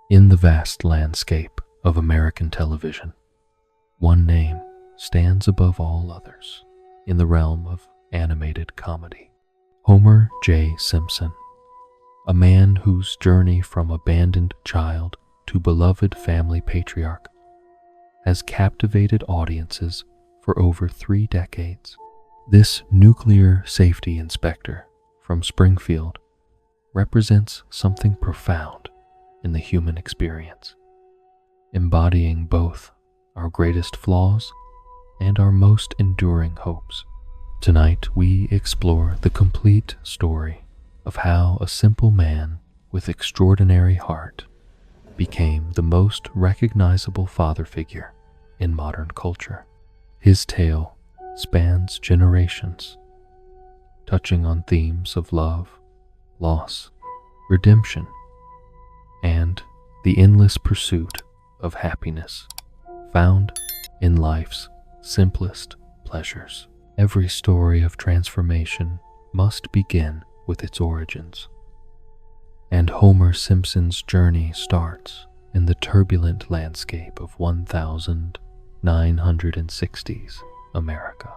In the vast landscape of American television, one name stands above all others in the realm of animated comedy. Homer J. Simpson, a man whose journey from abandoned child to beloved family patriarch has captivated audiences for over 3 decades. This nuclear safety inspector from Springfield represents something profound in the human experience, embodying both our greatest flaws and our most enduring hopes. Tonight, we explore the complete story of how a simple man with extraordinary heart became the most recognizable father figure in modern culture. His tale spans generations, touching on themes of love, loss, redemption, and the endless pursuit of happiness found in life's simplest pleasures. Every story of transformation must begin with its origins, and Homer Simpson's journey starts in the turbulent landscape of 1960s America.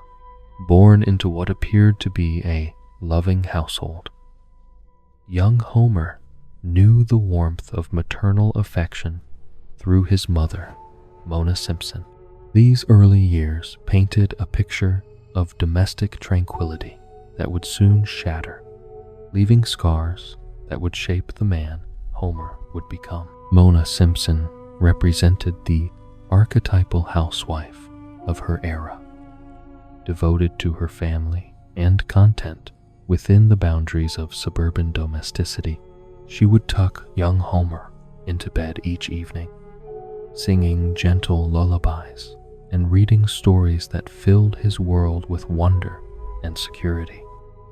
Born into what appeared to be a loving household, young Homer knew the warmth of maternal affection through his mother, Mona Simpson. These early years painted a picture of domestic tranquility that would soon shatter, leaving scars that would shape the man Homer would become. Mona Simpson represented the archetypal housewife of her era, devoted to her family and content within the boundaries of suburban domesticity. She would tuck young Homer into bed each evening, singing gentle lullabies and reading stories that filled his world with wonder and security.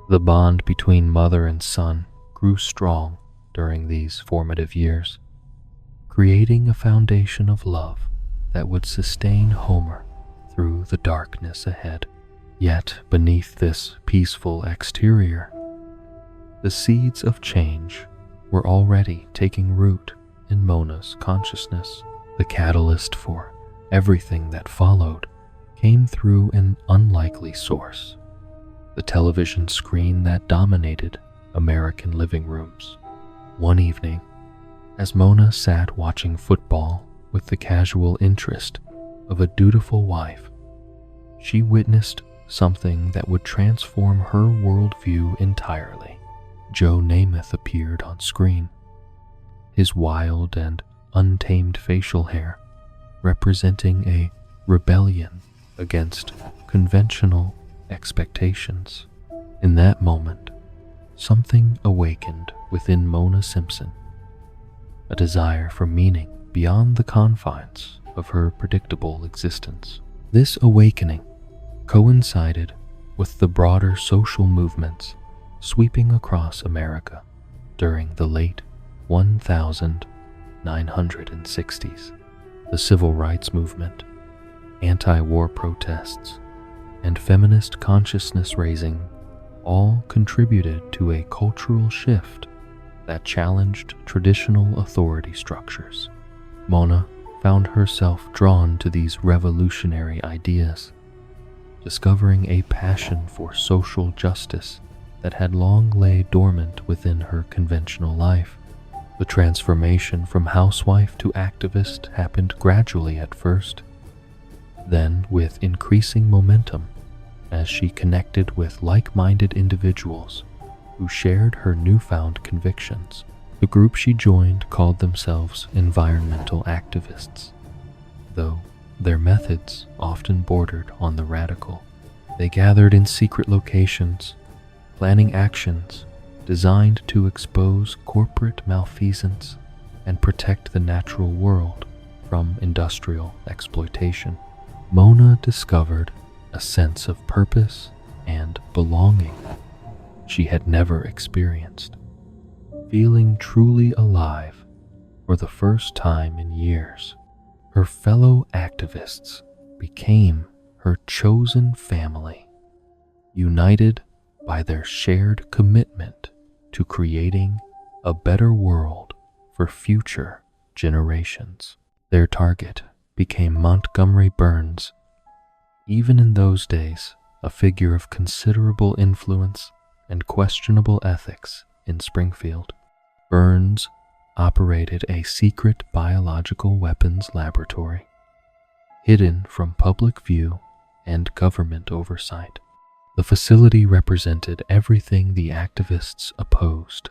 The bond between mother and son grew strong during these formative years, creating a foundation of love that would sustain Homer through the darkness ahead. Yet beneath this peaceful exterior, the seeds of change were already taking root in Mona's consciousness. The catalyst for everything that followed came through an unlikely source: the television screen that dominated American living rooms. One evening, as Mona sat watching football with the casual interest of a dutiful wife, she witnessed something that would transform her worldview entirely. Joe Namath appeared on screen, his wild and untamed facial hair representing a rebellion against conventional expectations. In that moment, something awakened within Mona Simpson, a desire for meaning beyond the confines of her predictable existence. This awakening coincided with the broader social movements sweeping across America during the late 1960s. The civil rights movement, anti-war protests, and feminist consciousness raising all contributed to a cultural shift that challenged traditional authority structures. Mona found herself drawn to these revolutionary ideas, discovering a passion for social justice that had long lay dormant within her conventional life. The transformation from housewife to activist happened gradually at first, then with increasing momentum as she connected with like-minded individuals who shared her newfound convictions. The group she joined called themselves environmental activists, though their methods often bordered on the radical. They gathered in secret locations, planning actions designed to expose corporate malfeasance and protect the natural world from industrial exploitation. Mona discovered a sense of purpose and belonging she had never experienced, feeling truly alive for the first time in years. Her fellow activists became her chosen family, united by their shared commitment to creating a better world for future generations. Their target became Montgomery Burns, even in those days a figure of considerable influence and questionable ethics in Springfield. Burns operated a secret biological weapons laboratory, hidden from public view and government oversight. The facility represented everything the activists opposed,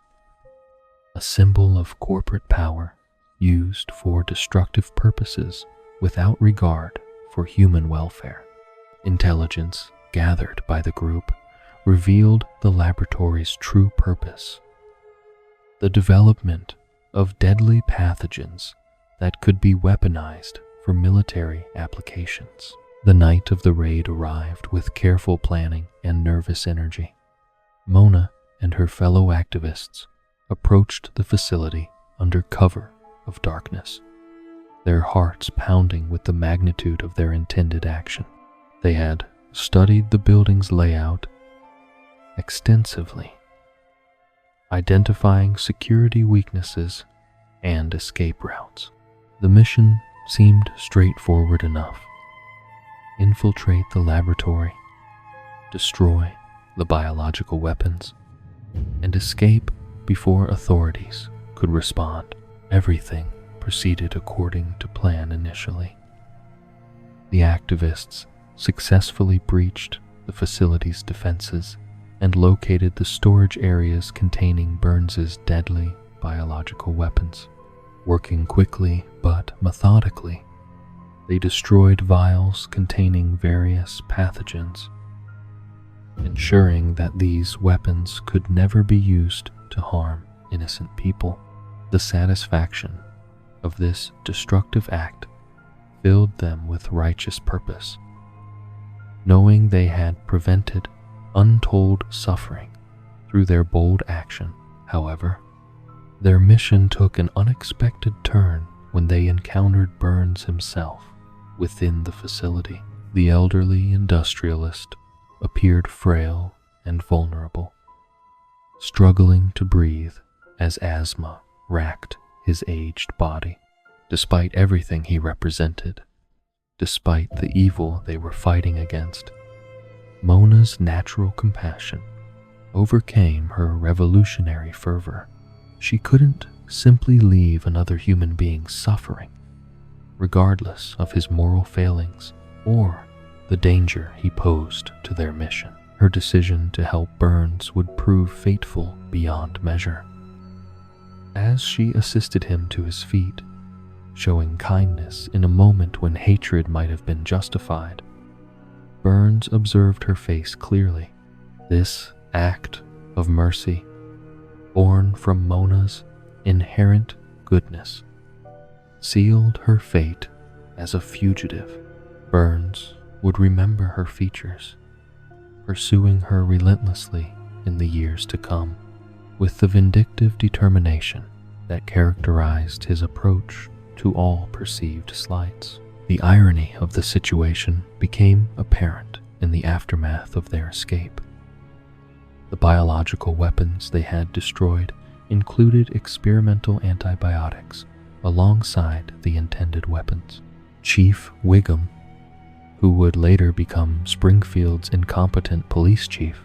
a symbol of corporate power used for destructive purposes without regard for human welfare. Intelligence gathered by the group revealed the laboratory's true purpose: the development of deadly pathogens that could be weaponized for military applications. The night of the raid arrived with careful planning and nervous energy. Mona and her fellow activists approached the facility under cover of darkness, their hearts pounding with the magnitude of their intended action. They had studied the building's layout extensively, identifying security weaknesses and escape routes. The mission seemed straightforward enough: infiltrate the laboratory, destroy the biological weapons, and escape before authorities could respond. Everything proceeded according to plan initially. The activists successfully breached the facility's defenses and located the storage areas containing Burns's deadly biological weapons. Working quickly but methodically, they destroyed vials containing various pathogens, ensuring that these weapons could never be used to harm innocent people. The satisfaction of this destructive act filled them with righteous purpose, knowing they had prevented untold suffering through their bold action. However, their mission took an unexpected turn when they encountered Burns himself within the facility. The elderly industrialist appeared frail and vulnerable, struggling to breathe as asthma racked his aged body. Despite everything he represented, despite the evil they were fighting against, Mona's natural compassion overcame her revolutionary fervor. She couldn't simply leave another human being suffering, regardless of his moral failings or the danger he posed to their mission. Her decision to help Burns would prove fateful beyond measure. As she assisted him to his feet, showing kindness in a moment when hatred might have been justified, Burns observed her face clearly. This act of mercy, born from Mona's inherent goodness, sealed her fate as a fugitive. Burns would remember her features, pursuing her relentlessly in the years to come, with the vindictive determination that characterized his approach to all perceived slights. The irony of the situation became apparent in the aftermath of their escape. The biological weapons they had destroyed included experimental antibiotics alongside the intended weapons. Chief Wiggum, who would later become Springfield's incompetent police chief,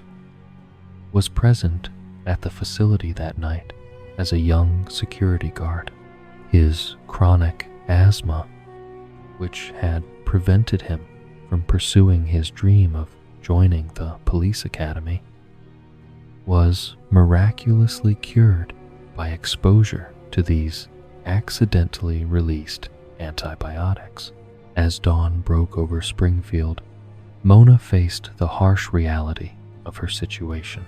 was present at the facility that night as a young security guard. His chronic asthma, which had prevented him from pursuing his dream of joining the police academy, was miraculously cured by exposure to these accidentally released antibiotics. As dawn broke over Springfield, Mona faced the harsh reality of her situation.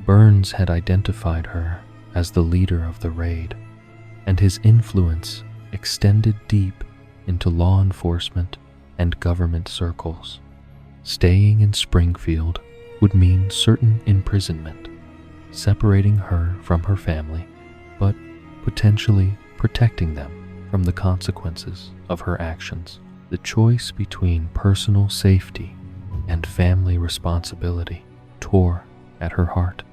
Burns had identified her as the leader of the raid, and his influence extended deep into law enforcement and government circles. Staying in Springfield would mean certain imprisonment, separating her from her family, but potentially protecting them from the consequences of her actions. The choice between personal safety and family responsibility tore at her heart.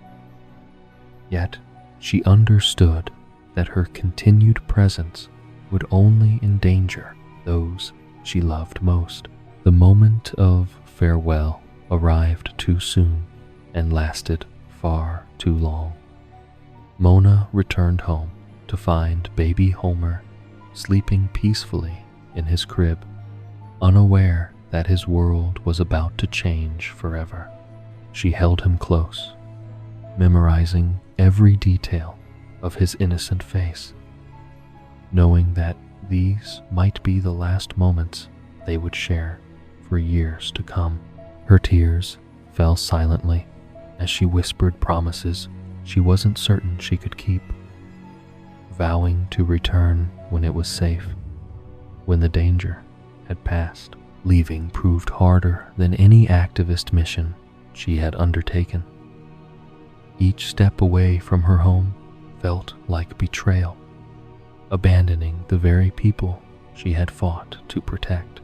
Yet she understood that her continued presence would only endanger those she loved most. The moment of farewell arrived too soon and lasted far too long. Mona returned home to find baby Homer sleeping peacefully in his crib, unaware that his world was about to change forever. She held him close, memorizing every detail of his innocent face, knowing that these might be the last moments they would share for years to come. Her tears fell silently as she whispered promises she wasn't certain she could keep, vowing to return when it was safe, when the danger had passed. Leaving proved harder than any activist mission she had undertaken. Each step away from her home felt like betrayal, abandoning the very people she had fought to protect.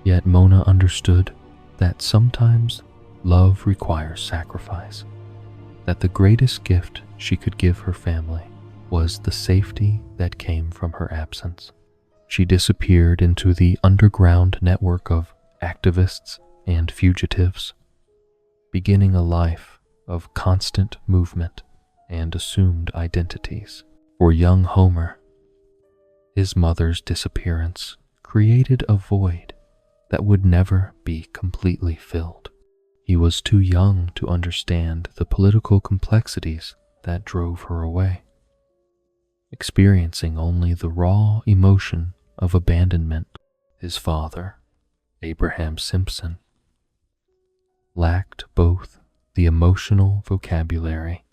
Yet Mona understood that sometimes love requires sacrifice, that the greatest gift she could give her family was the safety that came from her absence. She disappeared into the underground network of activists and fugitives, beginning a life of constant movement and assumed identities. For young Homer, his mother's disappearance created a void that would never be completely filled. He was too young to understand the political complexities that drove her away, experiencing only the raw emotion of abandonment. His father, Abraham Simpson, lacked both the emotional vocabulary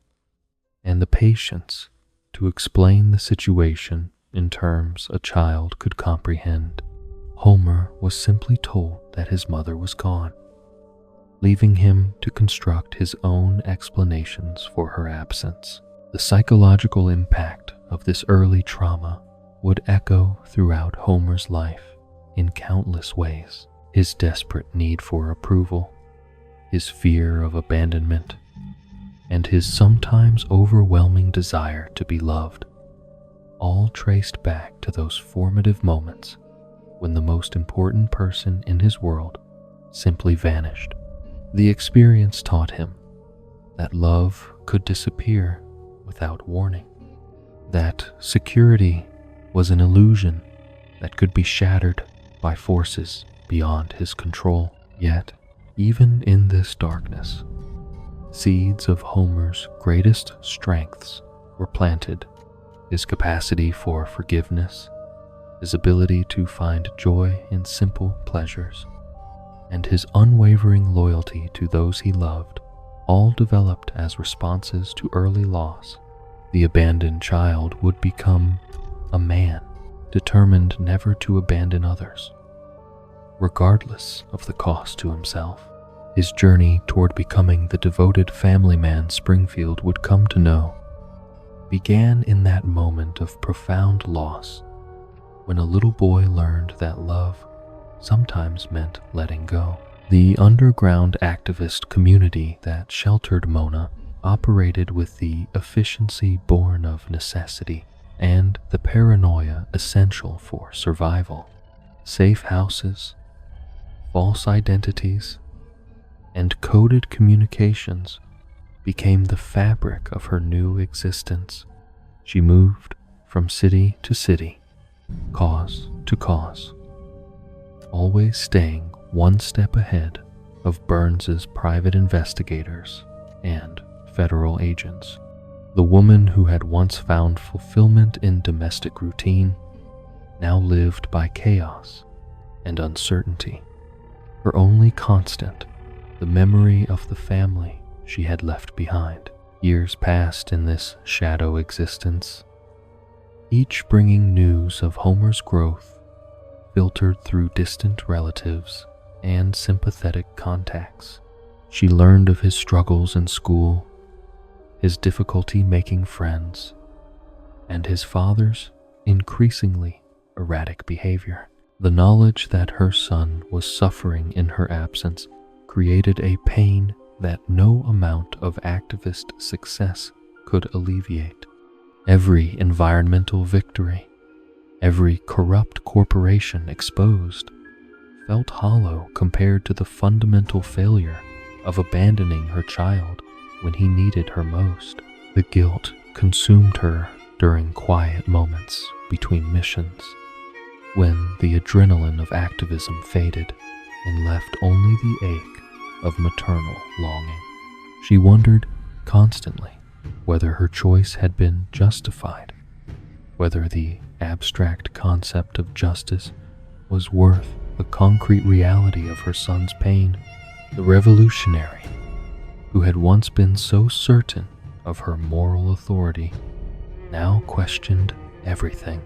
and the patience to explain the situation in terms a child could comprehend. Homer was simply told that his mother was gone, leaving him to construct his own explanations for her absence. The psychological impact of this early trauma would echo throughout Homer's life in countless ways. His desperate need for approval, his fear of abandonment, and his sometimes overwhelming desire to be loved, all traced back to those formative moments when the most important person in his world simply vanished. The experience taught him that love could disappear without warning, that security was an illusion that could be shattered by forces beyond his control. Yet, even in this darkness, seeds of Homer's greatest strengths were planted: his capacity for forgiveness, his ability to find joy in simple pleasures, and his unwavering loyalty to those he loved, all developed as responses to early loss. The abandoned child would become a man determined never to abandon others, regardless of the cost to himself. His journey toward becoming the devoted family man Springfield would come to know began in that moment of profound loss, when a little boy learned that love sometimes meant letting go. The underground activist community that sheltered Mona operated with the efficiency born of necessity and the paranoia essential for survival. Safe houses, false identities, and coded communications became the fabric of her new existence. She moved from city to city, cause to cause, always staying one step ahead of Burns's private investigators and federal agents. The woman who had once found fulfillment in domestic routine now lived by chaos and uncertainty. Her only constant, the memory of the family she had left behind. Years passed in this shadow existence, each bringing news of Homer's growth, filtered through distant relatives and sympathetic contacts. She learned of his struggles in school, his difficulty making friends, and his father's increasingly erratic behavior. The knowledge that her son was suffering in her absence created a pain that no amount of activist success could alleviate. Every environmental victory, every corrupt corporation exposed, felt hollow compared to the fundamental failure of abandoning her child when he needed her most. The guilt consumed her during quiet moments between missions, when the adrenaline of activism faded and left only the ache of maternal longing. She wondered constantly whether her choice had been justified, whether the abstract concept of justice was worth the concrete reality of her son's pain. The revolutionary, who had once been so certain of her moral authority, now questioned everything,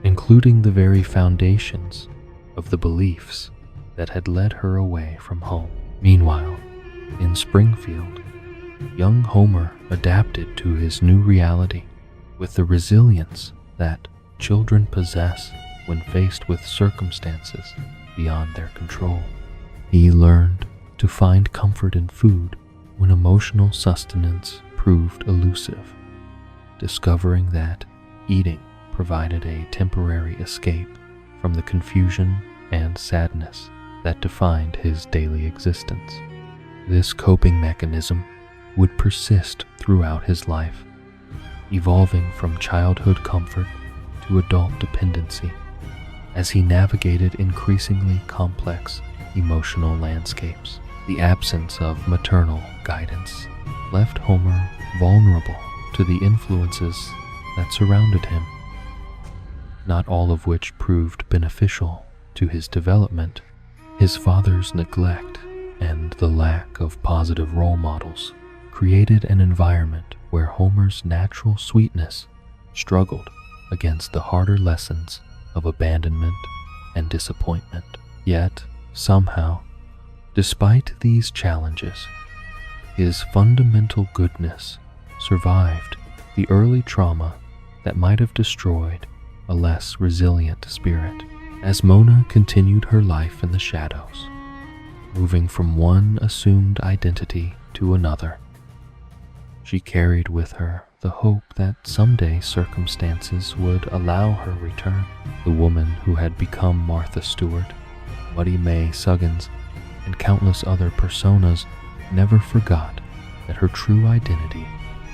including the very foundations of the beliefs that had led her away from home. Meanwhile, in Springfield, young Homer adapted to his new reality with the resilience that children possess when faced with circumstances beyond their control. He learned to find comfort in food when emotional sustenance proved elusive, discovering that eating provided a temporary escape from the confusion and sadness that defined his daily existence. This coping mechanism would persist throughout his life, evolving from childhood comfort to adult dependency as he navigated increasingly complex emotional landscapes. The absence of maternal guidance left Homer vulnerable to the influences that surrounded him, not all of which proved beneficial to his development. His father's neglect and the lack of positive role models created an environment where Homer's natural sweetness struggled against the harder lessons of abandonment and disappointment. Yet, somehow, despite these challenges, his fundamental goodness survived the early trauma that might have destroyed a less resilient spirit. As Mona continued her life in the shadows, moving from one assumed identity to another, she carried with her the hope that someday circumstances would allow her return. The woman who had become Martha Stewart, Muddy Mae Suggins, and countless other personas never forgot that her true identity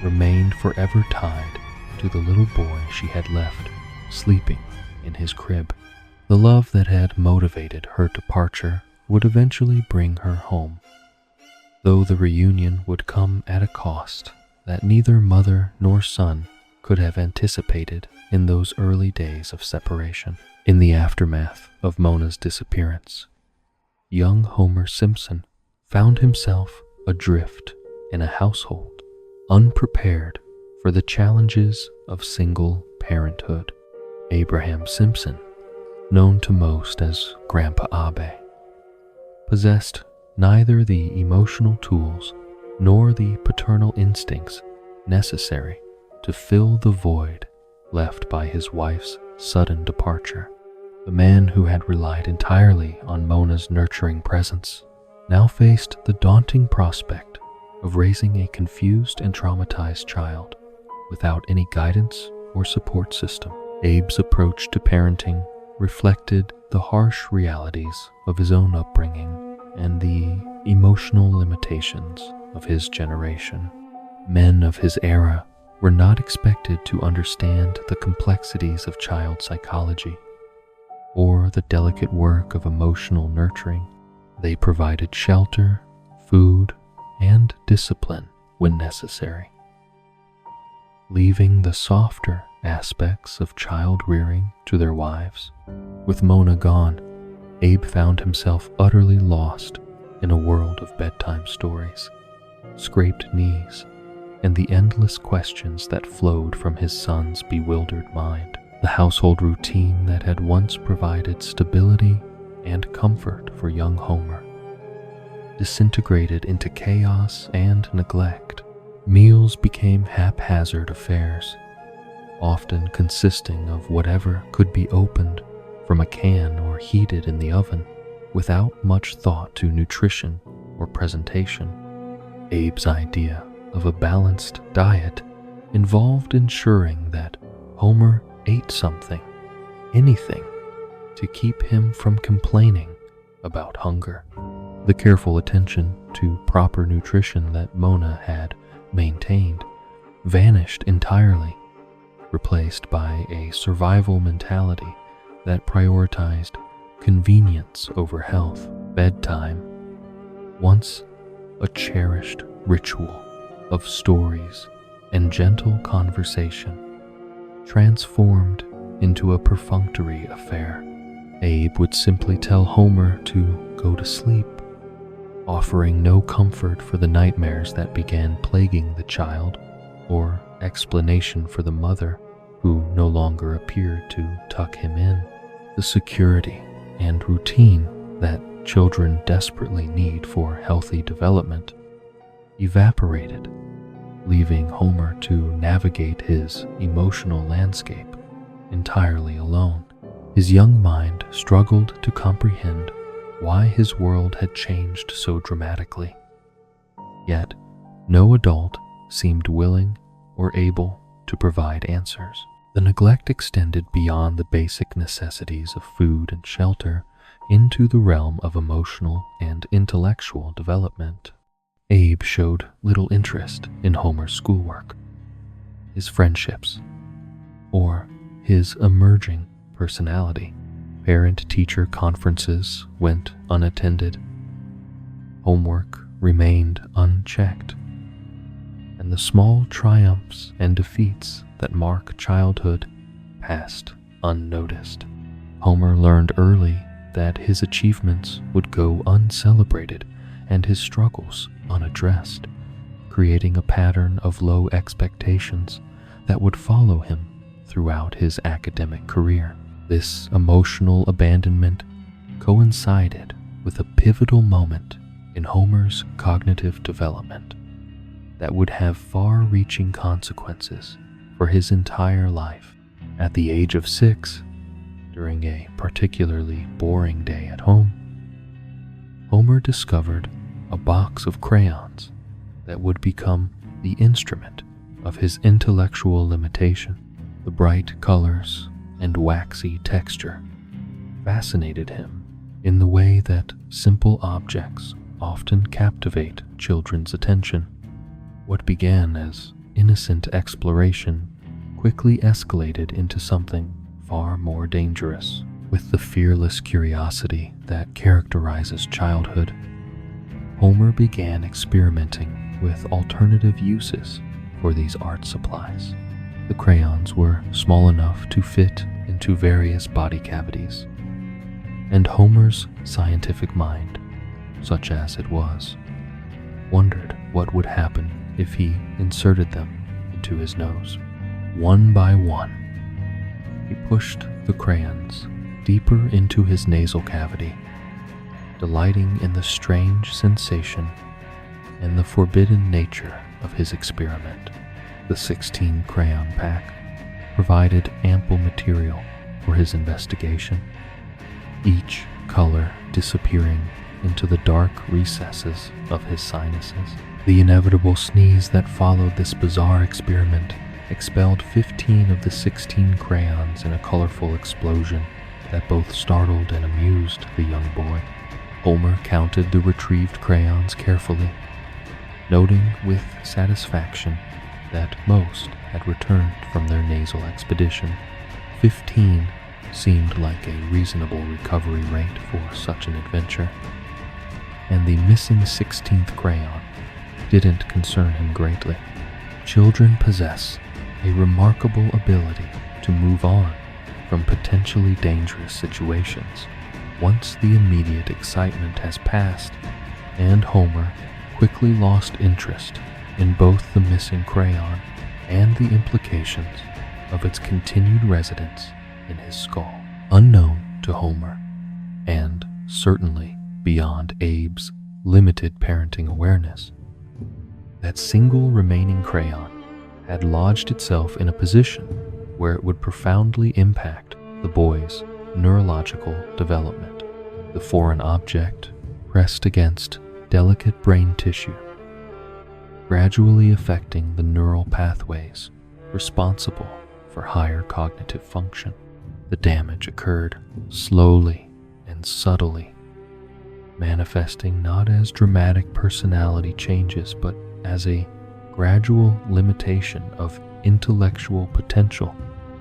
remained forever tied to the little boy she had left sleeping in his crib. The love that had motivated her departure would eventually bring her home, though the reunion would come at a cost that neither mother nor son could have anticipated in those early days of separation. In the aftermath of Mona's disappearance, young Homer Simpson found himself adrift in a household unprepared for the challenges of single parenthood. Abraham Simpson, known to most as Grandpa Abe, possessed neither the emotional tools nor the paternal instincts necessary to fill the void left by his wife's sudden departure. The man who had relied entirely on Mona's nurturing presence now faced the daunting prospect of raising a confused and traumatized child without any guidance or support system. Abe's approach to parenting reflected the harsh realities of his own upbringing and the emotional limitations of his generation. Men of his era were not expected to understand the complexities of child psychology or the delicate work of emotional nurturing. They provided shelter, food, and discipline when necessary, leaving the softer aspects of child rearing to their wives. With Mona gone, Abe found himself utterly lost in a world of bedtime stories, scraped knees, and the endless questions that flowed from his son's bewildered mind. The household routine that had once provided stability and comfort for young Homer disintegrated into chaos and neglect. Meals became haphazard affairs, often consisting of whatever could be opened from a can or heated in the oven, without much thought to nutrition or presentation. Abe's idea of a balanced diet involved ensuring that Homer ate something, anything, to keep him from complaining about hunger. The careful attention to proper nutrition that Mona had maintained vanished entirely, replaced by a survival mentality that prioritized convenience over health. Bedtime, once a cherished ritual of stories and gentle conversation, transformed into a perfunctory affair. Abe would simply tell Homer to go to sleep, offering no comfort for the nightmares that began plaguing the child, or explanation for the mother who no longer appeared to tuck him in. The security and routine that children desperately need for healthy development evaporated, leaving Homer to navigate his emotional landscape entirely alone. His young mind struggled to comprehend why his world had changed so dramatically. Yet, no adult seemed willing or able to provide answers. The neglect extended beyond the basic necessities of food and shelter into the realm of emotional and intellectual development. Abe showed little interest in Homer's schoolwork, his friendships, or his emerging personality. Parent-teacher conferences went unattended. Homework remained unchecked, and the small triumphs and defeats that mark childhood passed unnoticed. Homer learned early that his achievements would go uncelebrated and his struggles unaddressed, creating a pattern of low expectations that would follow him throughout his academic career. This emotional abandonment coincided with a pivotal moment in Homer's cognitive development that would have far-reaching consequences for his entire life. At the age of 6, during a particularly boring day at home, Homer discovered a box of crayons that would become the instrument of his intellectual limitation. The bright colors and waxy texture fascinated him in the way that simple objects often captivate children's attention. What began as innocent exploration quickly escalated into something far more dangerous. With the fearless curiosity that characterizes childhood, Homer began experimenting with alternative uses for these art supplies. The crayons were small enough to fit into various body cavities, and Homer's scientific mind, such as it was, wondered what would happen if he inserted them into his nose. One by one, he pushed the crayons deeper into his nasal cavity, delighting in the strange sensation and the forbidden nature of his experiment. The 16-crayon pack provided ample material for his investigation, each color disappearing into the dark recesses of his sinuses. The inevitable sneeze that followed this bizarre experiment expelled 15 of the 16 crayons in a colorful explosion that both startled and amused the young boy. Homer counted the retrieved crayons carefully, noting with satisfaction that most had returned from their nasal expedition. 15 seemed like a reasonable recovery rate for such an adventure, and the missing 16th crayon didn't concern him greatly. Children possess a remarkable ability to move on from potentially dangerous situations once the immediate excitement has passed, and Homer quickly lost interest in both the missing crayon and the implications of its continued residence in his skull. Unknown to Homer, and certainly beyond Abe's limited parenting awareness, that single remaining crayon had lodged itself in a position where it would profoundly impact the boy's neurological development. The foreign object pressed against delicate brain tissue, gradually affecting the neural pathways responsible for higher cognitive function. The damage occurred slowly and subtly, manifesting not as dramatic personality changes, but as a gradual limitation of intellectual potential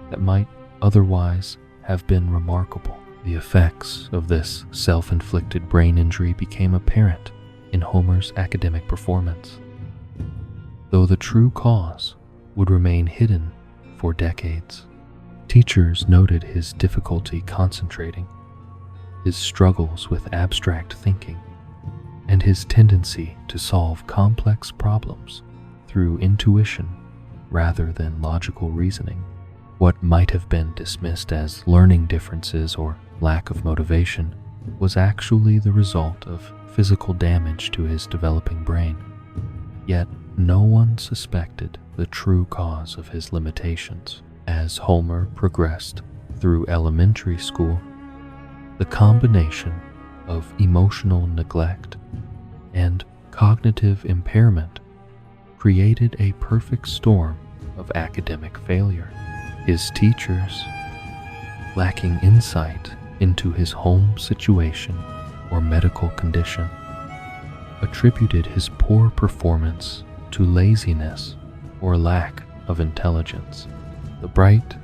that might otherwise have been remarkable. The effects of this self-inflicted brain injury became apparent in Homer's academic performance, though the true cause would remain hidden for decades. Teachers noted his difficulty concentrating, his struggles with abstract thinking, and his tendency to solve complex problems through intuition rather than logical reasoning. What might have been dismissed as learning differences or lack of motivation was actually the result of physical damage to his developing brain. Yet no one suspected the true cause of his limitations. As Homer progressed through elementary school, the combination of emotional neglect and cognitive impairment created a perfect storm of academic failure. His teachers, lacking insight into his home situation or medical condition, attributed his poor performance to laziness or lack of intelligence. The bright,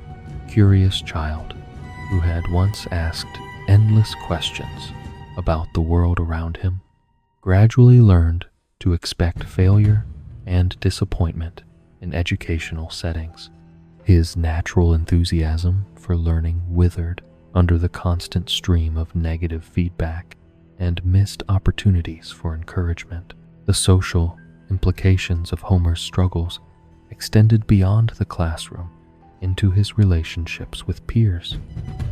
curious child who had once asked endless questions about the world around him gradually learned to expect failure and disappointment in educational settings. His natural enthusiasm for learning withered under the constant stream of negative feedback and missed opportunities for encouragement. The social implications of Homer's struggles extended beyond the classroom into his relationships with peers.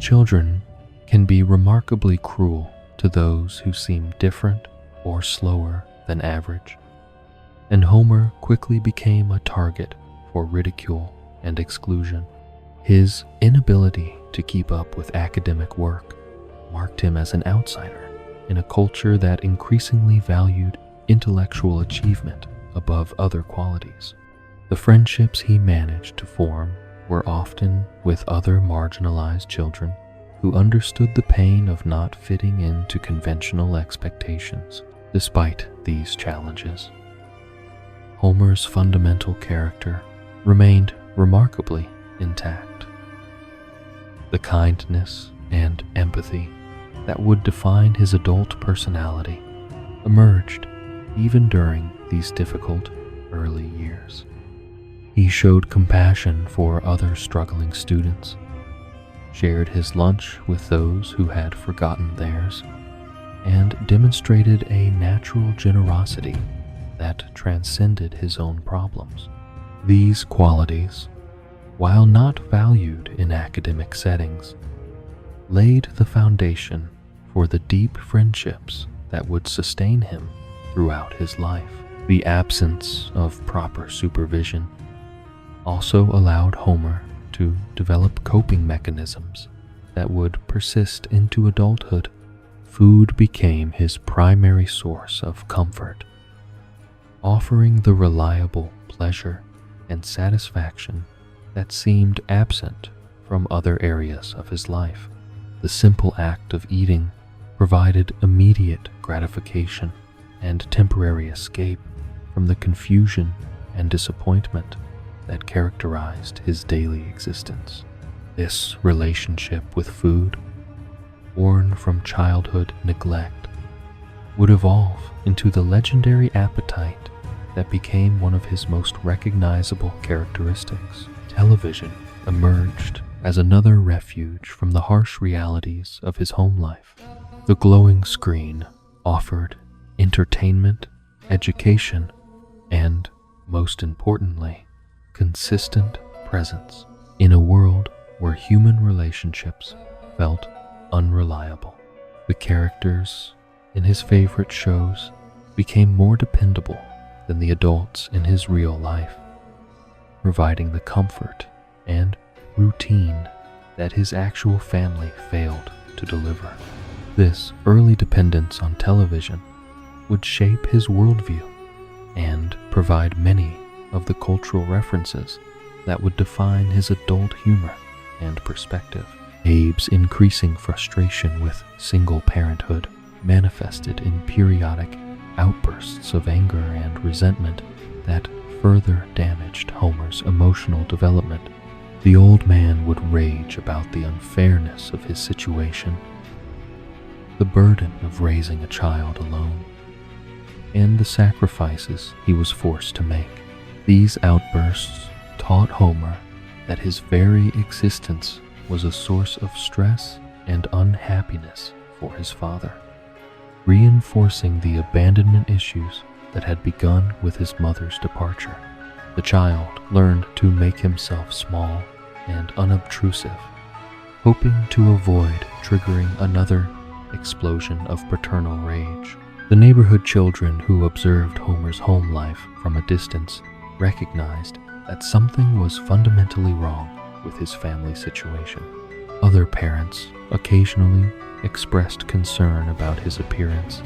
Children can be remarkably cruel to those who seem different or slower than average, and Homer quickly became a target for ridicule and exclusion. His inability to keep up with academic work marked him as an outsider in a culture that increasingly valued intellectual achievement above other qualities. The friendships he managed to form were often with other marginalized children who understood the pain of not fitting into conventional expectations. Despite these challenges, Homer's fundamental character remained remarkably intact. The kindness and empathy that would define his adult personality emerged even during these difficult early years. He showed compassion for other struggling students, shared his lunch with those who had forgotten theirs, and demonstrated a natural generosity that transcended his own problems. These qualities, while not valued in academic settings, laid the foundation for the deep friendships that would sustain him throughout his life. The absence of proper supervision also allowed Homer to develop coping mechanisms that would persist into adulthood. Food became his primary source of comfort, offering the reliable pleasure and satisfaction that seemed absent from other areas of his life. The simple act of eating provided immediate gratification and temporary escape from the confusion and disappointment that characterized his daily existence. This relationship with food, born from childhood neglect, would evolve into the legendary appetite that became one of his most recognizable characteristics. Television emerged as another refuge from the harsh realities of his home life. The glowing screen offered entertainment, education, and, most importantly, consistent presence in a world where human relationships felt unreliable. The characters in his favorite shows became more dependable than the adults in his real life, providing the comfort and routine that his actual family failed to deliver. This early dependence on television would shape his worldview and provide many of the cultural references that would define his adult humor and perspective. Abe's increasing frustration with single parenthood manifested in periodic outbursts of anger and resentment that further damaged Homer's emotional development. The old man would rage about the unfairness of his situation, the burden of raising a child alone, and the sacrifices he was forced to make. These outbursts taught Homer that his very existence was a source of stress and unhappiness for his father, reinforcing the abandonment issues that had begun with his mother's departure. The child learned to make himself small and unobtrusive, hoping to avoid triggering another explosion of paternal rage. The neighborhood children who observed Homer's home life from a distance recognized that something was fundamentally wrong with his family situation. Other parents occasionally expressed concern about his appearance,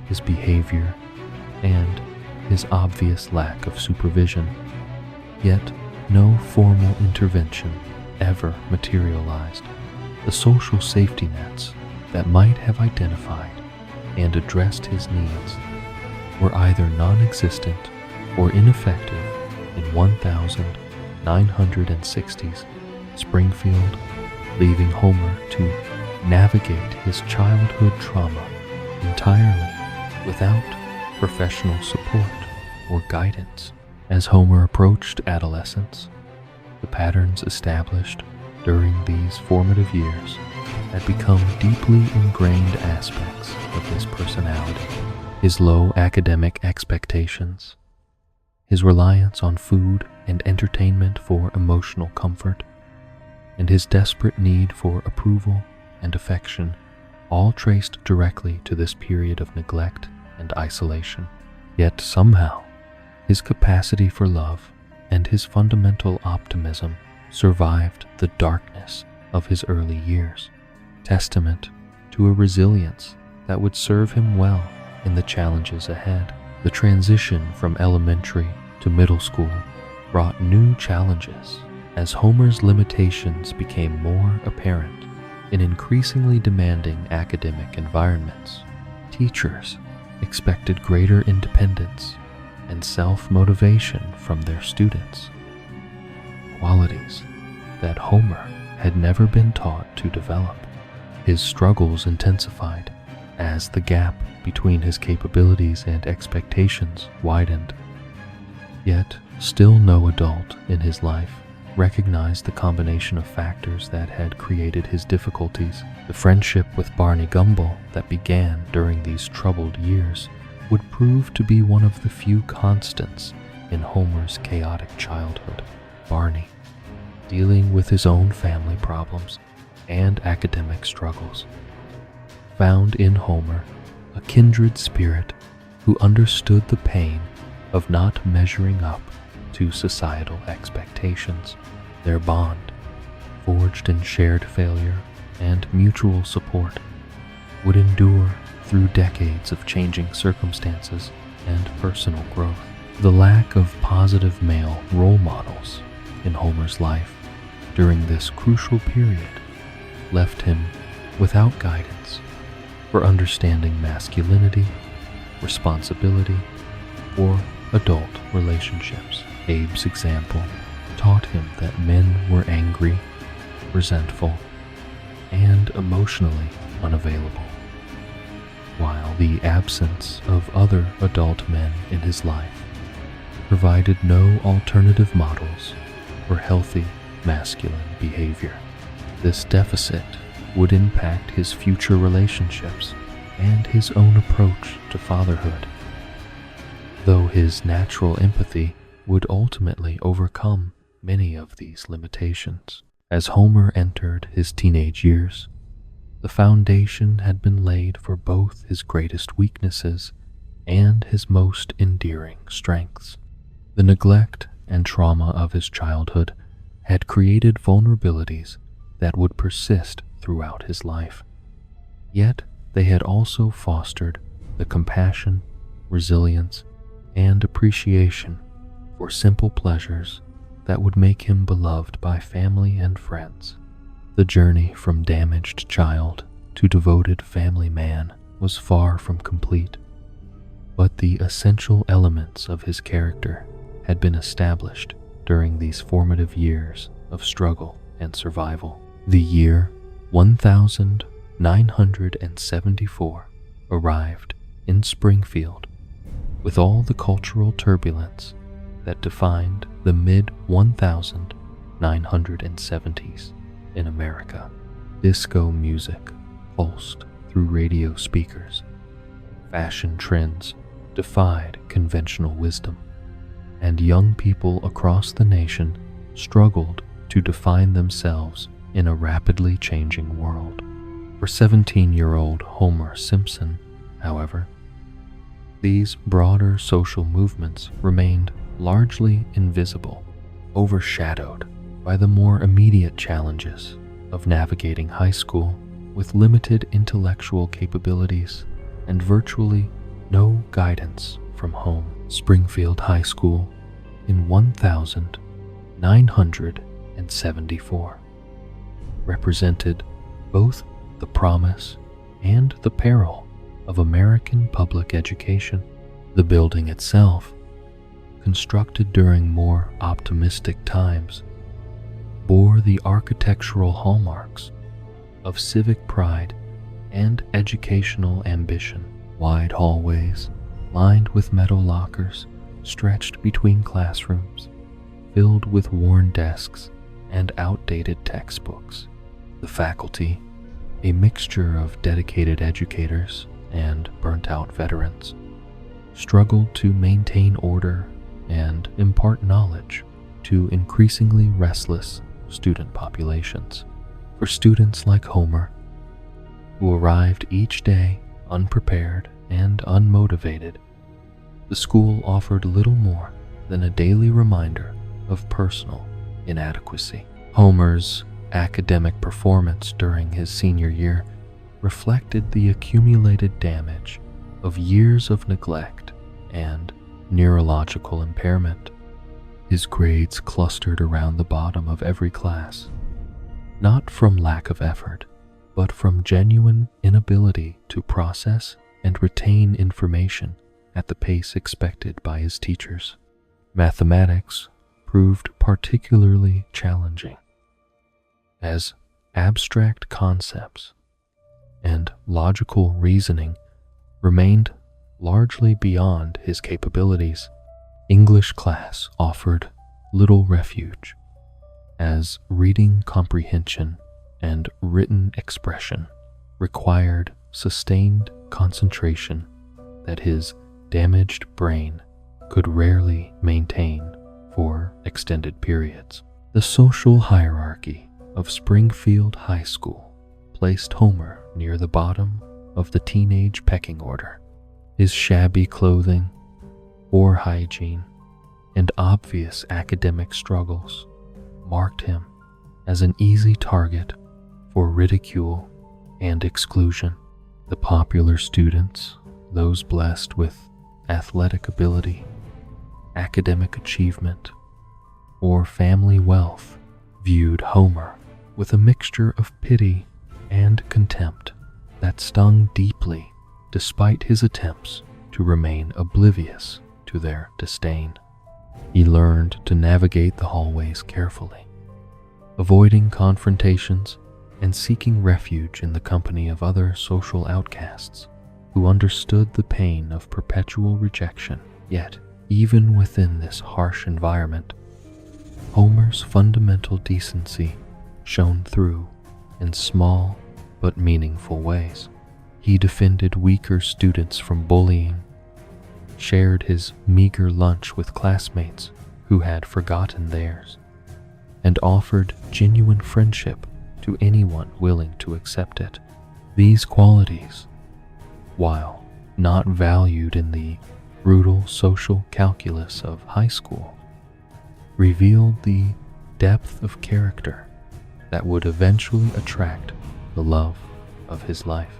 his behavior, and his obvious lack of supervision. Yet, no formal intervention ever materialized. The social safety nets that might have identified and addressed his needs were either non-existent or ineffective in 1960s Springfield, leaving Homer to navigate his childhood trauma entirely without professional support or guidance. As Homer approached adolescence, the patterns established during these formative years had become deeply ingrained aspects of his personality. His low academic expectations, his reliance on food and entertainment for emotional comfort, and his desperate need for approval and affection all traced directly to this period of neglect and isolation. Yet somehow, his capacity for love and his fundamental optimism survived the darkness of his early years, testament to a resilience that would serve him well in the challenges ahead. The transition from elementary to middle school brought new challenges as Homer's limitations became more apparent in increasingly demanding academic environments. Teachers expected greater independence and self-motivation from their students, qualities that Homer had never been taught to develop. His struggles intensified as the gap between his capabilities and expectations widened. Yet, still no adult in his life recognized the combination of factors that had created his difficulties. The friendship with Barney Gumble that began during these troubled years would prove to be one of the few constants in Homer's chaotic childhood. Barney, dealing with his own family problems and academic struggles, found in Homer a kindred spirit who understood the pain of not measuring up to societal expectations. Their bond, forged in shared failure and mutual support, would endure through decades of changing circumstances and personal growth. The lack of positive male role models in Homer's life during this crucial period left him without guidance for understanding masculinity, responsibility, or adult relationships. Abe's example taught him that men were angry, resentful, and emotionally unavailable, while the absence of other adult men in his life provided no alternative models for healthy masculine behavior. This deficit would impact his future relationships and his own approach to fatherhood, though his natural empathy would ultimately overcome many of these limitations. As Homer entered his teenage years, the foundation had been laid for both his greatest weaknesses and his most endearing strengths. The neglect and trauma of his childhood had created vulnerabilities that would persist throughout his life. Yet they had also fostered the compassion, resilience, and appreciation for simple pleasures that would make him beloved by family and friends. The journey from damaged child to devoted family man was far from complete, but the essential elements of his character had been established during these formative years of struggle and survival. The year 1974 arrived in Springfield with all the cultural turbulence that defined the mid-1970s in America. Disco music pulsed through radio speakers. Fashion trends defied conventional wisdom, and young people across the nation struggled to define themselves in a rapidly changing world. For 17-year-old Homer Simpson, however, these broader social movements remained largely invisible, overshadowed by the more immediate challenges of navigating high school with limited intellectual capabilities and virtually no guidance from home. Springfield High School in 1974 represented both the promise and the peril of American public education. The building itself, constructed during more optimistic times, bore the architectural hallmarks of civic pride and educational ambition. Wide hallways, lined with metal lockers, stretched between classrooms, filled with worn desks and outdated textbooks. The faculty, a mixture of dedicated educators and burnt-out veterans, struggled to maintain order and impart knowledge to increasingly restless student populations. For students like Homer, who arrived each day unprepared and unmotivated, the school offered little more than a daily reminder of personal inadequacy. Homer's academic performance during his senior year reflected the accumulated damage of years of neglect and neurological impairment. His grades clustered around the bottom of every class, not from lack of effort, but from genuine inability to process and retain information at the pace expected by his teachers. Mathematics proved particularly challenging, as abstract concepts and logical reasoning remained largely beyond his capabilities. English class offered little refuge, as reading comprehension and written expression required sustained concentration that his damaged brain could rarely maintain for extended periods. The social hierarchy of Springfield High School placed Homer near the bottom of the teenage pecking order. His shabby clothing, poor hygiene, and obvious academic struggles marked him as an easy target for ridicule and exclusion. The popular students, those blessed with athletic ability, academic achievement, or family wealth, viewed Homer with a mixture of pity and contempt that stung deeply despite his attempts to remain oblivious to their disdain. He learned to navigate the hallways carefully, avoiding confrontations and seeking refuge in the company of other social outcasts who understood the pain of perpetual rejection. Yet, even within this harsh environment, Homer's fundamental decency shone through in small but meaningful ways. He defended weaker students from bullying, shared his meager lunch with classmates who had forgotten theirs, and offered genuine friendship to anyone willing to accept it. These qualities, while not valued in the brutal social calculus of high school, revealed the depth of character that would eventually attract the love of his life.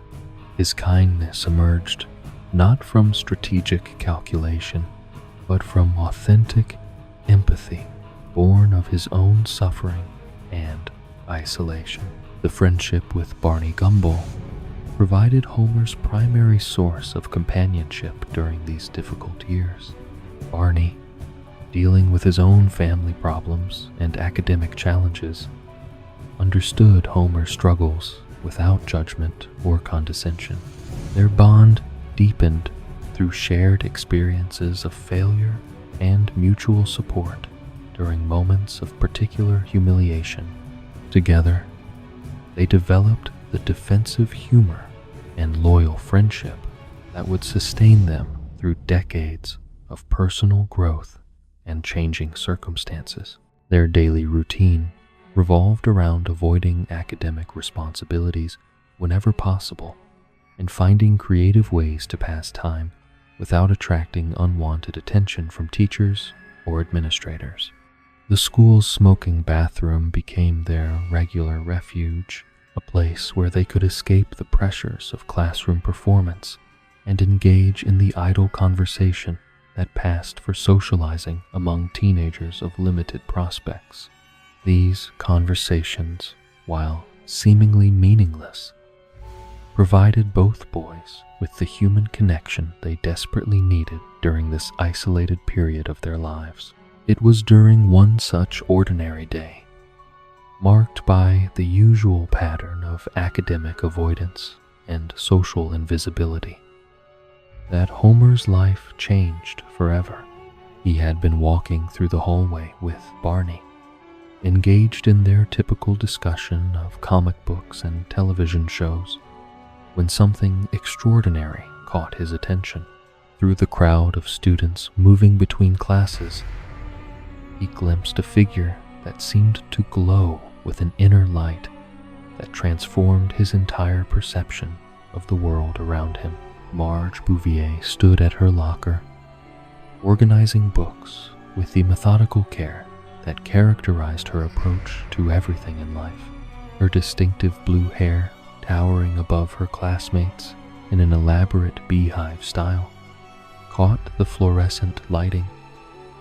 His kindness emerged not from strategic calculation, but from authentic empathy born of his own suffering and isolation. The friendship with Barney Gumble provided Homer's primary source of companionship during these difficult years. Barney, dealing with his own family problems and academic challenges, understood Homer's struggles without judgment or condescension. Their bond deepened through shared experiences of failure and mutual support during moments of particular humiliation. Together, they developed the defensive humor and loyal friendship that would sustain them through decades of personal growth and changing circumstances. Their daily routine revolved around avoiding academic responsibilities whenever possible and finding creative ways to pass time without attracting unwanted attention from teachers or administrators. The school's smoking bathroom became their regular refuge, a place where they could escape the pressures of classroom performance and engage in the idle conversation that passed for socializing among teenagers of limited prospects. These conversations, while seemingly meaningless, provided both boys with the human connection they desperately needed during this isolated period of their lives. It was during one such ordinary day, marked by the usual pattern of academic avoidance and social invisibility, that Homer's life changed forever. He had been walking through the hallway with Barney, engaged in their typical discussion of comic books and television shows, when something extraordinary caught his attention. Through the crowd of students moving between classes, he glimpsed a figure that seemed to glow with an inner light that transformed his entire perception of the world around him. Marge Bouvier stood at her locker, organizing books with the methodical care that characterized her approach to everything in life. Her distinctive blue hair towering above her classmates in an elaborate beehive style caught the fluorescent lighting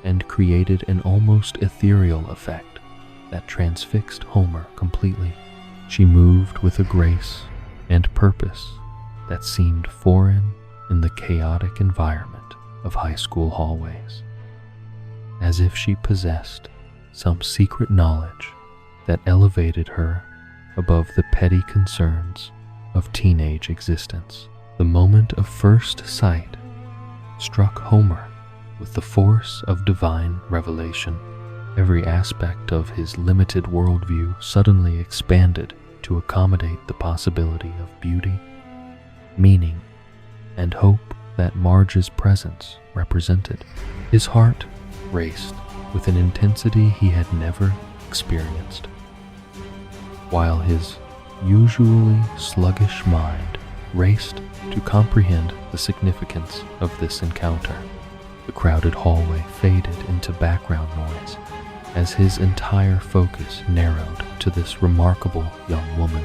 and created an almost ethereal effect that transfixed Homer completely. She moved with a grace and purpose that seemed foreign in the chaotic environment of high school hallways, as if she possessed some secret knowledge that elevated her above the petty concerns of teenage existence. The moment of first sight struck Homer with the force of divine revelation. Every aspect of his limited worldview suddenly expanded to accommodate the possibility of beauty, meaning, and hope that Marge's presence represented. His heart raced with an intensity he had never experienced, while his usually sluggish mind raced to comprehend the significance of this encounter. The crowded hallway faded into background noise as his entire focus narrowed to this remarkable young woman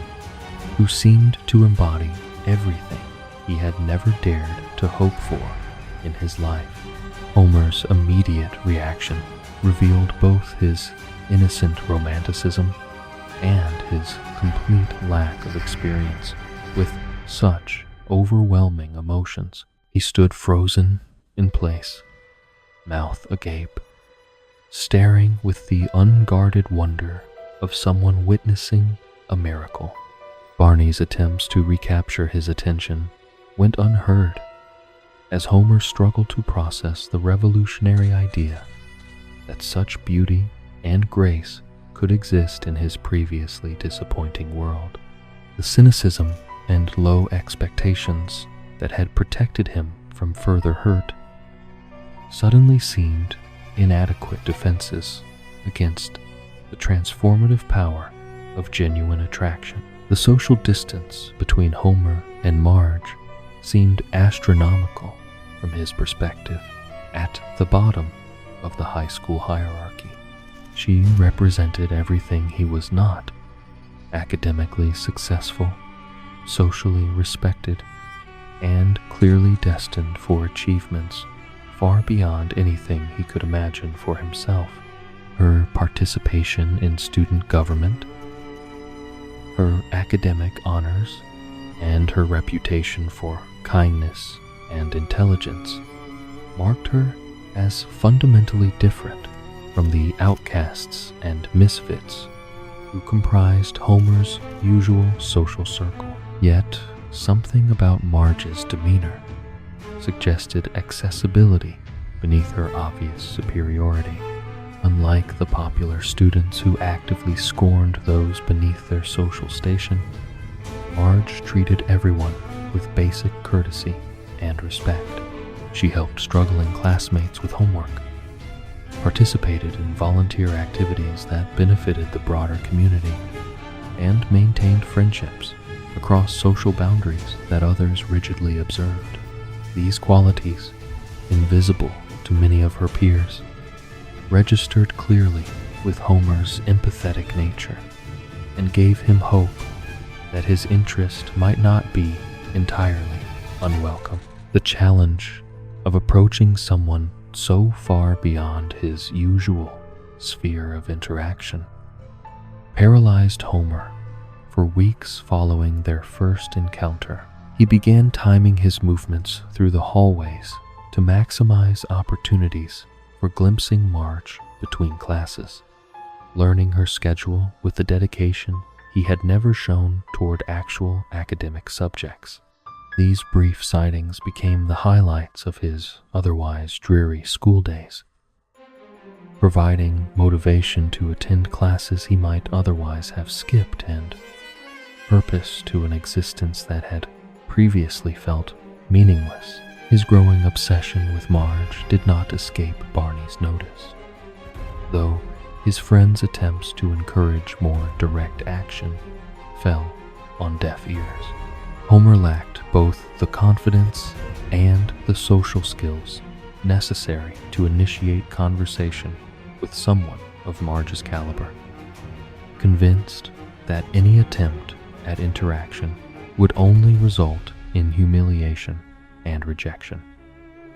who seemed to embody everything he had never dared to hope for in his life. Homer's immediate reaction revealed both his innocent romanticism and his complete lack of experience with such overwhelming emotions. He stood frozen in place, mouth agape, staring with the unguarded wonder of someone witnessing a miracle. Barney's attempts to recapture his attention went unheard as Homer struggled to process the revolutionary idea that such beauty and grace could exist in his previously disappointing world. The cynicism and low expectations that had protected him from further hurt suddenly seemed inadequate defenses against the transformative power of genuine attraction. The social distance between Homer and Marge seemed astronomical from his perspective. At the bottom of the high school hierarchy, she represented everything he was not: academically successful, socially respected, and clearly destined for achievements far beyond anything he could imagine for himself. her participation in student government, her academic honors, and her reputation for kindness and intelligence marked her as fundamentally different from the outcasts and misfits who comprised Homer's usual social circle. Yet, something about Marge's demeanor suggested accessibility beneath her obvious superiority. Unlike the popular students who actively scorned those beneath their social station, Marge treated everyone with basic courtesy and respect. She helped struggling classmates with homework, participated in volunteer activities that benefited the broader community, and maintained friendships across social boundaries that others rigidly observed. These qualities, invisible to many of her peers, registered clearly with Homer's empathetic nature and gave him hope that his interest might not be entirely unwelcome. The challenge of approaching someone so far beyond his usual sphere of interaction paralyzed Homer for weeks following their first encounter. He began timing his movements through the hallways to maximize opportunities for glimpsing Marge between classes, learning her schedule with the dedication he had never shown toward actual academic subjects. These brief sightings became the highlights of his otherwise dreary school days, providing motivation to attend classes he might otherwise have skipped and purpose to an existence that had previously felt meaningless. His growing obsession with Marge did not escape Barney's notice, though his friends' attempts to encourage more direct action fell on deaf ears. Homer lacked both the confidence and the social skills necessary to initiate conversation with someone of Marge's caliber. Convinced that any attempt at interaction would only result in humiliation and rejection,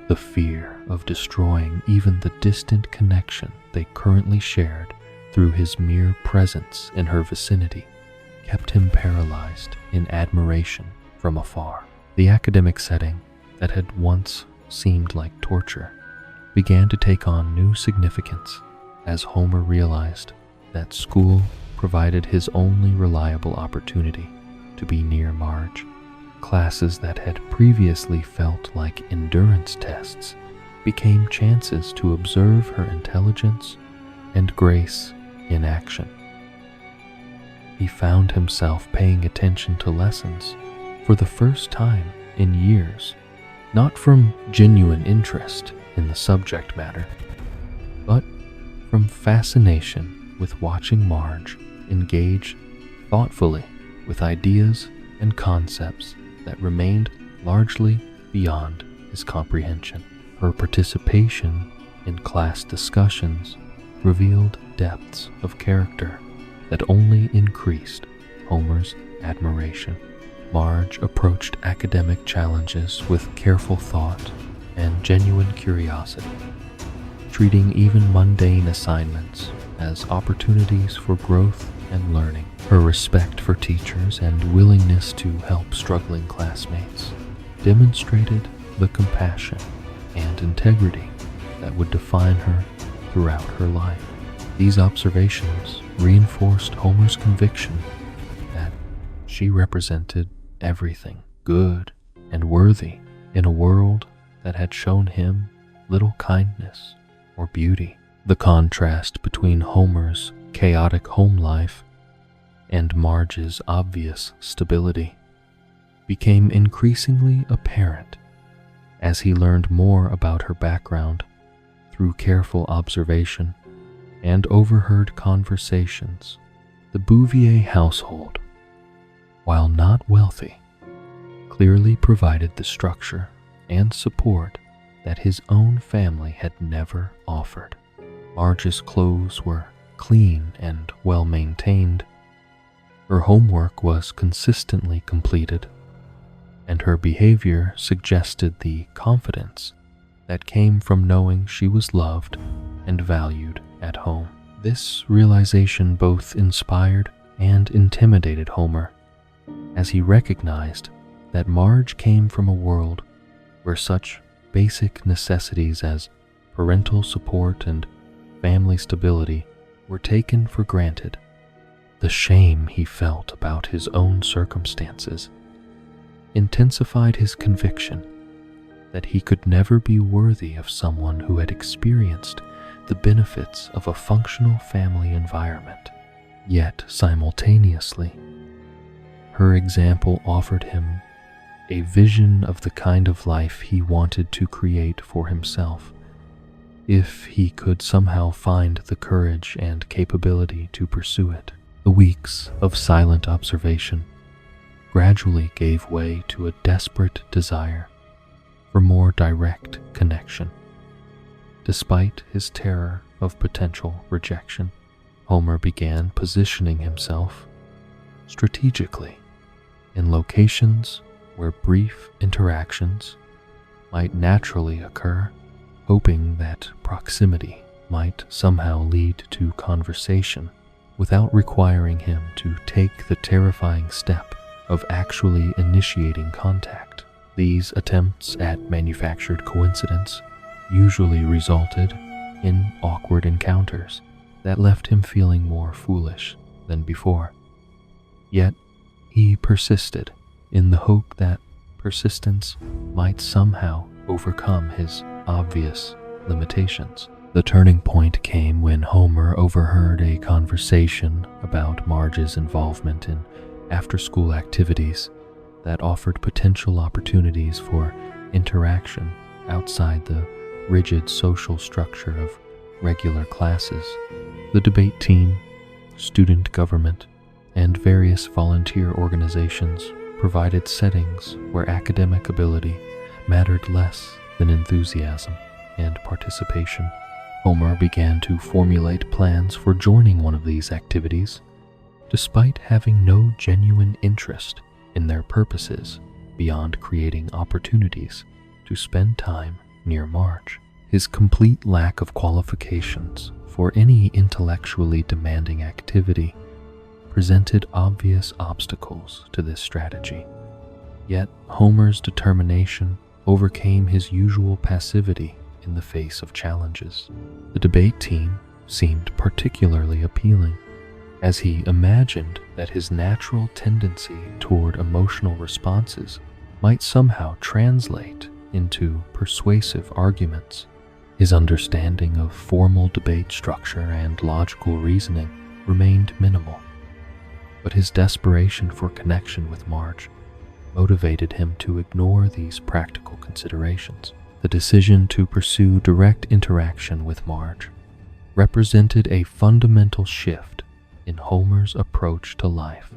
the fear of destroying even the distant connection they currently shared through his mere presence in her vicinity kept him paralyzed in admiration from afar. The academic setting that had once seemed like torture began to take on new significance as Homer realized that school provided his only reliable opportunity to be near Marge. Classes that had previously felt like endurance tests became chances to observe her intelligence and grace in action. He found himself paying attention to lessons for the first time in years, not from genuine interest in the subject matter, but from fascination with watching Marge engage thoughtfully with ideas and concepts that remained largely beyond his comprehension. Her participation in class discussions revealed depths of character that only increased Homer's admiration. Marge approached academic challenges with careful thought and genuine curiosity, treating even mundane assignments as opportunities for growth and learning. Her respect for teachers and willingness to help struggling classmates demonstrated the compassion and integrity that would define her throughout her life. These observations reinforced Homer's conviction that she represented everything good and worthy in a world that had shown him little kindness or beauty. The contrast between Homer's chaotic home life and Marge's obvious stability became increasingly apparent as he learned more about her background through careful observation and overheard conversations. The Bouvier household, while not wealthy, clearly provided the structure and support that his own family had never offered. Marge's clothes were clean and well maintained, her homework was consistently completed, and her behavior suggested the confidence that came from knowing she was loved and valued at home. This realization both inspired and intimidated Homer, as he recognized that Marge came from a world where such basic necessities as parental support and family stability were taken for granted. The shame he felt about his own circumstances intensified his conviction that he could never be worthy of someone who had experienced the benefits of a functional family environment. Yet simultaneously, her example offered him a vision of the kind of life he wanted to create for himself, if he could somehow find the courage and capability to pursue it. The weeks of silent observation gradually gave way to a desperate desire for more direct connection. Despite his terror of potential rejection, Homer began positioning himself strategically in locations where brief interactions might naturally occur, hoping that proximity might somehow lead to conversation without requiring him to take the terrifying step of actually initiating contact. These attempts at manufactured coincidence usually resulted in awkward encounters that left him feeling more foolish than before. Yet he persisted in the hope that persistence might somehow overcome his obvious limitations. The turning point came when Homer overheard a conversation about Marge's involvement in after-school activities that offered potential opportunities for interaction outside the rigid social structure of regular classes. The debate team, student government, and various volunteer organizations provided settings where academic ability mattered less than enthusiasm and participation. Homer began to formulate plans for joining one of these activities, despite having no genuine interest in their purposes beyond creating opportunities to spend time near Marge. His complete lack of qualifications for any intellectually demanding activity presented obvious obstacles to this strategy. Yet Homer's determination overcame his usual passivity in the face of challenges. The debate team seemed particularly appealing, as he imagined that his natural tendency toward emotional responses might somehow translate into persuasive arguments. His understanding of formal debate structure and logical reasoning remained minimal, but his desperation for connection with Marge motivated him to ignore these practical considerations. The decision to pursue direct interaction with Marge represented a fundamental shift in Homer's approach to life,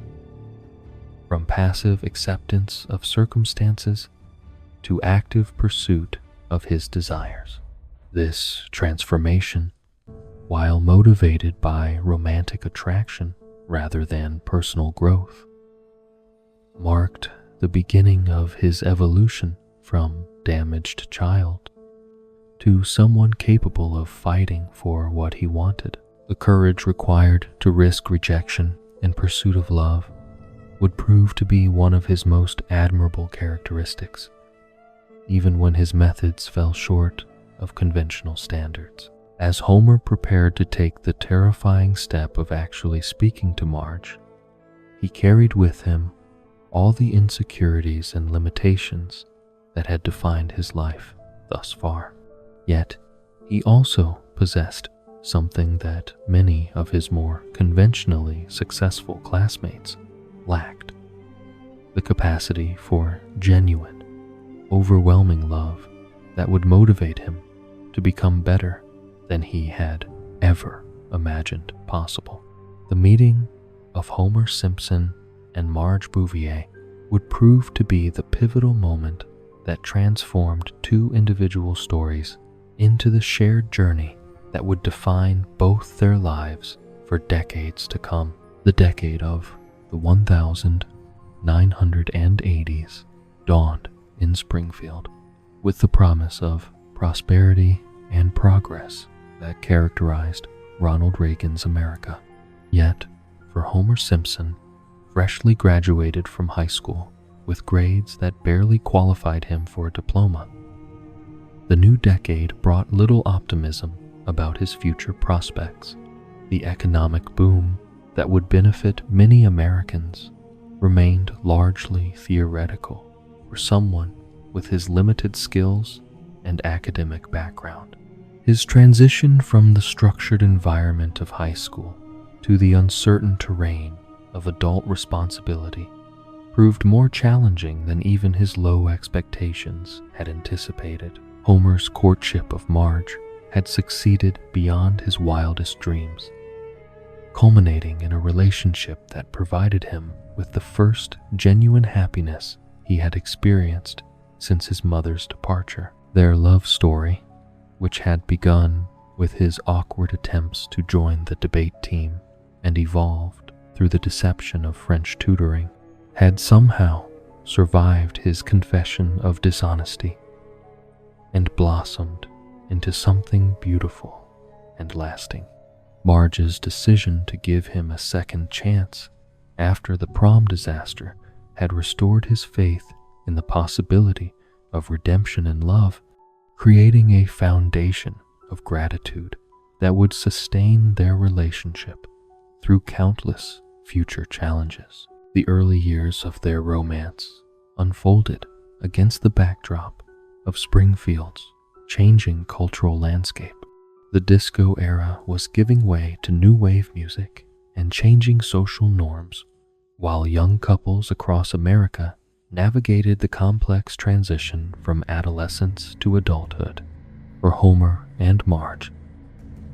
from passive acceptance of circumstances to active pursuit of his desires. This transformation, while motivated by romantic attraction rather than personal growth, marked the beginning of his evolution from damaged child to someone capable of fighting for what he wanted. The courage required to risk rejection in pursuit of love would prove to be one of his most admirable characteristics, even when his methods fell short of conventional standards. As Homer prepared to take the terrifying step of actually speaking to Marge, he carried with him all the insecurities and limitations that had defined his life thus far. Yet, he also possessed something that many of his more conventionally successful classmates lacked: the capacity for genuine, overwhelming love that would motivate him to become better than he had ever imagined possible. The meeting of Homer Simpson and Marge Bouvier would prove to be the pivotal moment that transformed two individual stories into the shared journey that would define both their lives for decades to come. The decade of the 1980s dawned in Springfield with the promise of prosperity and progress that characterized Ronald Reagan's America. Yet, for Homer Simpson, freshly graduated from high school with grades that barely qualified him for a diploma, the new decade brought little optimism about his future prospects. The economic boom that would benefit many Americans remained largely theoretical for someone with his limited skills and academic background. His transition from the structured environment of high school to the uncertain terrain of adult responsibility proved more challenging than even his low expectations had anticipated. Homer's courtship of Marge had succeeded beyond his wildest dreams, culminating in a relationship that provided him with the first genuine happiness he had experienced since his mother's departure. Their love story, which had begun with his awkward attempts to join the debate team and evolved through the deception of French tutoring, had somehow survived his confession of dishonesty and blossomed into something beautiful and lasting. Marge's decision to give him a second chance after the prom disaster had restored his faith in the possibility of redemption and love, creating a foundation of gratitude that would sustain their relationship through countless future challenges. The early years of their romance unfolded against the backdrop of Springfield's changing cultural landscape. The disco era was giving way to new wave music and changing social norms, while young couples across America navigated the complex transition from adolescence to adulthood. For Homer and Marge,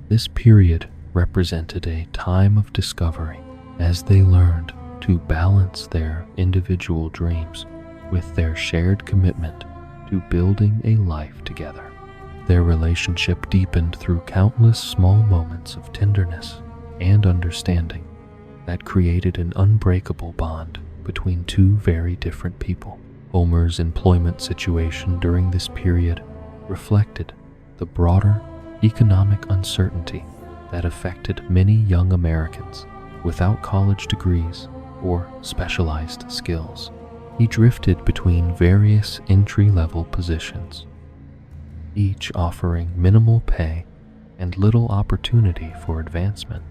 this period represented a time of discovery as they learned to balance their individual dreams with their shared commitment to building a life together. Their relationship deepened through countless small moments of tenderness and understanding that created an unbreakable bond between two very different people. Homer's employment situation during this period reflected the broader economic uncertainty that affected many young Americans without college degrees or specialized skills. He drifted between various entry-level positions, each offering minimal pay and little opportunity for advancement.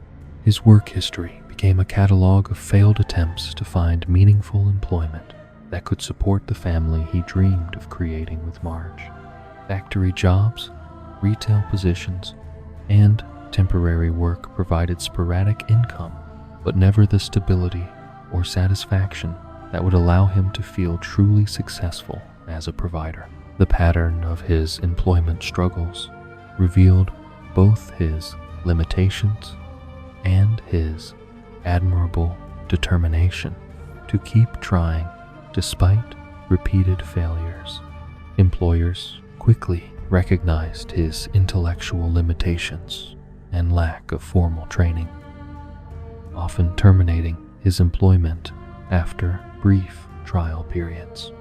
His work history became a catalog of failed attempts to find meaningful employment that could support the family he dreamed of creating with Marge. Factory jobs, retail positions, and temporary work provided sporadic income, but never the stability or satisfaction that would allow him to feel truly successful as a provider. The pattern of his employment struggles revealed both his limitations and his admirable determination to keep trying despite repeated failures. Employers quickly recognized his intellectual limitations and lack of formal training, often terminating his employment after brief trial periods.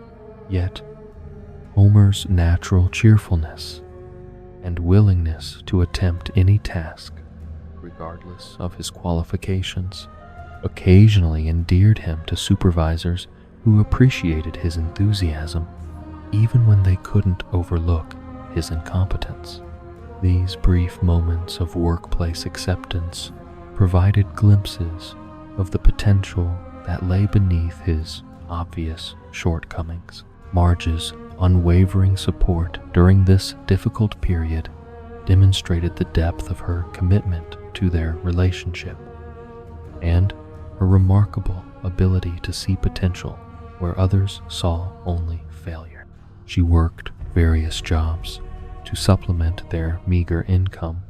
Yet, Homer's natural cheerfulness and willingness to attempt any task, regardless of his qualifications, occasionally endeared him to supervisors who appreciated his enthusiasm even when they couldn't overlook his incompetence. These brief moments of workplace acceptance provided glimpses of the potential that lay beneath his obvious shortcomings. Marge's unwavering support during this difficult period demonstrated the depth of her commitment to their relationship and her remarkable ability to see potential where others saw only failure. She worked various jobs to supplement their meager income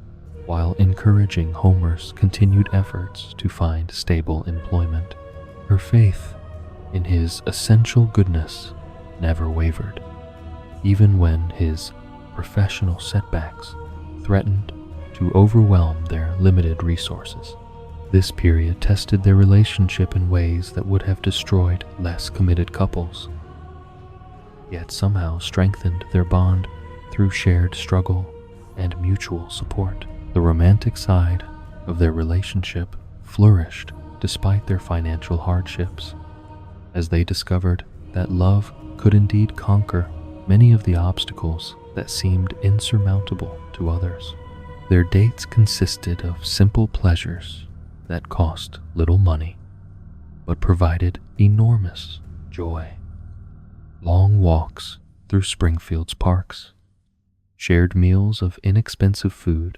while encouraging Homer's continued efforts to find stable employment. Her faith in his essential goodness never wavered, even when his professional setbacks threatened to overwhelm their limited resources. This period tested their relationship in ways that would have destroyed less committed couples, yet somehow strengthened their bond through shared struggle and mutual support. The romantic side of their relationship flourished despite their financial hardships, as they discovered that love could indeed conquer many of the obstacles that seemed insurmountable to others. Their dates consisted of simple pleasures that cost little money but provided enormous joy. Long walks through Springfield's parks, shared meals of inexpensive food,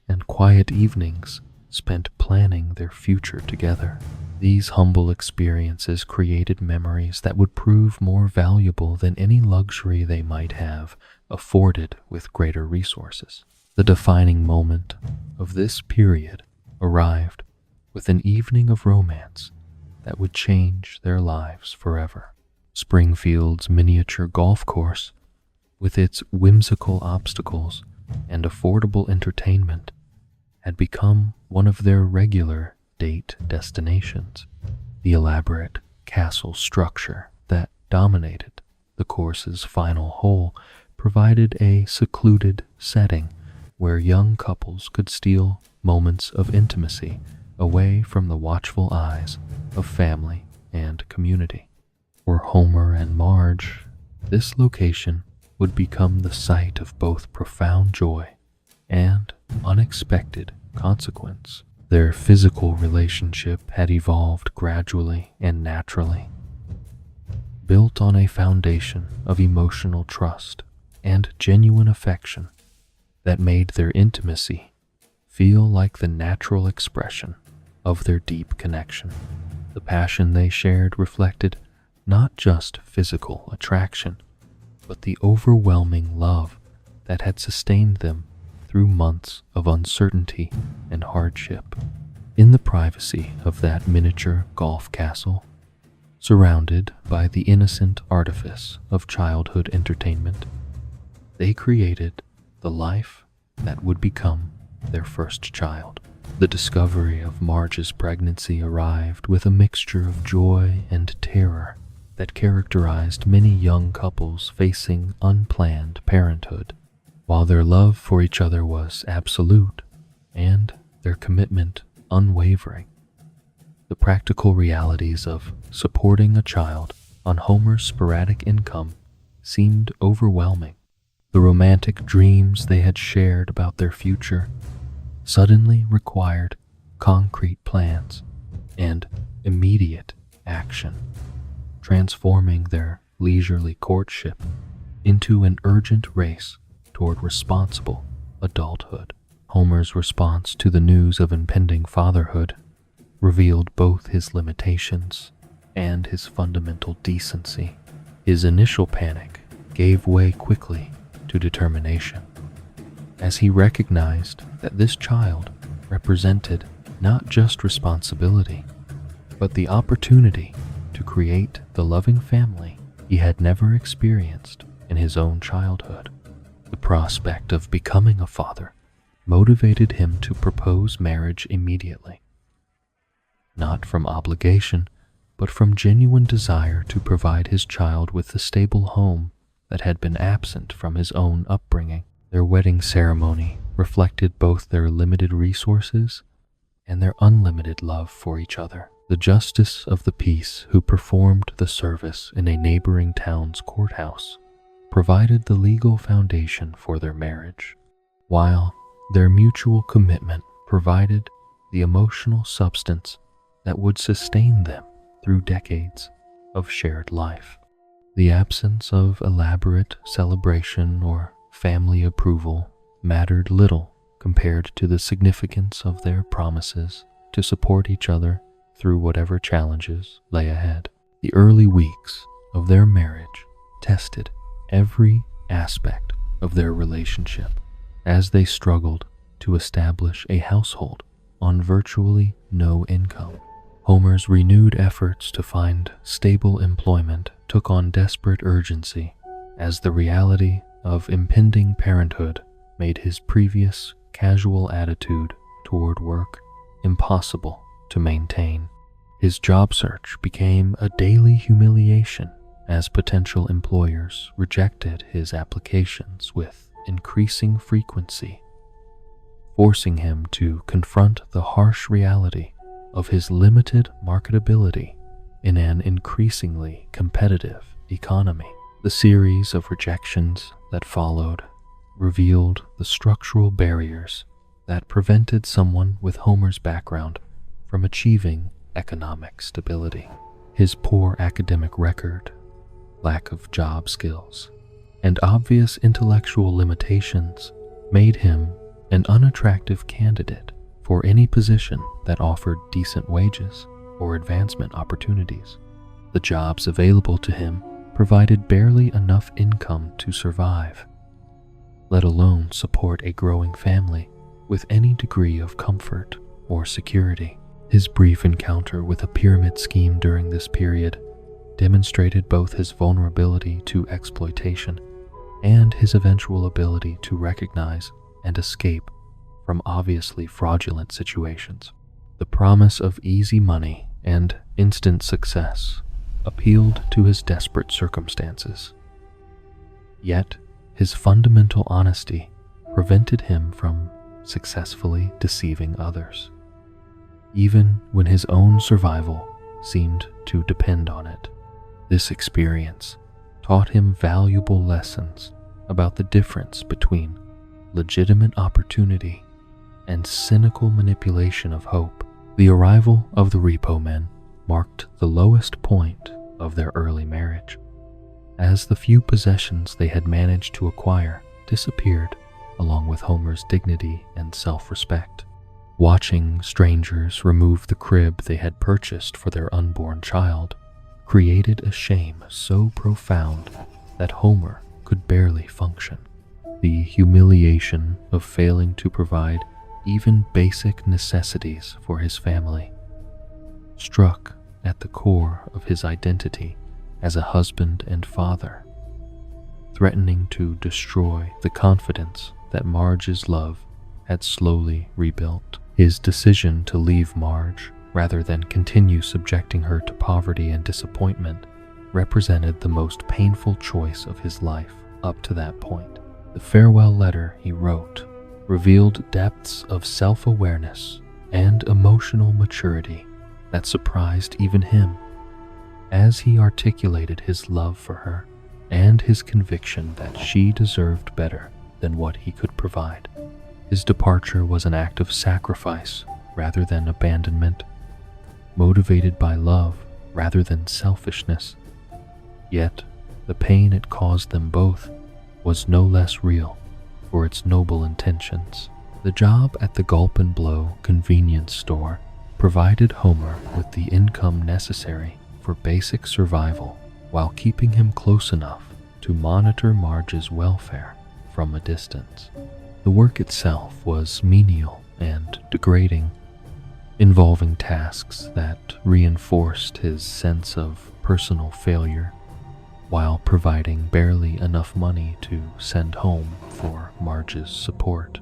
and quiet evenings spent planning their future together. These humble experiences created memories that would prove more valuable than any luxury they might have afforded with greater resources. The defining moment of this period arrived with an evening of romance that would change their lives forever. Springfield's miniature golf course, with its whimsical obstacles and affordable entertainment, had become one of their regular date destinations. The elaborate castle structure that dominated the course's final hole provided a secluded setting where young couples could steal moments of intimacy away from the watchful eyes of family and community. For Homer and Marge, this location would become the site of both profound joy and unexpected consequence. Their physical relationship had evolved gradually and naturally, built on a foundation of emotional trust and genuine affection that made their intimacy feel like the natural expression of their deep connection. The passion they shared reflected not just physical attraction, but the overwhelming love that had sustained them through months of uncertainty and hardship. In the privacy of that miniature golf castle, surrounded by the innocent artifice of childhood entertainment, they created the life that would become their first child. The discovery of Marge's pregnancy arrived with a mixture of joy and terror that characterized many young couples facing unplanned parenthood. While their love for each other was absolute and their commitment unwavering, the practical realities of supporting a child on Homer's sporadic income seemed overwhelming. The romantic dreams they had shared about their future suddenly required concrete plans and immediate action, transforming their leisurely courtship into an urgent race toward responsible adulthood. Homer's response to the news of impending fatherhood revealed both his limitations and his fundamental decency. His initial panic gave way quickly to determination, as he recognized that this child represented not just responsibility, but the opportunity to create the loving family he had never experienced in his own childhood. The prospect of becoming a father motivated him to propose marriage immediately, not from obligation, but from genuine desire to provide his child with the stable home that had been absent from his own upbringing. Their wedding ceremony reflected both their limited resources and their unlimited love for each other. The justice of the peace, who performed the service in a neighboring town's courthouse, provided the legal foundation for their marriage, while their mutual commitment provided the emotional substance that would sustain them through decades of shared life. The absence of elaborate celebration or family approval mattered little compared to the significance of their promises to support each other through whatever challenges lay ahead. The early weeks of their marriage tested every aspect of their relationship as they struggled to establish a household on virtually no income. Homer's renewed efforts to find stable employment took on desperate urgency as the reality of impending parenthood made his previous casual attitude toward work impossible to maintain. His job search became a daily humiliation as potential employers rejected his applications with increasing frequency. forcing him to confront the harsh reality of his limited marketability in an increasingly competitive economy. The series of rejections that followed revealed the structural barriers that prevented someone with Homer's background from achieving economic stability. His poor academic record, lack of job skills, and obvious intellectual limitations made him an unattractive candidate for any position that offered decent wages or advancement opportunities. The jobs available to him provided barely enough income to survive, let alone support a growing family with any degree of comfort or security. His brief encounter with a pyramid scheme during this period demonstrated both his vulnerability to exploitation and his eventual ability to recognize and escape from obviously fraudulent situations. The promise of easy money and instant success appealed to his desperate circumstances. Yet, his fundamental honesty prevented him from successfully deceiving others, even when his own survival seemed to depend on it. This experience taught him valuable lessons about the difference between legitimate opportunity and cynical manipulation of hope. The arrival of the repo men marked the lowest point of their early marriage, as the few possessions they had managed to acquire disappeared along with Homer's dignity and self-respect. Watching strangers remove the crib they had purchased for their unborn child created a shame so profound that Homer could barely function. The humiliation of failing to provide even basic necessities for his family struck at the core of his identity as a husband and father, threatening to destroy the confidence that Marge's love had slowly rebuilt. His decision to leave Marge rather than continue subjecting her to poverty and disappointment represented the most painful choice of his life up to that point. The farewell letter he wrote revealed depths of self-awareness and emotional maturity that surprised even him, as he articulated his love for her and his conviction that she deserved better than what he could provide. His departure was an act of sacrifice rather than abandonment, motivated by love rather than selfishness. Yet, the pain it caused them both was no less real for its noble intentions. The job at the Gulp and Blow convenience store provided Homer with the income necessary for basic survival while keeping him close enough to monitor Marge's welfare from a distance. The work itself was menial and degrading, involving tasks that reinforced his sense of personal failure while providing barely enough money to send home for Marge's support.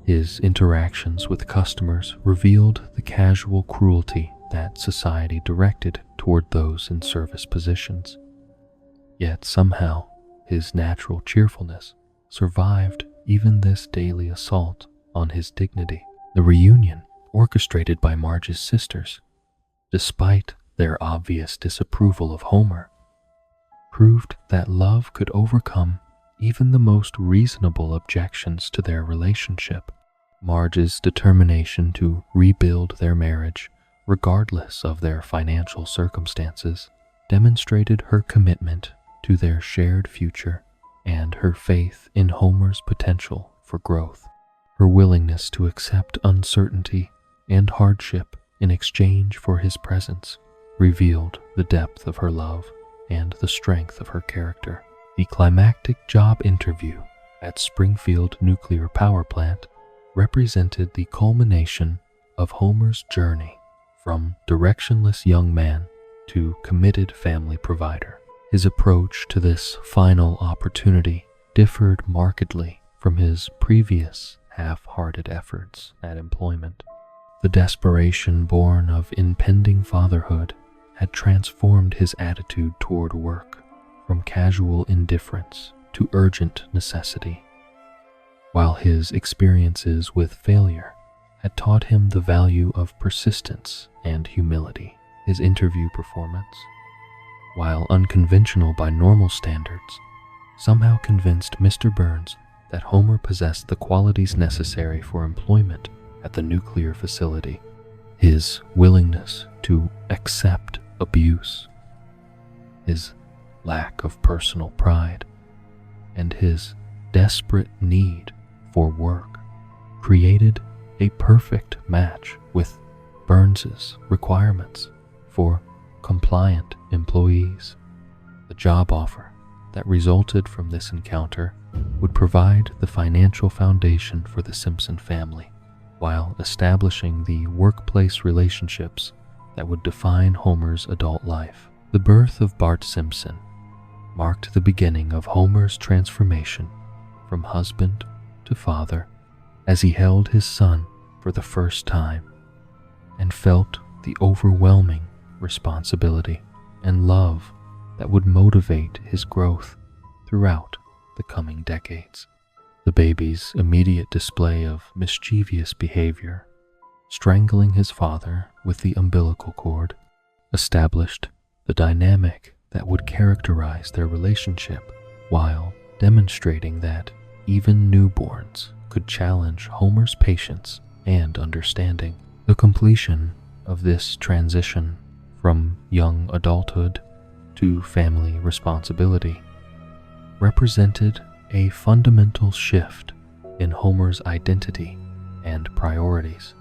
His interactions with customers revealed the casual cruelty that society directed toward those in service positions. Yet somehow, his natural cheerfulness survived even this daily assault on his dignity. The reunion, orchestrated by Marge's sisters, despite their obvious disapproval of Homer, proved that love could overcome even the most reasonable objections to their relationship. Marge's determination to rebuild their marriage, regardless of their financial circumstances, demonstrated her commitment to their shared future and her faith in Homer's potential for growth. Her willingness to accept uncertainty and hardship in exchange for his presence revealed the depth of her love and the strength of her character. The climactic job interview at Springfield Nuclear Power Plant represented the culmination of Homer's journey from directionless young man to committed family provider. His approach to this final opportunity differed markedly from his previous half-hearted efforts at employment. The desperation born of impending fatherhood had transformed his attitude toward work from casual indifference to urgent necessity. while his experiences with failure had taught him the value of persistence and humility. His interview performance, while unconventional by normal standards, somehow convinced Mr. Burns that Homer possessed the qualities necessary for employment at the nuclear facility. His willingness to accept abuse, his lack of personal pride, and his desperate need for work created a perfect match with Burns's requirements for compliant employees. The job offer that resulted from this encounter would provide the financial foundation for the Simpson family, while establishing the workplace relationships that would define Homer's adult life. The birth of Bart Simpson marked the beginning of Homer's transformation from husband to father, as he held his son for the first time and felt the overwhelming responsibility and love that would motivate his growth throughout the coming decades. The baby's immediate display of mischievous behavior, strangling his father with the umbilical cord, established the dynamic that would characterize their relationship, while demonstrating that even newborns could challenge Homer's patience and understanding. The completion of this transition from young adulthood to family responsibility represented a fundamental shift in Homer's identity and priorities.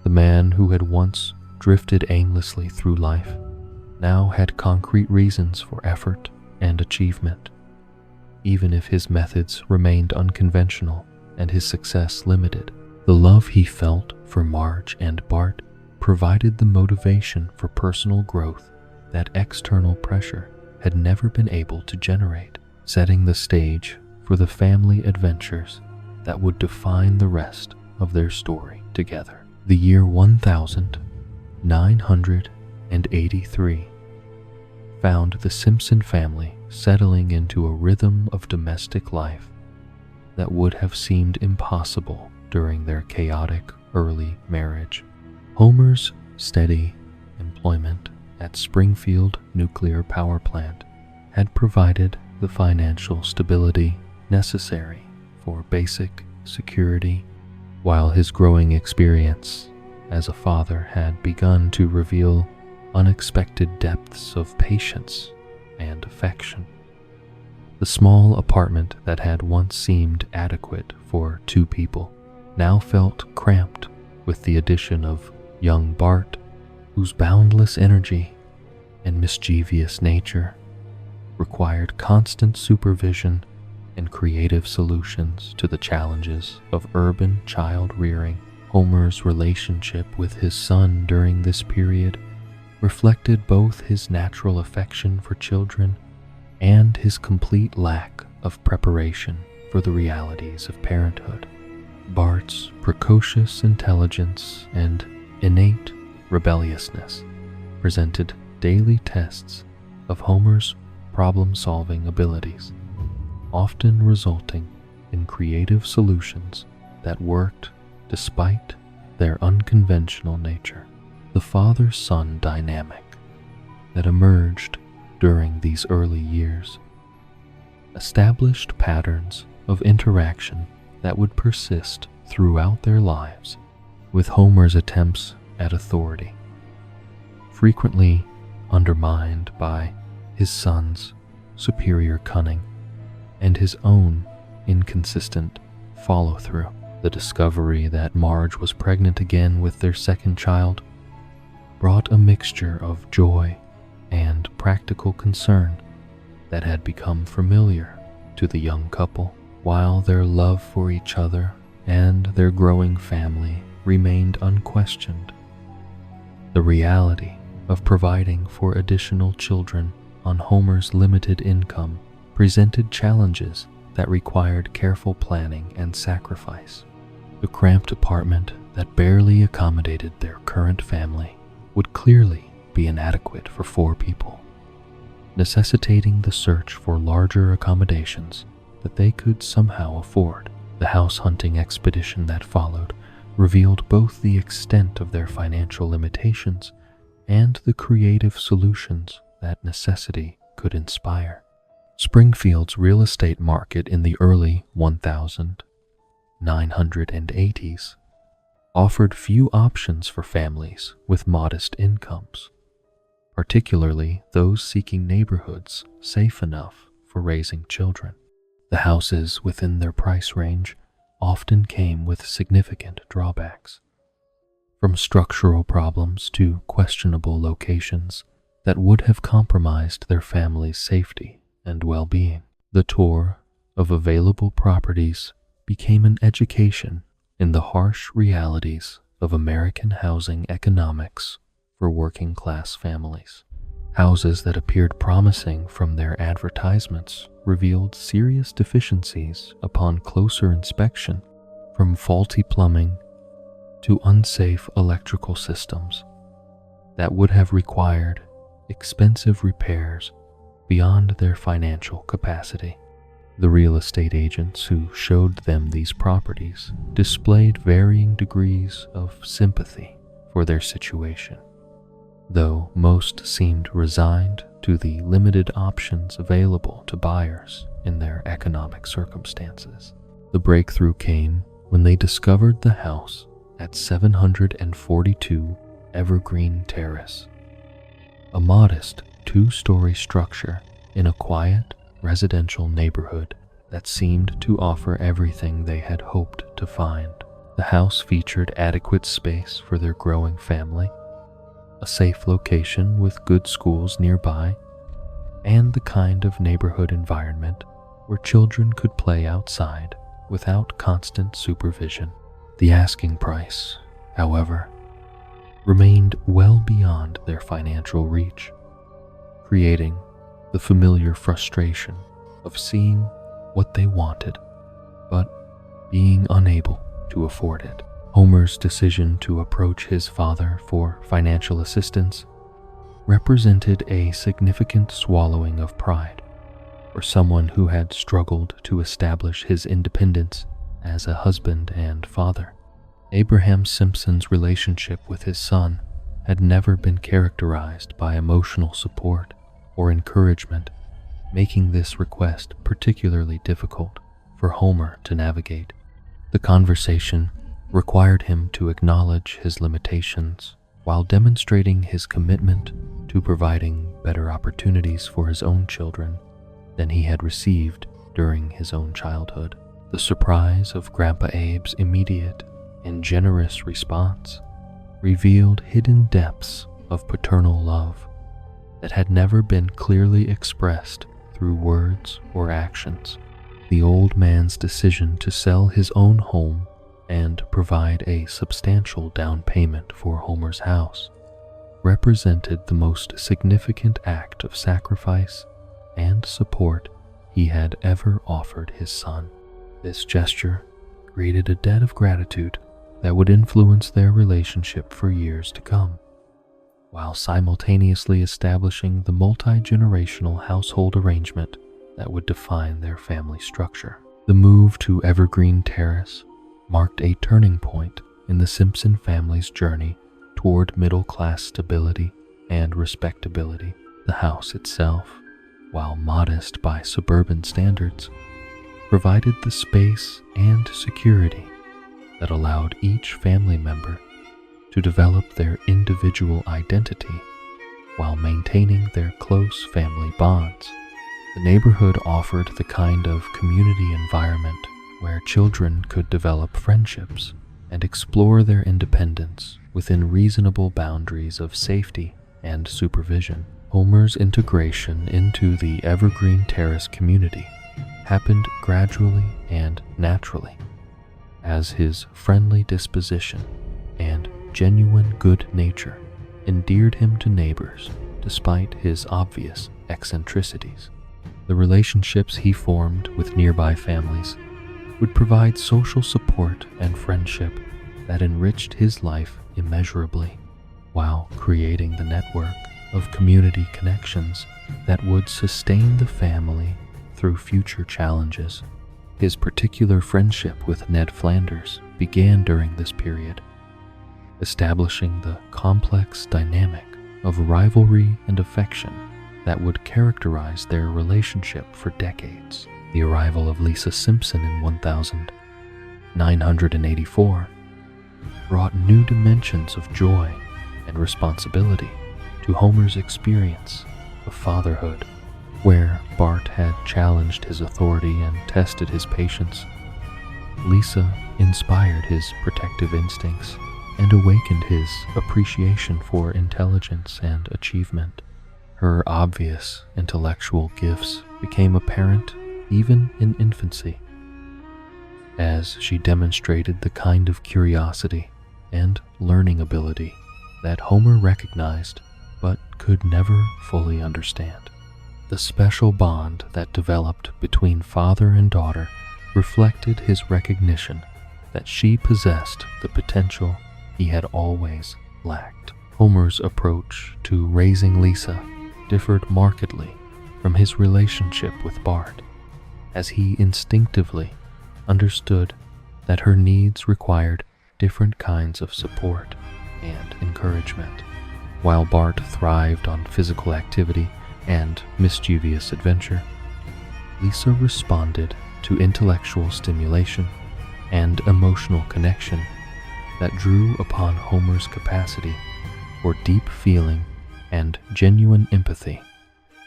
The man who had once drifted aimlessly through life now had concrete reasons for effort and achievement, even if his methods remained unconventional and his success limited. The love he felt for Marge and Bart provided the motivation for personal growth that external pressure had never been able to generate, setting the stage for the family adventures that would define the rest of their story together. The year 1983 found the Simpson family settling into a rhythm of domestic life that would have seemed impossible during their chaotic early marriage. Homer's steady employment at Springfield nuclear power plant had provided the financial stability necessary for basic security, while his growing experience as a father had begun to reveal unexpected depths of patience and affection. The small apartment that had once seemed adequate for two people now felt cramped with the addition of young Bart, whose boundless energy and mischievous nature required constant supervision and creative solutions to the challenges of urban child rearing. Homer's relationship with his son during this period reflected both his natural affection for children and his complete lack of preparation for the realities of parenthood. Bart's precocious intelligence and innate rebelliousness presented daily tests of Homer's problem-solving abilities, often resulting in creative solutions that worked despite their unconventional nature. The father-son dynamic that emerged during these early years established patterns of interaction that would persist throughout their lives, with Homer's attempts at authority frequently undermined by his son's superior cunning and his own inconsistent follow-through. The discovery that Marge was pregnant again with their second child brought a mixture of joy and practical concern that had become familiar to the young couple, while their love for each other and their growing family remained unquestioned. The reality of providing for additional children on Homer's limited income presented challenges that required careful planning and sacrifice. The cramped apartment that barely accommodated their current family would clearly be inadequate for 4 people, necessitating the search for larger accommodations that they could somehow afford. The house hunting expedition that followed revealed both the extent of their financial limitations and the creative solutions that necessity could inspire. Springfield's real estate market in the early 1980s offered few options for families with modest incomes, particularly those seeking neighborhoods safe enough for raising children. The houses within their price range often came with significant drawbacks, from structural problems to questionable locations that would have compromised their family's safety and well-being. The tour of available properties became an education in the harsh realities of American housing economics for working-class families. Houses that appeared promising from their advertisements revealed serious deficiencies upon closer inspection, from faulty plumbing to unsafe electrical systems that would have required expensive repairs beyond their financial capacity. The real estate agents who showed them these properties displayed varying degrees of sympathy for their situation, though most seemed resigned to the limited options available to buyers in their economic circumstances. The breakthrough came when they discovered the house at 742 Evergreen Terrace, a modest two-story structure in a quiet residential neighborhood that seemed to offer everything they had hoped to find. The house featured adequate space for their growing family, a safe location with good schools nearby, and the kind of neighborhood environment where children could play outside without constant supervision. The asking price, however, remained well beyond their financial reach, creating the familiar frustration of seeing what they wanted, but being unable to afford it. Homer's decision to approach his father for financial assistance represented a significant swallowing of pride for someone who had struggled to establish his independence as a husband and father. Abraham Simpson's relationship with his son had never been characterized by emotional support or encouragement, making this request particularly difficult for Homer to navigate. The conversation required him to acknowledge his limitations while demonstrating his commitment to providing better opportunities for his own children than he had received during his own childhood. The surprise of Grandpa Abe's immediate and generous response revealed hidden depths of paternal love that had never been clearly expressed through words or actions. The old man's decision to sell his own home and provide a substantial down payment for Homer's house represented the most significant act of sacrifice and support he had ever offered his son. This gesture created a debt of gratitude that would influence their relationship for years to come, while simultaneously establishing the multi-generational household arrangement that would define their family structure. The move to Evergreen Terrace marked a turning point in the Simpson family's journey toward middle-class stability and respectability. The house itself, while modest by suburban standards, provided the space and security that allowed each family member to develop their individual identity while maintaining their close family bonds. The neighborhood offered the kind of community environment where children could develop friendships and explore their independence within reasonable boundaries of safety and supervision. Homer's integration into the Evergreen Terrace community happened gradually and naturally, as his friendly disposition and genuine good nature endeared him to neighbors despite his obvious eccentricities. The relationships he formed with nearby families would provide social support and friendship that enriched his life immeasurably, while creating the network of community connections that would sustain the family through future challenges. His particular friendship with Ned Flanders began during this period, establishing the complex dynamic of rivalry and affection that would characterize their relationship for decades. The arrival of Lisa Simpson in 1984 brought new dimensions of joy and responsibility to Homer's experience of fatherhood. Where Bart had challenged his authority and tested his patience, Lisa inspired his protective instincts and awakened his appreciation for intelligence and achievement. Her obvious intellectual gifts became apparent even in infancy, as she demonstrated the kind of curiosity and learning ability that Homer recognized but could never fully understand. The special bond that developed between father and daughter reflected his recognition that she possessed the potential he had always lacked. Homer's approach to raising Lisa differed markedly from his relationship with Bart, as he instinctively understood that her needs required different kinds of support and encouragement. While Bart thrived on physical activity and mischievous adventure, Lisa responded to intellectual stimulation and emotional connection that drew upon Homer's capacity for deep feeling and genuine empathy.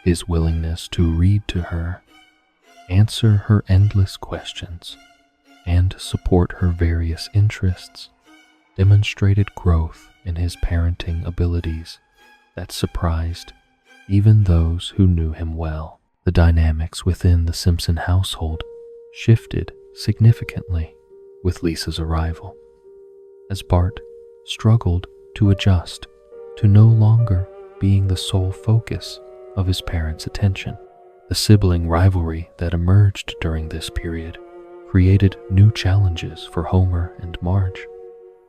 His willingness to read to her, answer her endless questions, and support her various interests demonstrated growth in his parenting abilities that surprised even those who knew him well. The dynamics within the Simpson household shifted significantly with Lisa's arrival, as Bart struggled to adjust to no longer being the sole focus of his parents' attention. The sibling rivalry that emerged during this period created new challenges for Homer and Marge,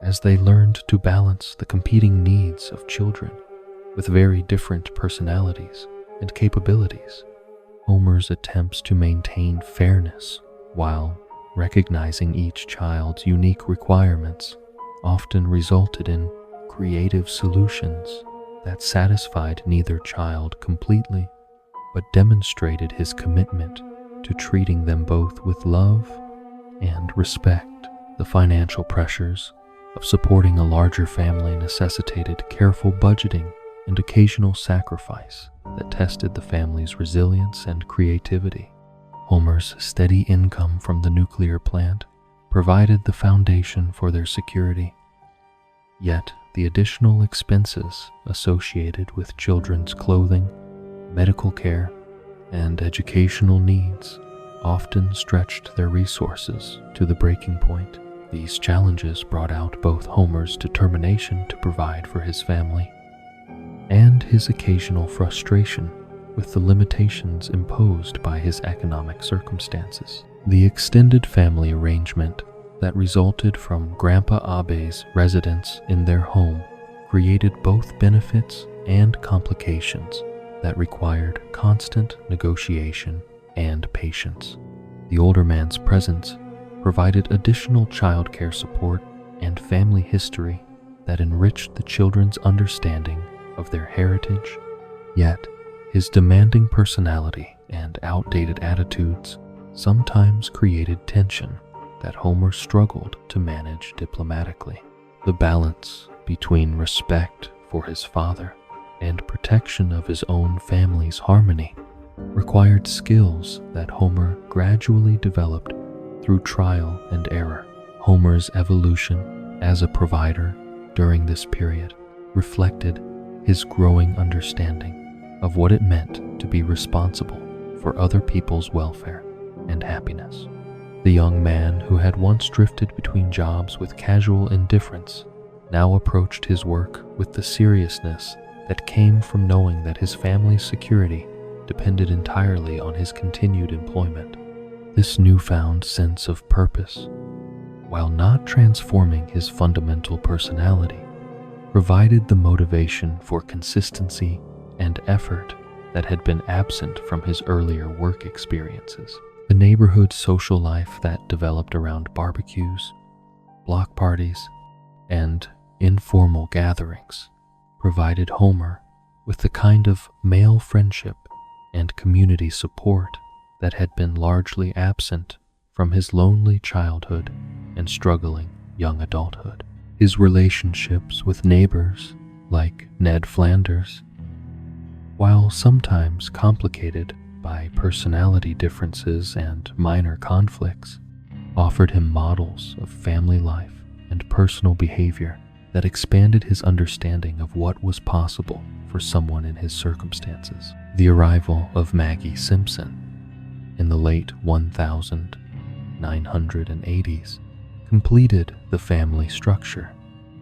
as they learned to balance the competing needs of children with very different personalities and capabilities. Homer's attempts to maintain fairness while recognizing each child's unique requirements often resulted in creative solutions that satisfied neither child completely, but demonstrated his commitment to treating them both with love and respect. The financial pressures of supporting a larger family necessitated careful budgeting and occasional sacrifice that tested the family's resilience and creativity. Homer's steady income from the nuclear plant provided the foundation for their security, yet the additional expenses associated with children's clothing, medical care, and educational needs often stretched their resources to the breaking point. These challenges brought out both Homer's determination to provide for his family and his occasional frustration with the limitations imposed by his economic circumstances. The extended family arrangement that resulted from Grandpa Abe's residence in their home created both benefits and complications that required constant negotiation and patience. The older man's presence provided additional childcare support and family history that enriched the children's understanding of their heritage, yet his demanding personality and outdated attitudes sometimes created tension that Homer struggled to manage diplomatically. The balance between respect for his father and protection of his own family's harmony required skills that Homer gradually developed through trial and error. Homer's evolution as a provider during this period reflected his growing understanding of what it meant to be responsible for other people's welfare and happiness. The young man who had once drifted between jobs with casual indifference now approached his work with the seriousness that came from knowing that his family's security depended entirely on his continued employment. This newfound sense of purpose, while not transforming his fundamental personality, provided the motivation for consistency and effort that had been absent from his earlier work experiences. The neighborhood social life that developed around barbecues, block parties, and informal gatherings provided Homer with the kind of male friendship and community support that had been largely absent from his lonely childhood and struggling young adulthood. His relationships with neighbors like Ned Flanders, while sometimes complicated by personality differences and minor conflicts, offered him models of family life and personal behavior that expanded his understanding of what was possible for someone in his circumstances. The arrival of Maggie Simpson in the late 1980s completed the family structure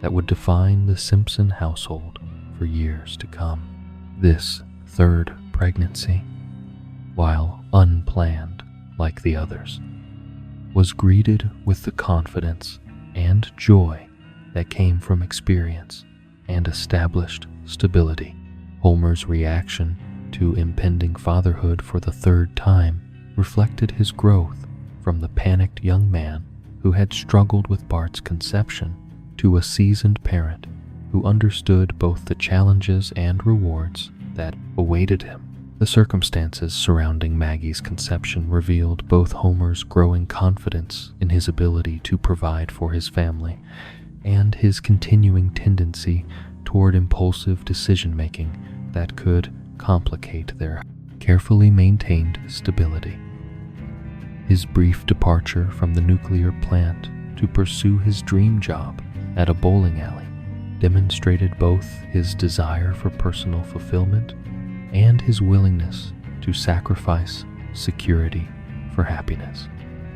that would define the Simpson household for years to come. This third pregnancy, while unplanned like the others, was greeted with the confidence and joy that came from experience and established stability. Homer's reaction to impending fatherhood for the third time reflected his growth from the panicked young man who had struggled with Bart's conception to a seasoned parent who understood both the challenges and rewards that awaited him. The circumstances surrounding Maggie's conception revealed both Homer's growing confidence in his ability to provide for his family and his continuing tendency toward impulsive decision-making that could complicate their carefully maintained stability. His brief departure from the nuclear plant to pursue his dream job at a bowling alley demonstrated both his desire for personal fulfillment and his willingness to sacrifice security for happiness.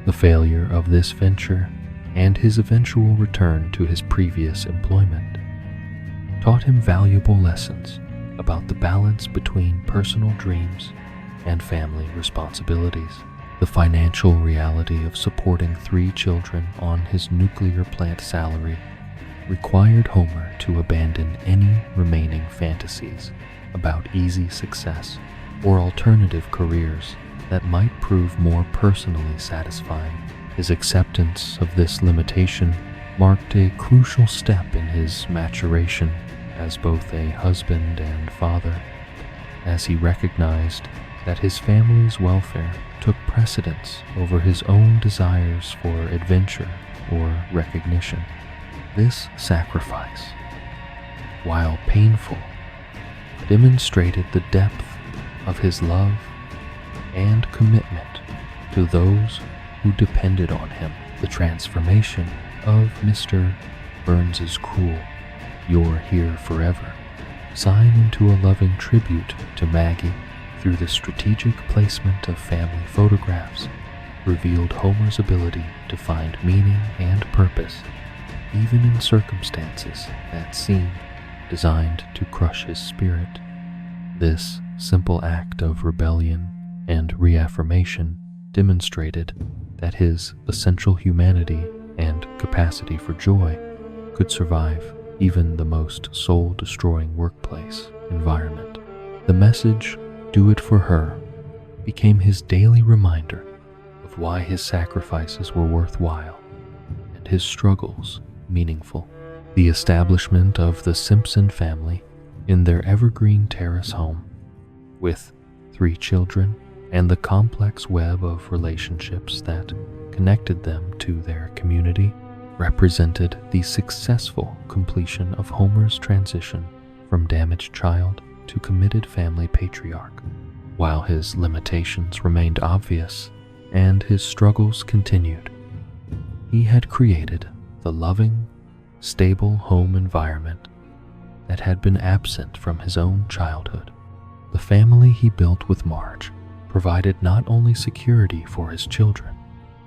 The failure of this venture and his eventual return to his previous employment taught him valuable lessons about the balance between personal dreams and family responsibilities. The financial reality of supporting 3 children on his nuclear plant salary required Homer to abandon any remaining fantasies about easy success or alternative careers that might prove more personally satisfying. His acceptance of this limitation marked a crucial step in his maturation as both a husband and father, as he recognized that his family's welfare took precedence over his own desires for adventure or recognition. This sacrifice, while painful, demonstrated the depth of his love and commitment to those who depended on him. The transformation of Mr. Burns's cruel "You're Here Forever" sign into a loving tribute to Maggie through the strategic placement of family photographs revealed Homer's ability to find meaning and purpose even in circumstances that seemed designed to crush his spirit. This simple act of rebellion and reaffirmation demonstrated that his essential humanity and capacity for joy could survive even the most soul-destroying workplace environment. The message, "Do it for her," became his daily reminder of why his sacrifices were worthwhile and his struggles meaningful. The establishment of the Simpson family in their Evergreen Terrace home, with 3 children and the complex web of relationships that connected them to their community, represented the successful completion of Homer's transition from damaged child to committed family patriarch. While his limitations remained obvious and his struggles continued, he had created the loving, stable home environment that had been absent from his own childhood. The family he built with Marge provided not only security for his children,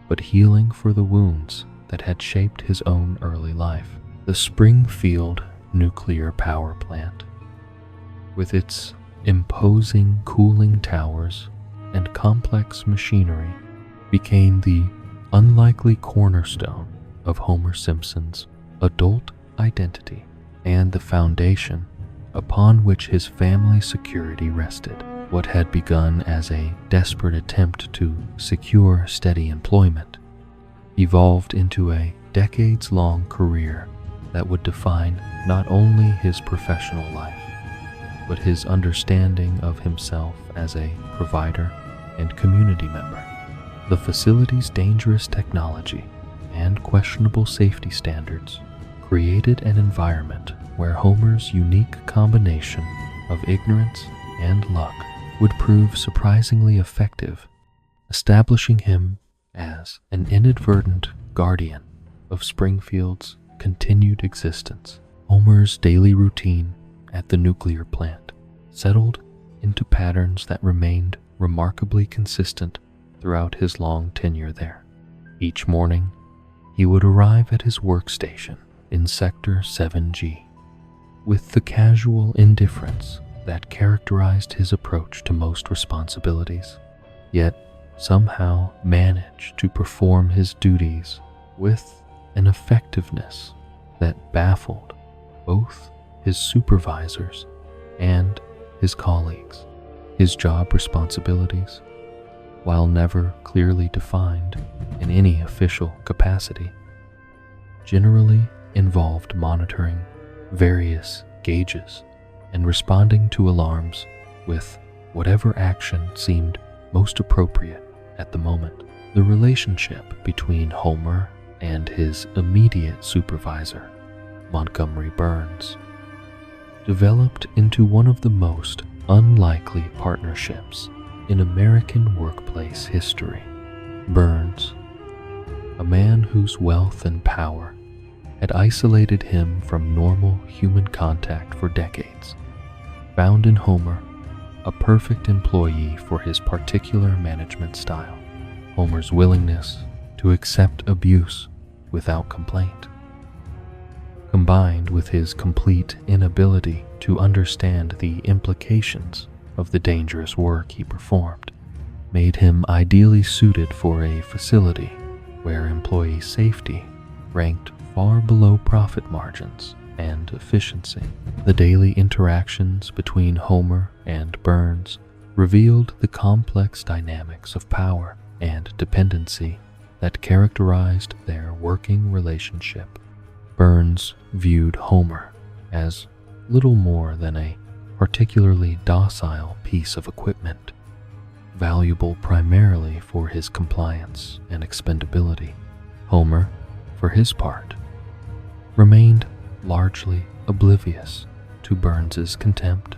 but healing for the wounds that had shaped his own early life. The Springfield nuclear power plant, with its imposing cooling towers and complex machinery, became the unlikely cornerstone of Homer Simpson's adult identity and the foundation upon which his family security rested. What had begun as a desperate attempt to secure steady employment evolved into a decades-long career that would define not only his professional life, but his understanding of himself as a provider and community member. The facility's dangerous technology and questionable safety standards created an environment where Homer's unique combination of ignorance and luck would prove surprisingly effective, establishing him as an inadvertent guardian of Springfield's continued existence. Homer's daily routine at the nuclear plant settled into patterns that remained remarkably consistent throughout his long tenure there. Each morning, he would arrive at his workstation in Sector 7G with the casual indifference that characterized his approach to most responsibilities, yet somehow managed to perform his duties with an effectiveness that baffled both his supervisors and his colleagues. His job responsibilities, while never clearly defined in any official capacity, generally involved monitoring various gauges and responding to alarms with whatever action seemed most appropriate at the moment. The relationship between Homer and his immediate supervisor, Montgomery Burns, developed into one of the most unlikely partnerships in American workplace history. Burns, a man whose wealth and power had isolated him from normal human contact for decades, found in Homer a perfect employee for his particular management style. Homer's willingness to accept abuse without complaint, combined with his complete inability to understand the implications of the dangerous work he performed, made him ideally suited for a facility where employee safety ranked far below profit margins and efficiency. The daily interactions between Homer and Burns revealed the complex dynamics of power and dependency that characterized their working relationship. Burns viewed Homer as little more than a particularly docile piece of equipment, valuable primarily for his compliance and expendability. Homer, for his part, remained largely oblivious to Burns's contempt,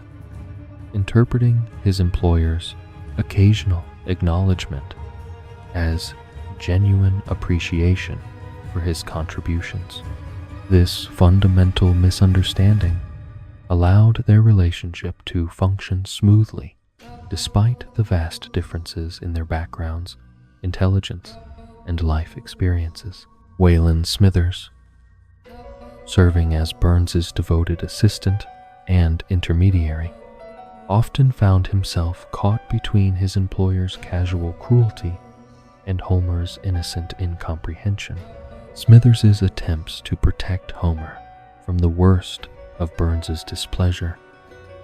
interpreting his employer's occasional acknowledgement as genuine appreciation for his contributions. This fundamental misunderstanding allowed their relationship to function smoothly despite the vast differences in their backgrounds, intelligence, and life experiences. Waylon Smithers, serving as Burns's devoted assistant and intermediary, often found himself caught between his employer's casual cruelty and Homer's innocent incomprehension. Smithers's attempts to protect Homer from the worst of Burns's displeasure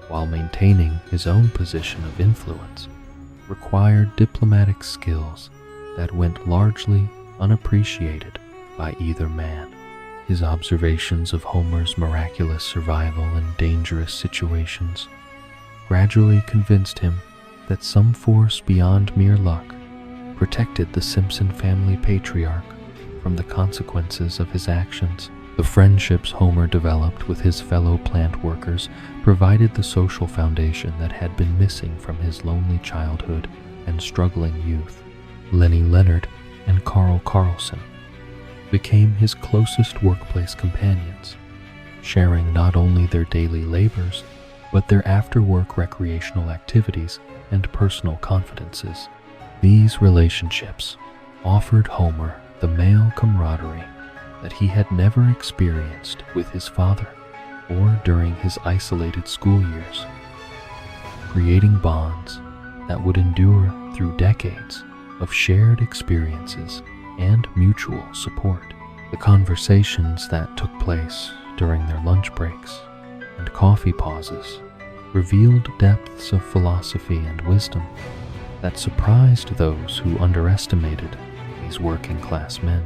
while maintaining his own position of influence required diplomatic skills that went largely unappreciated by either man. His observations of Homer's miraculous survival in dangerous situations gradually convinced him that some force beyond mere luck protected the Simpson family patriarch from the consequences of his actions. The friendships Homer developed with his fellow plant workers provided the social foundation that had been missing from his lonely childhood and struggling youth. Lenny Leonard and Carl Carlson became his closest workplace companions, sharing not only their daily labors, but their after-work recreational activities and personal confidences. These relationships offered Homer the male camaraderie that he had never experienced with his father or during his isolated school years, creating bonds that would endure through decades of shared experiences and mutual support. The conversations that took place during their lunch breaks and coffee pauses revealed depths of philosophy and wisdom that surprised those who underestimated these working-class men.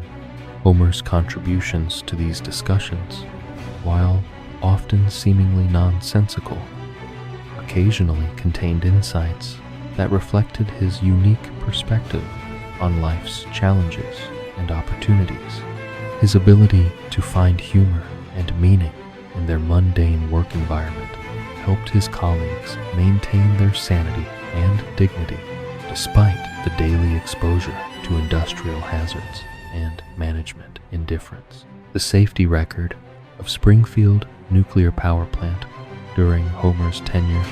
Homer's contributions to these discussions, while often seemingly nonsensical, occasionally contained insights that reflected his unique perspective on life's challenges and opportunities. His ability to find humor and meaning in their mundane work environment helped his colleagues maintain their sanity and dignity despite the daily exposure to industrial hazards and management indifference. The safety record of Springfield nuclear power plant during Homer's tenure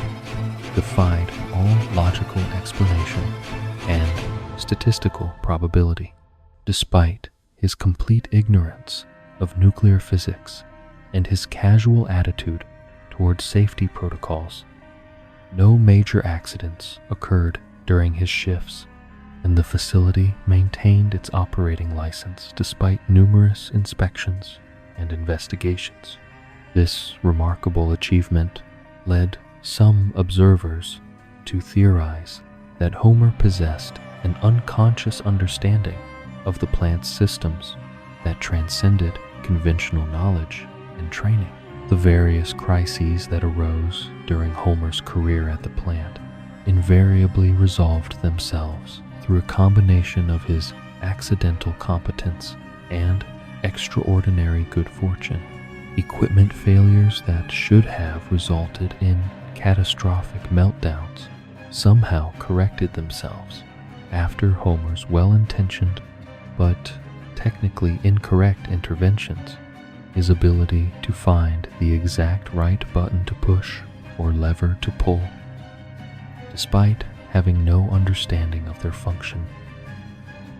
defied all logical explanation and statistical probability. Despite his complete ignorance of nuclear physics and his casual attitude towards safety protocols, no major accidents occurred during his shifts, and the facility maintained its operating license despite numerous inspections and investigations. This remarkable achievement led some observers to theorize that Homer possessed an unconscious understanding of the plant's systems that transcended conventional knowledge and training. The various crises that arose during Homer's career at the plant invariably resolved themselves through a combination of his accidental competence and extraordinary good fortune. Equipment failures that should have resulted in catastrophic meltdowns somehow corrected themselves after Homer's well-intentioned but technically incorrect interventions. His ability to find the exact right button to push or lever to pull, despite having no understanding of their function,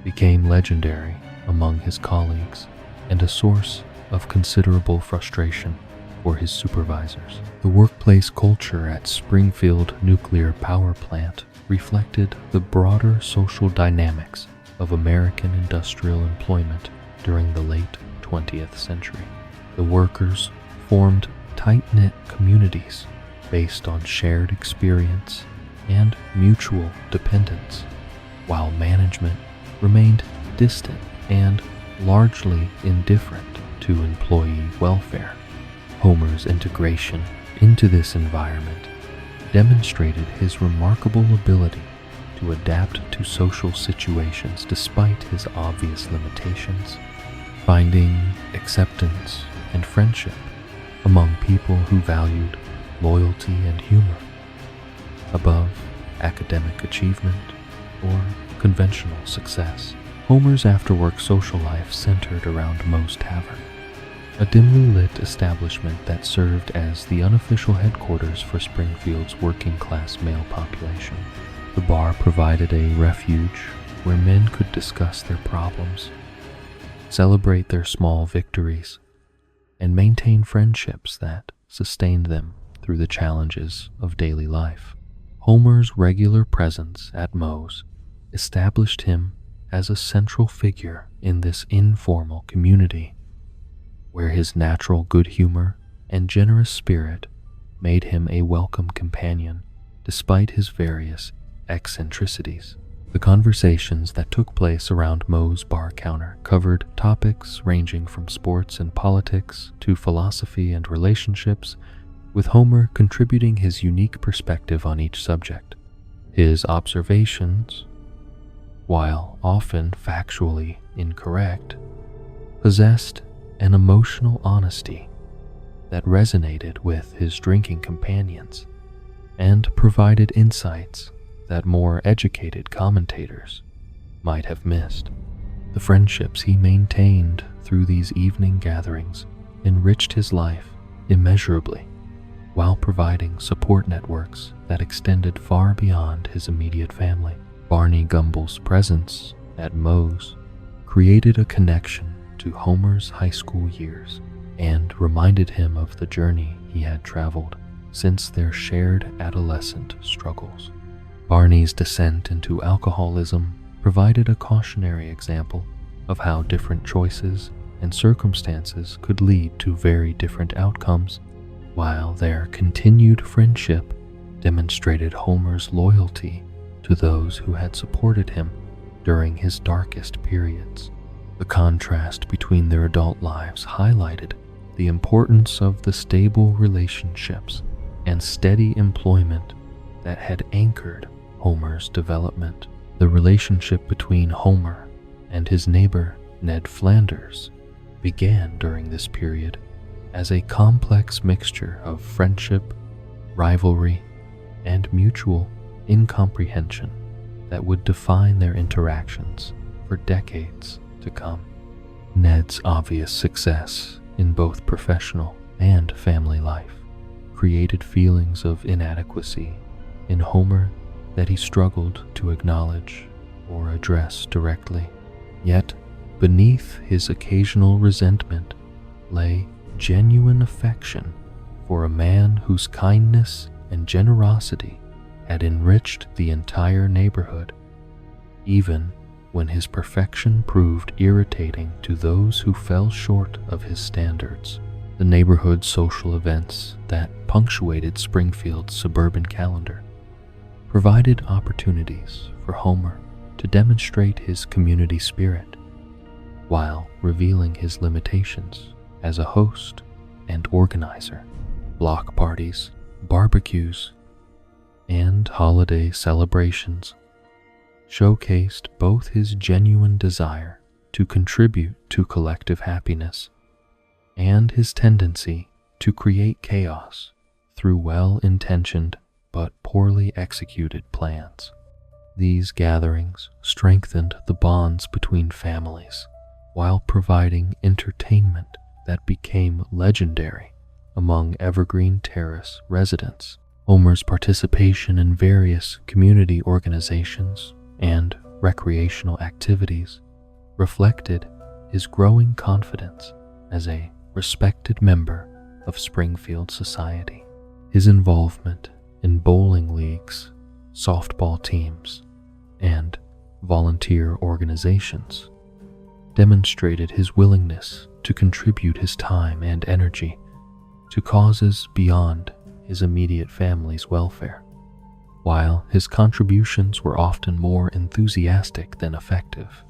became legendary among his colleagues and a source of considerable frustration for his supervisors. The workplace culture at Springfield Nuclear Power Plant reflected the broader social dynamics of American industrial employment during the late 20th century. The workers formed tight-knit communities based on shared experience and mutual dependence, while management remained distant and largely indifferent to employee welfare. Homer's integration into this environment demonstrated his remarkable ability to adapt to social situations despite his obvious limitations, finding acceptance and friendship among people who valued loyalty and humor above academic achievement or conventional success. Homer's after-work social life centered around Moe's Tavern, a dimly lit establishment that served as the unofficial headquarters for Springfield's working-class male population. The bar provided a refuge where men could discuss their problems, celebrate their small victories, and maintain friendships that sustained them through the challenges of daily life. Homer's regular presence at Moe's established him as a central figure in this informal community, where his natural good humor and generous spirit made him a welcome companion despite his various eccentricities. The conversations that took place around Moe's bar counter covered topics ranging from sports and politics to philosophy and relationships, with Homer contributing his unique perspective on each subject. His observations, while often factually incorrect, possessed an emotional honesty that resonated with his drinking companions and provided insights that more educated commentators might have missed. The friendships he maintained through these evening gatherings enriched his life immeasurably, while providing support networks that extended far beyond his immediate family. Barney Gumbel's presence at Moe's created a connection to Homer's high school years and reminded him of the journey he had traveled since their shared adolescent struggles. Barney's descent into alcoholism provided a cautionary example of how different choices and circumstances could lead to very different outcomes, while their continued friendship demonstrated Homer's loyalty to those who had supported him during his darkest periods. The contrast between their adult lives highlighted the importance of the stable relationships and steady employment that had anchored Homer's development. The relationship between Homer and his neighbor Ned Flanders began during this period as a complex mixture of friendship, rivalry, and mutual incomprehension that would define their interactions for decades to come. Ned's obvious success in both professional and family life created feelings of inadequacy in Homer that he struggled to acknowledge or address directly. Yet, beneath his occasional resentment lay genuine affection for a man whose kindness and generosity had enriched the entire neighborhood, even when his perfection proved irritating to those who fell short of his standards. The neighborhood social events that punctuated Springfield's suburban calendar provided opportunities for Homer to demonstrate his community spirit while revealing his limitations as a host and organizer. Block parties, barbecues, and holiday celebrations showcased both his genuine desire to contribute to collective happiness and his tendency to create chaos through well-intentioned but poorly executed plans. These gatherings strengthened the bonds between families while providing entertainment that became legendary among Evergreen Terrace residents. Homer's participation in various community organizations and recreational activities reflected his growing confidence as a respected member of Springfield society. His involvement in bowling leagues, softball teams, and volunteer organizations demonstrated his willingness to contribute his time and energy to causes beyond his immediate family's welfare. While his contributions were often more enthusiastic than effective,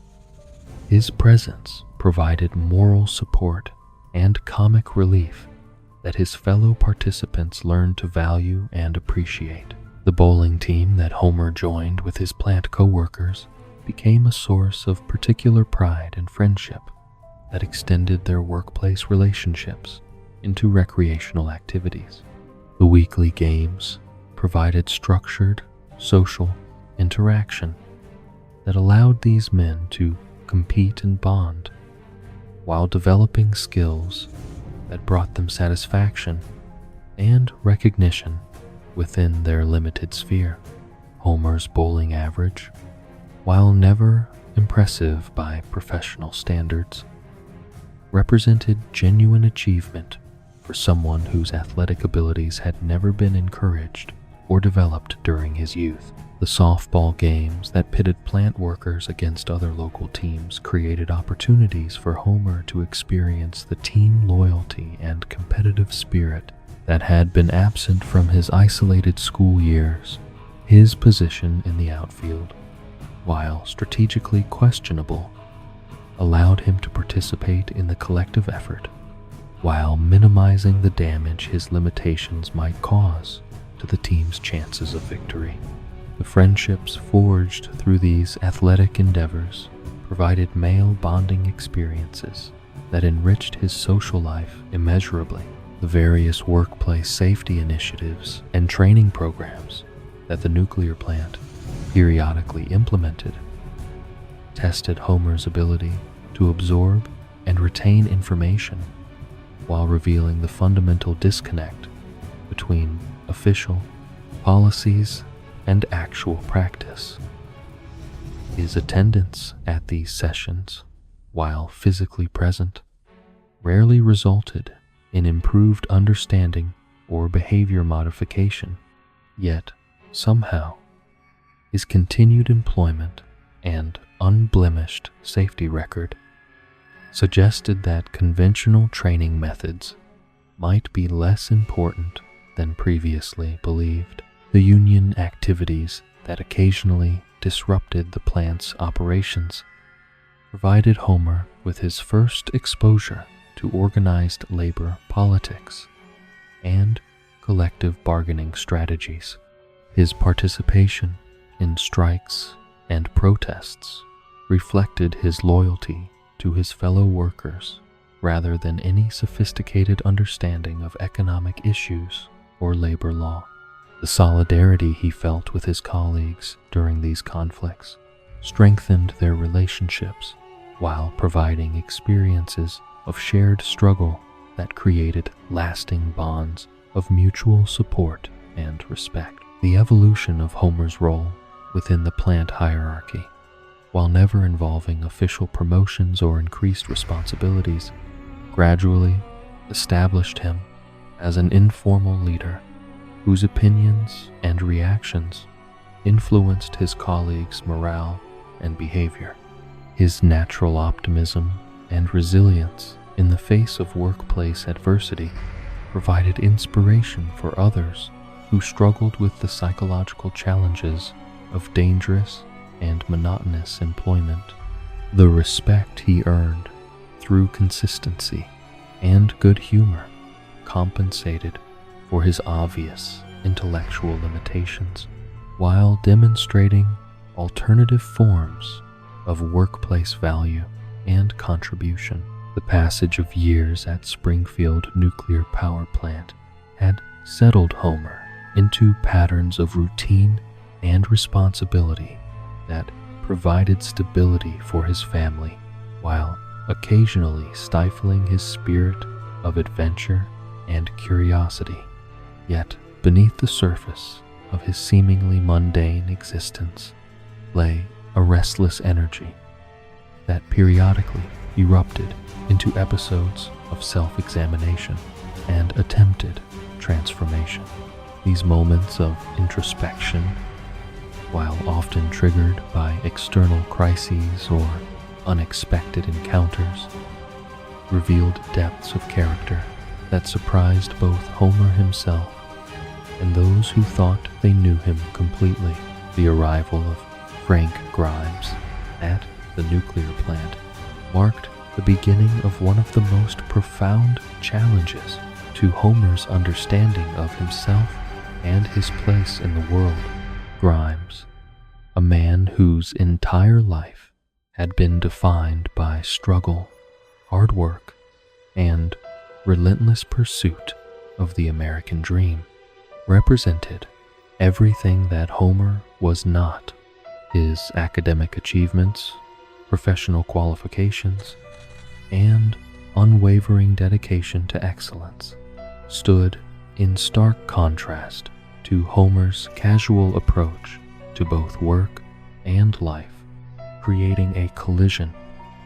his presence provided moral support and comic relief that his fellow participants learned to value and appreciate. The bowling team that Homer joined with his plant co-workers became a source of particular pride and friendship that extended their workplace relationships into recreational activities. The weekly games provided structured social interaction that allowed these men to compete and bond while developing skills that brought them satisfaction and recognition within their limited sphere. Homer's bowling average, while never impressive by professional standards, represented genuine achievement for someone whose athletic abilities had never been encouraged or developed during his youth. The softball games that pitted plant workers against other local teams created opportunities for Homer to experience the team loyalty and competitive spirit that had been absent from his isolated school years. His position in the outfield, while strategically questionable, allowed him to participate in the collective effort while minimizing the damage his limitations might cause to the team's chances of victory. The friendships forged through these athletic endeavors provided male bonding experiences that enriched his social life immeasurably. The various workplace safety initiatives and training programs that the nuclear plant periodically implemented tested Homer's ability to absorb and retain information while revealing the fundamental disconnect between official policies and actual practice. His attendance at these sessions, while physically present, rarely resulted in improved understanding or behavior modification, yet somehow his continued employment and unblemished safety record suggested that conventional training methods might be less important than previously believed. The union activities that occasionally disrupted the plant's operations provided Homer with his first exposure to organized labor politics and collective bargaining strategies. His participation in strikes and protests reflected his loyalty to his fellow workers rather than any sophisticated understanding of economic issues or labor law. The solidarity he felt with his colleagues during these conflicts strengthened their relationships while providing experiences of shared struggle that created lasting bonds of mutual support and respect. The evolution of Homer's role within the plant hierarchy, while never involving official promotions or increased responsibilities, gradually established him as an informal leader whose opinions and reactions influenced his colleagues' morale and behavior. His natural optimism and resilience in the face of workplace adversity provided inspiration for others who struggled with the psychological challenges of dangerous and monotonous employment. The respect he earned through consistency and good humor compensated for his obvious intellectual limitations, while demonstrating alternative forms of workplace value and contribution. The passage of years at Springfield nuclear power plant had settled Homer into patterns of routine and responsibility that provided stability for his family, while occasionally stifling his spirit of adventure and curiosity. Yet, beneath the surface of his seemingly mundane existence lay a restless energy that periodically erupted into episodes of self-examination and attempted transformation. These moments of introspection, while often triggered by external crises or unexpected encounters, revealed depths of character that surprised both Homer himself and those who thought they knew him completely. The arrival of Frank Grimes at the nuclear plant marked the beginning of one of the most profound challenges to Homer's understanding of himself and his place in the world. Grimes, a man whose entire life had been defined by struggle, hard work, and relentless pursuit of the American dream, represented everything that Homer was not. His academic achievements, professional qualifications, and unwavering dedication to excellence stood in stark contrast to Homer's casual approach to both work and life, creating a collision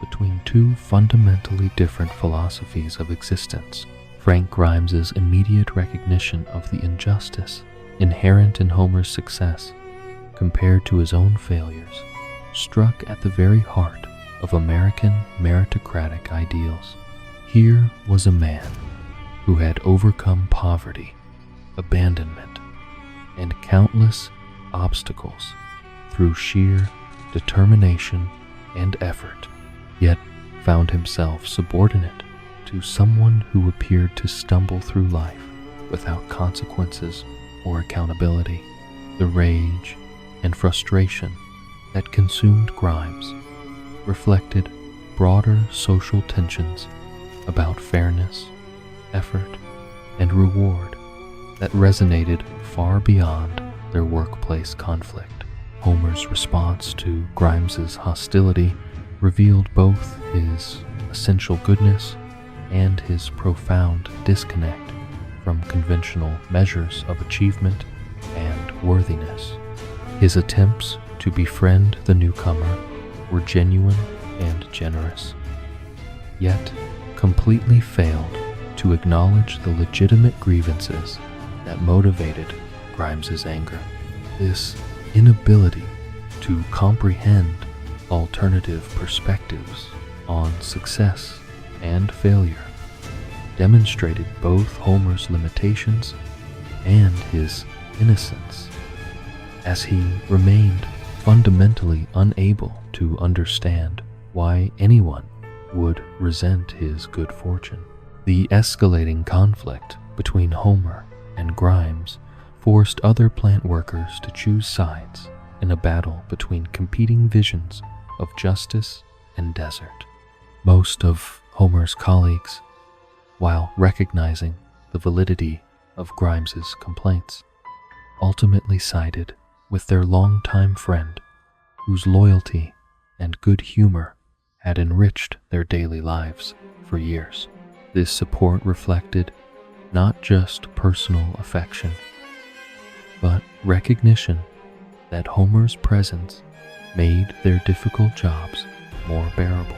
between two fundamentally different philosophies of existence. Frank Grimes's immediate recognition of the injustice inherent in Homer's success compared to his own failures struck at the very heart of American meritocratic ideals. Here was a man who had overcome poverty, abandonment, and countless obstacles through sheer determination and effort, yet found himself subordinate to someone who appeared to stumble through life without consequences or accountability. The rage and frustration that consumed Grimes reflected broader social tensions about fairness, effort, and reward that resonated far beyond their workplace conflict. Homer's response to Grimes's hostility revealed both his essential goodness and his profound disconnect from conventional measures of achievement and worthiness. His attempts to befriend the newcomer were genuine and generous, yet completely failed to acknowledge the legitimate grievances that motivated Grimes's anger. This inability to comprehend alternative perspectives on success and failure demonstrated both Homer's limitations and his innocence as he remained fundamentally unable to understand why anyone would resent his good fortune. The escalating conflict between Homer and Grimes forced other plant workers to choose sides in a battle between competing visions of justice and desert. Most of Homer's colleagues, while recognizing the validity of Grimes's complaints, ultimately sided with their longtime friend, whose loyalty and good humor had enriched their daily lives for years. This support reflected not just personal affection, but recognition that Homer's presence made their difficult jobs more bearable,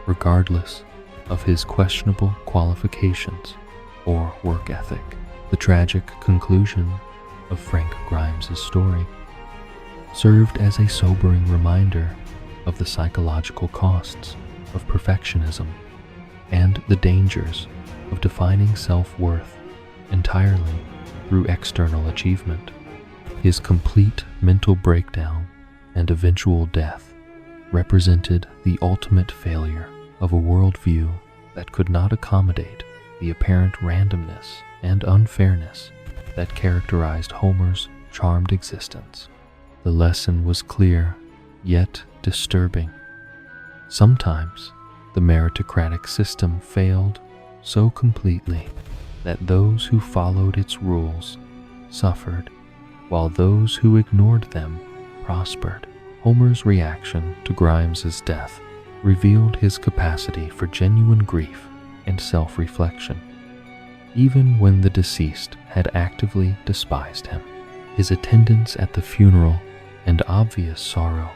regardless of his questionable qualifications or work ethic. The tragic conclusion of Frank Grimes's story served as a sobering reminder of the psychological costs of perfectionism and the dangers of defining self-worth entirely through external achievement. His complete mental breakdown and eventual death represented the ultimate failure of a worldview that could not accommodate the apparent randomness and unfairness that characterized Homer's charmed existence. The lesson was clear, yet disturbing. Sometimes the meritocratic system failed so completely that those who followed its rules suffered, while those who ignored them prospered. Homer's reaction to Grimes's death revealed his capacity for genuine grief and self-reflection, even when the deceased had actively despised him. His attendance at the funeral and obvious sorrow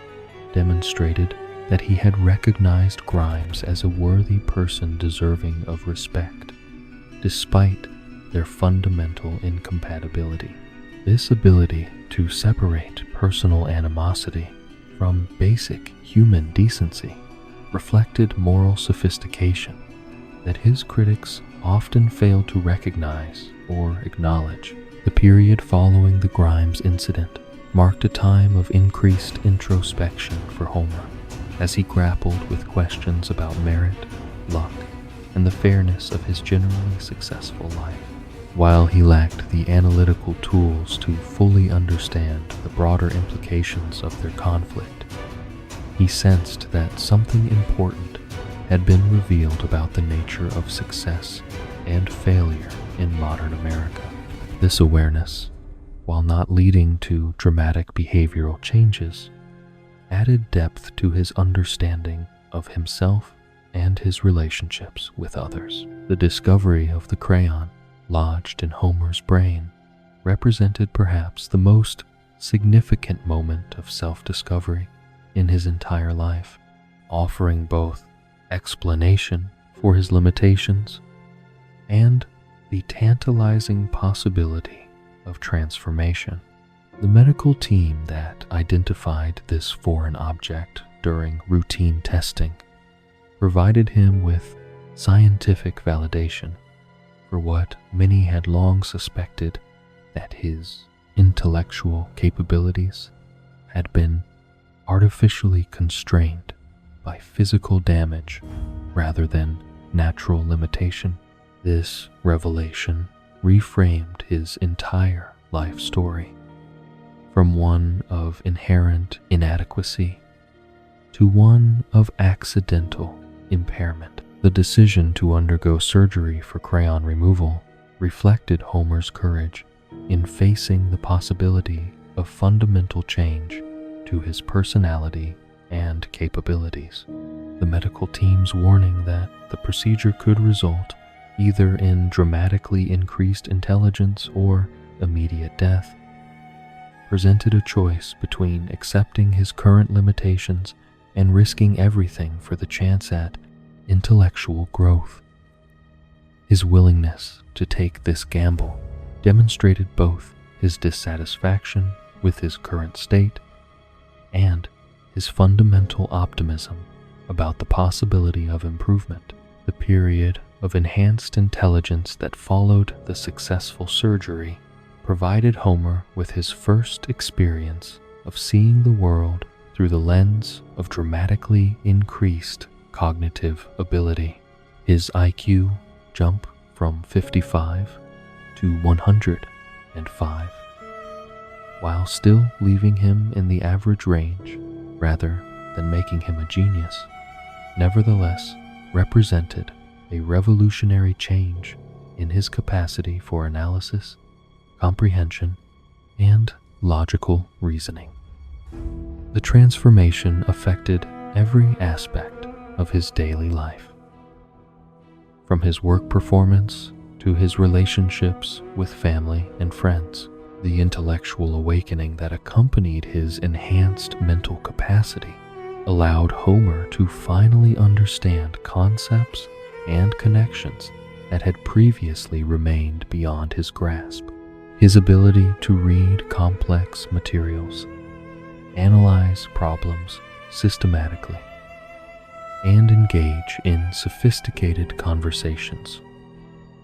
demonstrated that he had recognized Grimes as a worthy person deserving of respect, despite their fundamental incompatibility. This ability to separate personal animosity from basic human decency reflected moral sophistication that his critics often failed to recognize or acknowledge. The period following the Grimes incident marked a time of increased introspection for Homer, as he grappled with questions about merit, luck, and the fairness of his generally successful life. While he lacked the analytical tools to fully understand the broader implications of their conflict, he sensed that something important had been revealed about the nature of success and failure in modern America. This awareness, while not leading to dramatic behavioral changes, added depth to his understanding of himself and his relationships with others. The discovery of the crayon lodged in Homer's brain represented perhaps the most significant moment of self-discovery in his entire life, offering both explanation for his limitations and the tantalizing possibility of transformation. The medical team that identified this foreign object during routine testing provided him with scientific validation for what many had long suspected, that his intellectual capabilities had been artificially constrained by physical damage rather than natural limitation. This revelation reframed his entire life story, from one of inherent inadequacy to one of accidental impairment. The decision to undergo surgery for crayon removal reflected Homer's courage in facing the possibility of fundamental change to his personality and capabilities. The medical team's warning that the procedure could result either in dramatically increased intelligence or immediate death presented a choice between accepting his current limitations and risking everything for the chance at intellectual growth. His willingness to take this gamble demonstrated both his dissatisfaction with his current state and his fundamental optimism about the possibility of improvement. The period of enhanced intelligence that followed the successful surgery provided Homer with his first experience of seeing the world through the lens of dramatically increased cognitive ability. His IQ jumped from 55 to 105, while still leaving him in the average range rather than making him a genius, nevertheless represented a revolutionary change in his capacity for analysis, comprehension, and logical reasoning. The transformation affected every aspect of his daily life, from his work performance to his relationships with family and friends. The intellectual awakening that accompanied his enhanced mental capacity allowed Homer to finally understand concepts and connections that had previously remained beyond his grasp. His ability to read complex materials, analyze problems systematically, and engage in sophisticated conversations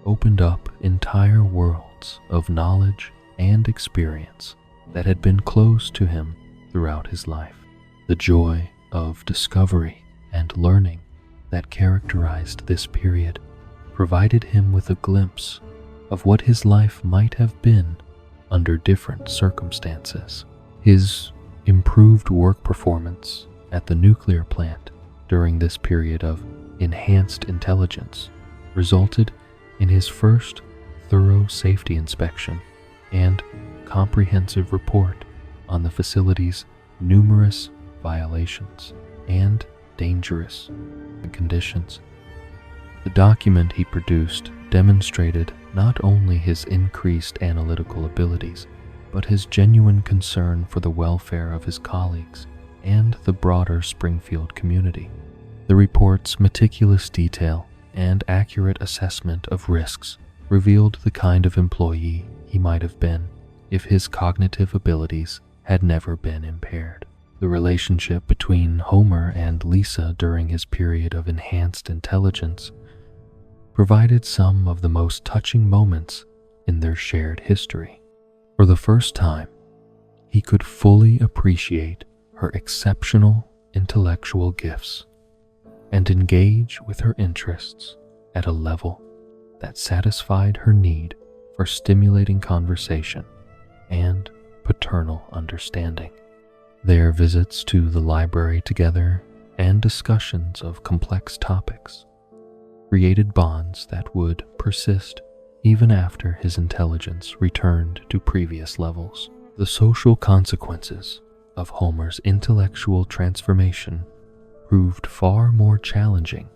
opened up entire worlds of knowledge and experience that had been closed to him throughout his life. The joy of discovery and learning that characterized this period provided him with a glimpse of what his life might have been under different circumstances. His improved work performance at the nuclear plant during this period of enhanced intelligence resulted in his first thorough safety inspection and comprehensive report on the facility's numerous violations and dangerous conditions. The document he produced demonstrated not only his increased analytical abilities, but his genuine concern for the welfare of his colleagues and the broader Springfield community. The report's meticulous detail and accurate assessment of risks revealed the kind of employee he might have been if his cognitive abilities had never been impaired. The relationship between Homer and Lisa during his period of enhanced intelligence provided some of the most touching moments in their shared history. For the first time, he could fully appreciate her exceptional intellectual gifts and engage with her interests at a level that satisfied her need for stimulating conversation and paternal understanding. Their visits to the library together and discussions of complex topics created bonds that would persist even after his intelligence returned to previous levels. The social consequences of Homer's intellectual transformation proved far more challenging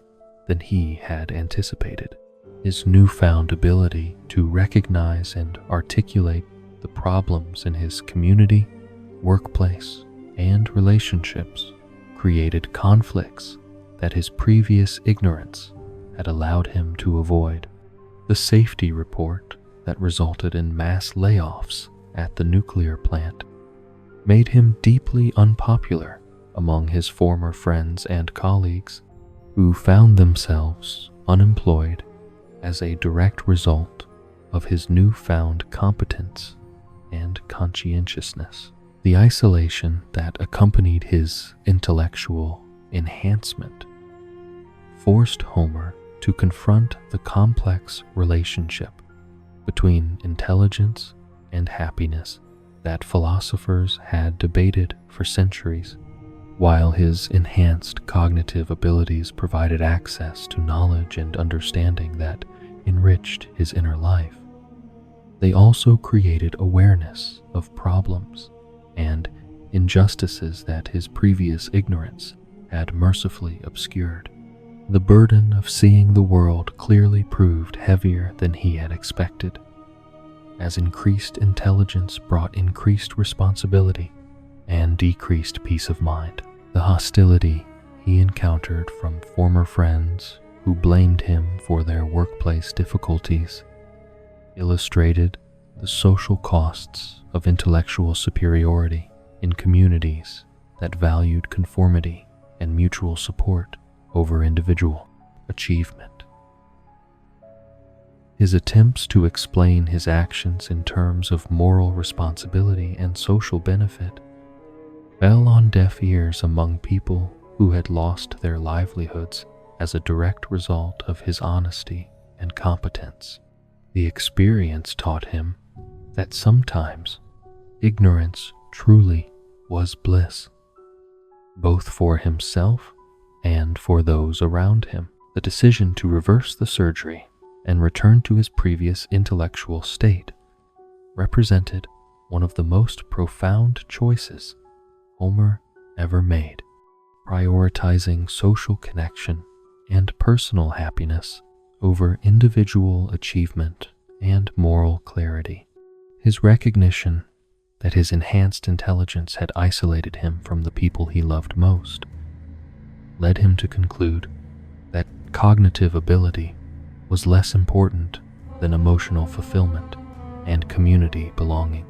than he had anticipated. His newfound ability to recognize and articulate the problems in his community, workplace, and relationships created conflicts that his previous ignorance had allowed him to avoid. The safety report that resulted in mass layoffs at the nuclear plant made him deeply unpopular among his former friends and colleagues, who found themselves unemployed as a direct result of his newfound competence and conscientiousness. The isolation that accompanied his intellectual enhancement forced Homer to confront the complex relationship between intelligence and happiness that philosophers had debated for centuries. While his enhanced cognitive abilities provided access to knowledge and understanding that enriched his inner life, they also created awareness of problems and injustices that his previous ignorance had mercifully obscured. The burden of seeing the world clearly proved heavier than he had expected, as increased intelligence brought increased responsibility and decreased peace of mind. The hostility he encountered from former friends who blamed him for their workplace difficulties illustrated the social costs of intellectual superiority in communities that valued conformity and mutual support over individual achievement. His attempts to explain his actions in terms of moral responsibility and social benefit fell on deaf ears among people who had lost their livelihoods as a direct result of his honesty and competence. The experience taught him that sometimes ignorance truly was bliss, both for himself and for those around him. The decision to reverse the surgery and return to his previous intellectual state represented one of the most profound choices Homer ever made, prioritizing social connection and personal happiness over individual achievement and moral clarity. His recognition that his enhanced intelligence had isolated him from the people he loved most led him to conclude that cognitive ability was less important than emotional fulfillment and community belonging.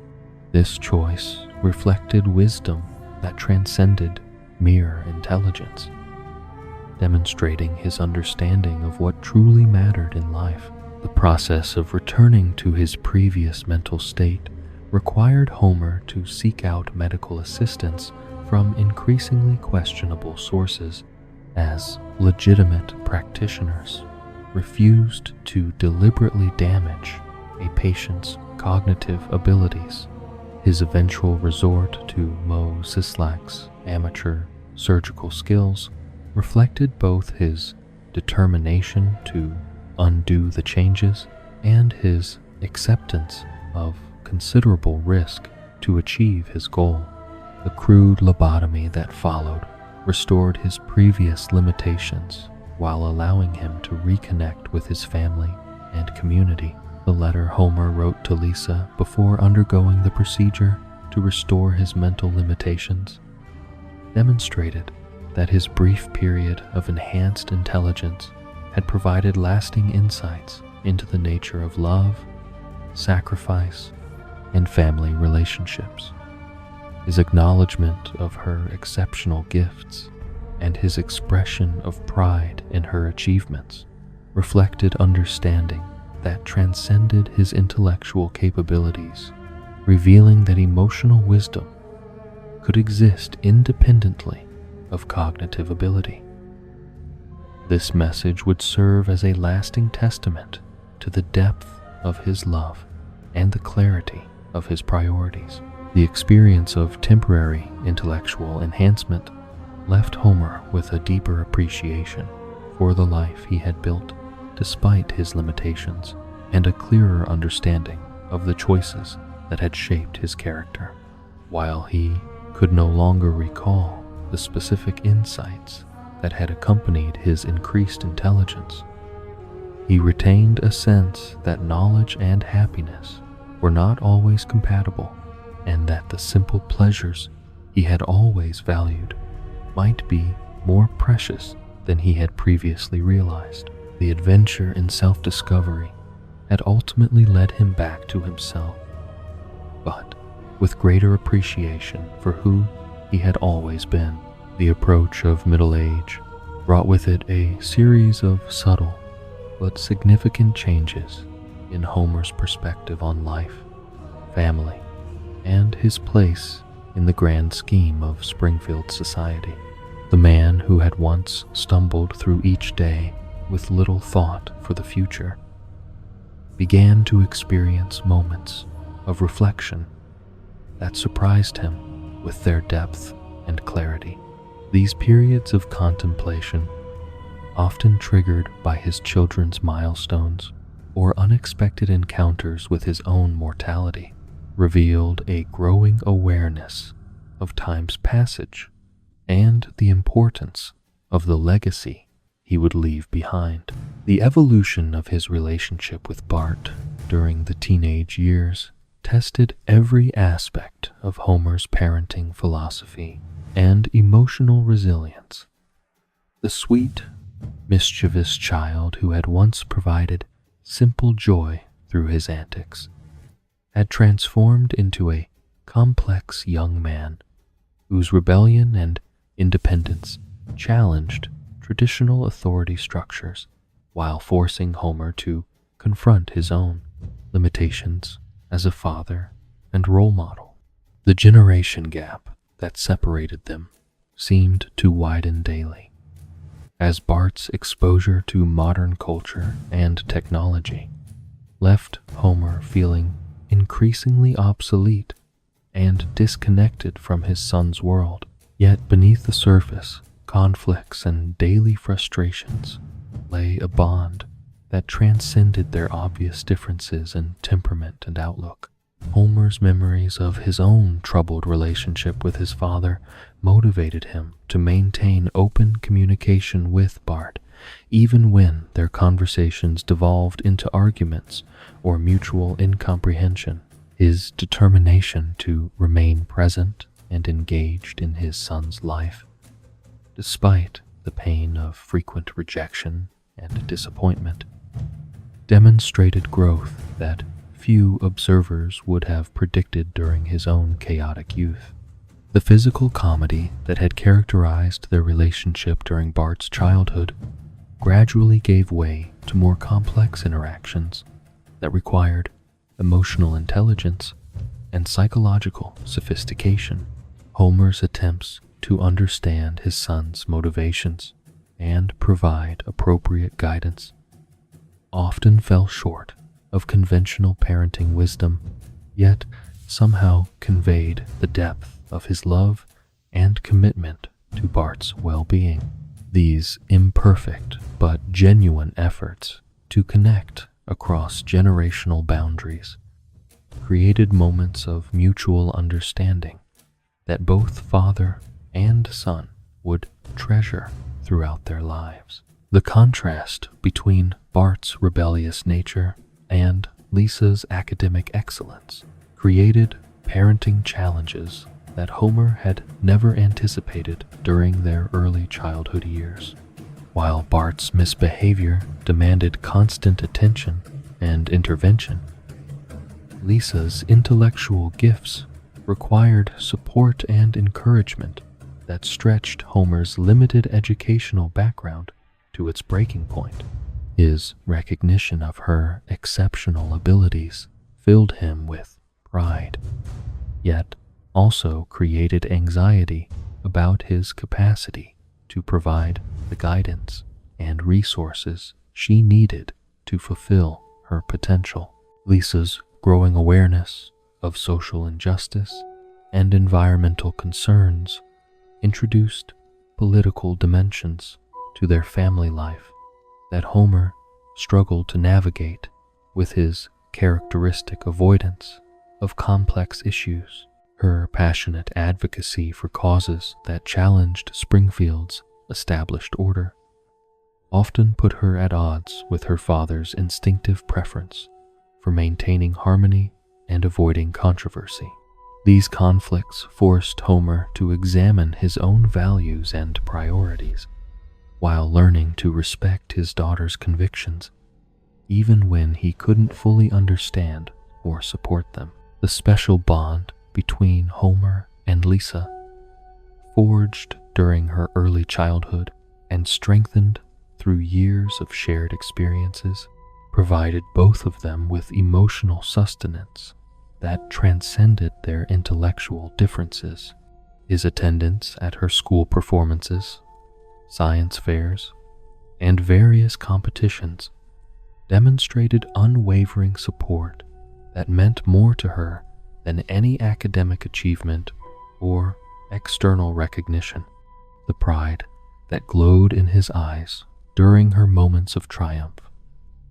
This choice reflected wisdom that transcended mere intelligence, demonstrating his understanding of what truly mattered in life. The process of returning to his previous mental state required Homer to seek out medical assistance from increasingly questionable sources, as legitimate practitioners refused to deliberately damage a patient's cognitive abilities. His eventual resort to Moe Szyslak's amateur surgical skills reflected both his determination to undo the changes and his acceptance of considerable risk to achieve his goal. The crude lobotomy that followed restored his previous limitations while allowing him to reconnect with his family and community. The letter Homer wrote to Lisa before undergoing the procedure to restore his mental limitations demonstrated that his brief period of enhanced intelligence had provided lasting insights into the nature of love, sacrifice, and family relationships. His acknowledgement of her exceptional gifts and his expression of pride in her achievements reflected understanding that transcended his intellectual capabilities, revealing that emotional wisdom could exist independently of cognitive ability. This message would serve as a lasting testament to the depth of his love and the clarity of his priorities. The experience of temporary intellectual enhancement left Homer with a deeper appreciation for the life he had built despite his limitations, and a clearer understanding of the choices that had shaped his character. While he could no longer recall the specific insights that had accompanied his increased intelligence, he retained a sense that knowledge and happiness were not always compatible, and that the simple pleasures he had always valued might be more precious than he had previously realized. The adventure in self-discovery had ultimately led him back to himself, but with greater appreciation for who he had always been. The approach of middle age brought with it a series of subtle but significant changes in Homer's perspective on life, family, and his place in the grand scheme of Springfield society. The man who had once stumbled through each day with little thought for the future began to experience moments of reflection that surprised him with their depth and clarity. These periods of contemplation, often triggered by his children's milestones or unexpected encounters with his own mortality, revealed a growing awareness of time's passage and the importance of the legacy he would leave behind. The evolution of his relationship with Bart during the teenage years tested every aspect of Homer's parenting philosophy and emotional resilience. The sweet, mischievous child who had once provided simple joy through his antics had transformed into a complex young man whose rebellion and independence challenged traditional authority structures while forcing Homer to confront his own limitations as a father and role model. The generation gap that separated them seemed to widen daily, as Bart's exposure to modern culture and technology left Homer feeling increasingly obsolete and disconnected from his son's world. Yet beneath the surface, conflicts and daily frustrations lay a bond that transcended their obvious differences in temperament and outlook. Homer's memories of his own troubled relationship with his father motivated him to maintain open communication with Bart, even when their conversations devolved into arguments or mutual incomprehension. His determination to remain present and engaged in his son's life, despite the pain of frequent rejection and disappointment, demonstrated growth that few observers would have predicted during his own chaotic youth. The physical comedy that had characterized their relationship during Bart's childhood gradually gave way to more complex interactions that required emotional intelligence and psychological sophistication. Homer's attempts to understand his son's motivations and provide appropriate guidance often fell short of conventional parenting wisdom, yet somehow conveyed the depth of his love and commitment to Bart's well-being. These imperfect but genuine efforts to connect across generational boundaries created moments of mutual understanding that both father and son would treasure throughout their lives. The contrast between Bart's rebellious nature and Lisa's academic excellence created parenting challenges that Homer had never anticipated during their early childhood years. While Bart's misbehavior demanded constant attention and intervention, Lisa's intellectual gifts required support and encouragement that stretched Homer's limited educational background to its breaking point. His recognition of her exceptional abilities filled him with pride, yet also created anxiety about his capacity to provide the guidance and resources she needed to fulfill her potential. Lisa's growing awareness of social injustice and environmental concerns introduced political dimensions to their family life that Homer struggled to navigate with his characteristic avoidance of complex issues. Her passionate advocacy for causes that challenged Springfield's established order often put her at odds with her father's instinctive preference for maintaining harmony and avoiding controversy. These conflicts forced Homer to examine his own values and priorities, while learning to respect his daughter's convictions, even when he couldn't fully understand or support them. The special bond between Homer and Lisa, forged during her early childhood and strengthened through years of shared experiences, provided both of them with emotional sustenance that transcended their intellectual differences. His attendance at her school performances, science fairs, and various competitions demonstrated unwavering support that meant more to her than any academic achievement or external recognition. The pride that glowed in his eyes during her moments of triumph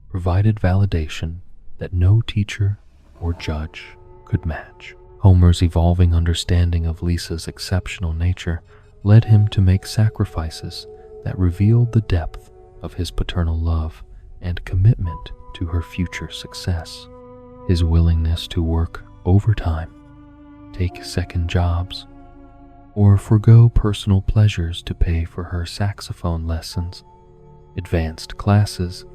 provided validation that no teacher or judge could match. Homer's evolving understanding of Lisa's exceptional nature led him to make sacrifices that revealed the depth of his paternal love and commitment to her future success. His willingness to work overtime, take second jobs, or forego personal pleasures to pay for her saxophone lessons, advanced classes,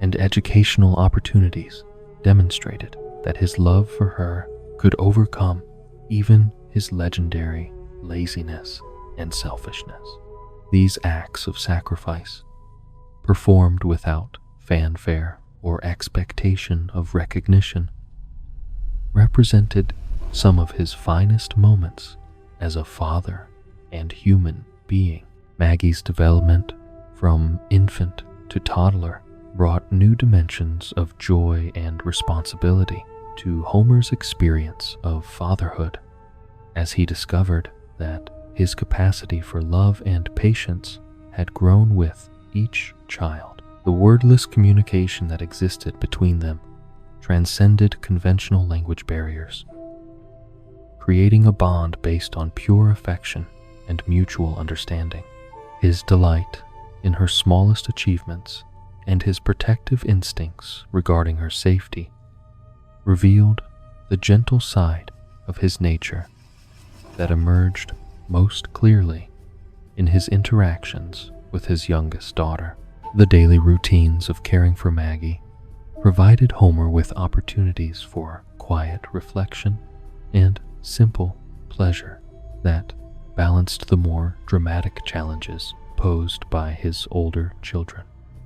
and educational opportunities demonstrated that his love for her could overcome even his legendary laziness and selfishness. These acts of sacrifice, performed without fanfare or expectation of recognition, represented some of his finest moments as a father and human being. Maggie's development from infant to toddler brought new dimensions of joy and responsibility to Homer's experience of fatherhood, as he discovered that his capacity for love and patience had grown with each child. The wordless communication that existed between them transcended conventional language barriers, creating a bond based on pure affection and mutual understanding. His delight in her smallest achievements and his protective instincts regarding her safety revealed the gentle side of his nature that emerged most clearly in his interactions with his youngest daughter. The daily routines of caring for Maggie provided Homer with opportunities for quiet reflection and simple pleasure that balanced the more dramatic challenges posed by his older children.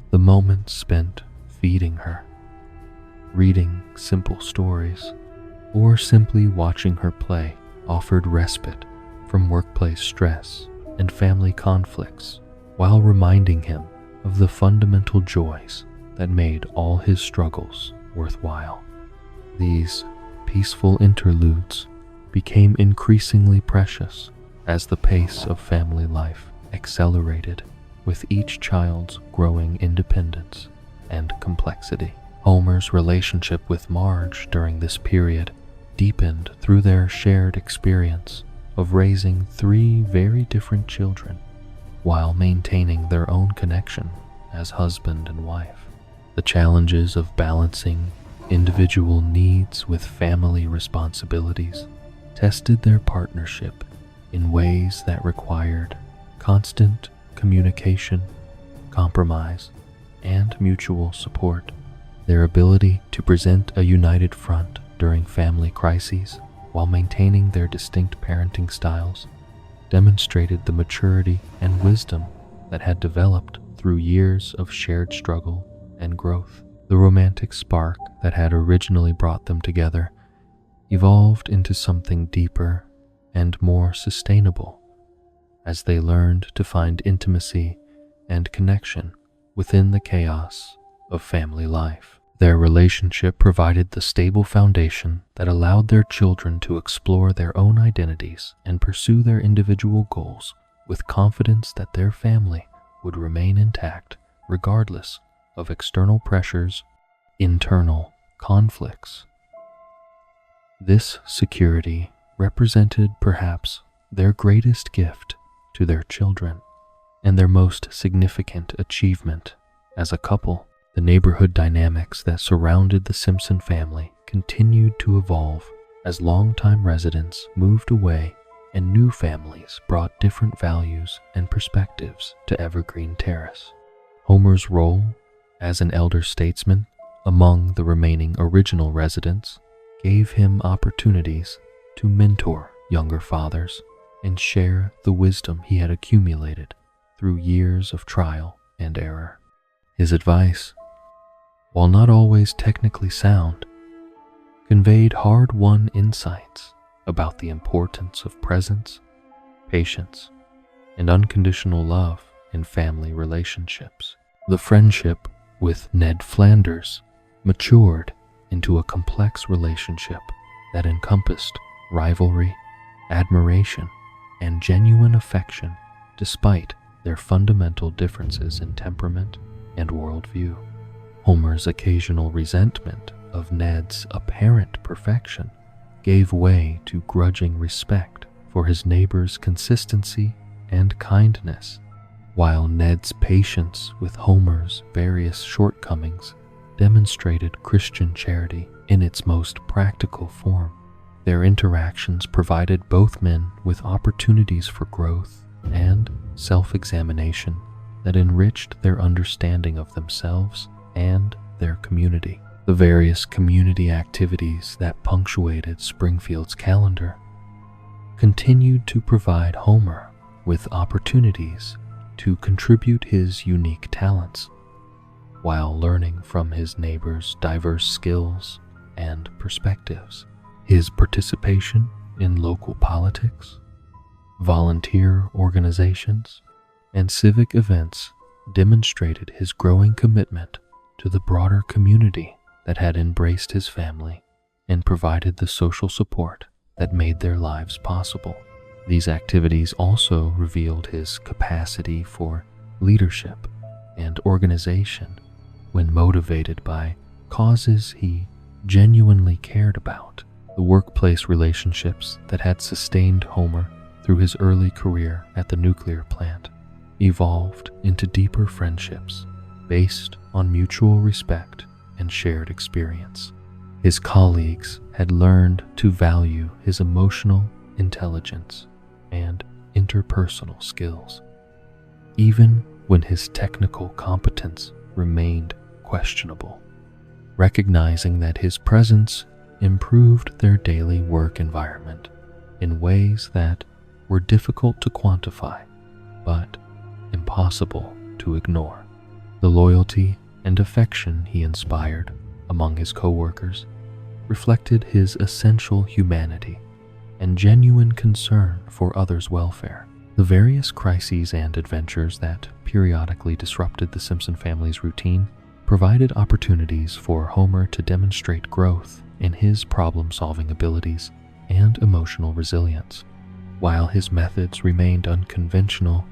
The moments spent feeding her, reading simple stories, or simply watching her play offered respite from workplace stress and family conflicts, while reminding him of the fundamental joys that made all his struggles worthwhile. These peaceful interludes became increasingly precious as the pace of family life accelerated with each child's growing independence and complexity. Homer's relationship with Marge during this period deepened through their shared experience of raising three very different children while maintaining their own connection as husband and wife. The challenges of balancing individual needs with family responsibilities tested their partnership in ways that required constant communication, compromise, and mutual support. Their ability to present a united front during family crises while maintaining their distinct parenting styles demonstrated the maturity and wisdom that had developed through years of shared struggle and growth. The romantic spark that had originally brought them together evolved into something deeper and more sustainable as they learned to find intimacy and connection within the chaos of family life. Their relationship provided the stable foundation that allowed their children to explore their own identities and pursue their individual goals with confidence that their family would remain intact regardless of external pressures, internal conflicts. This security represented perhaps their greatest gift to their children and their most significant achievement as a couple. The neighborhood dynamics that surrounded the Simpson family continued to evolve as longtime residents moved away and new families brought different values and perspectives to Evergreen Terrace. Homer's role as an elder statesman among the remaining original residents gave him opportunities to mentor younger fathers and share the wisdom he had accumulated through years of trial and error. His advice, while not always technically sound, conveyed hard-won insights about the importance of presence, patience, and unconditional love in family relationships. The friendship with Ned Flanders matured into a complex relationship that encompassed rivalry, admiration, and genuine affection despite their fundamental differences in temperament and worldview. Homer's occasional resentment of Ned's apparent perfection gave way to grudging respect for his neighbor's consistency and kindness, while Ned's patience with Homer's various shortcomings demonstrated Christian charity in its most practical form. Their interactions provided both men with opportunities for growth and self-examination that enriched their understanding of themselves and their community. The various community activities that punctuated Springfield's calendar continued to provide Homer with opportunities to contribute his unique talents, while learning from his neighbors' diverse skills and perspectives. His participation in local politics, volunteer organizations, and civic events demonstrated his growing commitment to the broader community that had embraced his family and provided the social support that made their lives possible. These activities also revealed his capacity for leadership and organization when motivated by causes he genuinely cared about. The workplace relationships that had sustained Homer through his early career at the nuclear plant evolved into deeper friendships based on mutual respect and shared experience. His colleagues had learned to value his emotional intelligence and interpersonal skills, even when his technical competence remained questionable, recognizing that his presence improved their daily work environment in ways that were difficult to quantify but impossible to ignore. The loyalty and affection he inspired among his coworkers reflected his essential humanity and genuine concern for others' welfare. The various crises and adventures that periodically disrupted the Simpson family's routine provided opportunities for Homer to demonstrate growth in his problem-solving abilities and emotional resilience. While his methods remained unconventional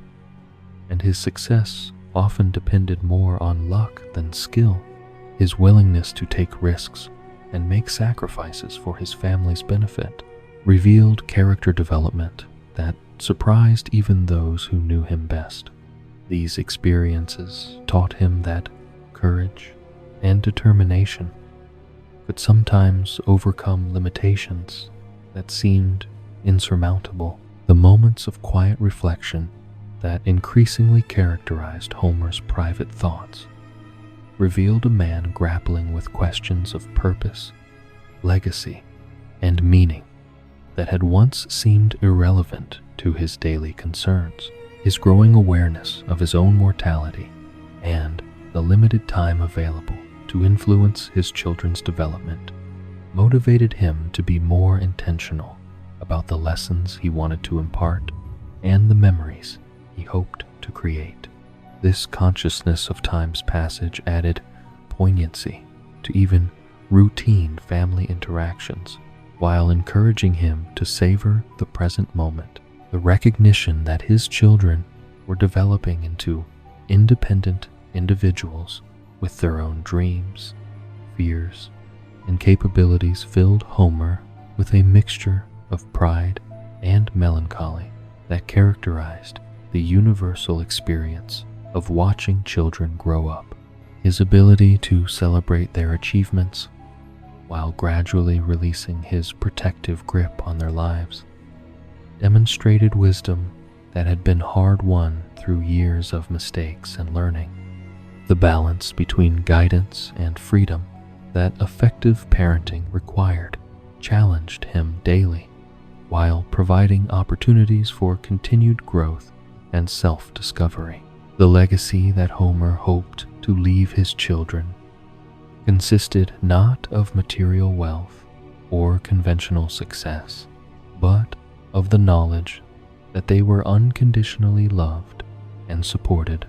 and his success often depended more on luck than skill, his willingness to take risks and make sacrifices for his family's benefit revealed character development that surprised even those who knew him best. These experiences taught him that courage and determination could sometimes overcome limitations that seemed insurmountable. The moments of quiet reflection that increasingly characterized Homer's private thoughts revealed a man grappling with questions of purpose, legacy, and meaning that had once seemed irrelevant to his daily concerns. His growing awareness of his own mortality and the limited time available to influence his children's development motivated him to be more intentional about the lessons he wanted to impart and the memories he hoped to create. This consciousness of time's passage added poignancy to even routine family interactions, while encouraging him to savor the present moment. The recognition that his children were developing into independent individuals with their own dreams, fears, and capabilities filled Homer with a mixture of pride and melancholy that characterized the universal experience of watching children grow up. His ability to celebrate their achievements while gradually releasing his protective grip on their lives demonstrated wisdom that had been hard-won through years of mistakes and learning. The balance between guidance and freedom that effective parenting required challenged him daily, while providing opportunities for continued growth and self-discovery. The legacy that Homer hoped to leave his children consisted not of material wealth or conventional success, but of the knowledge that they were unconditionally loved and supported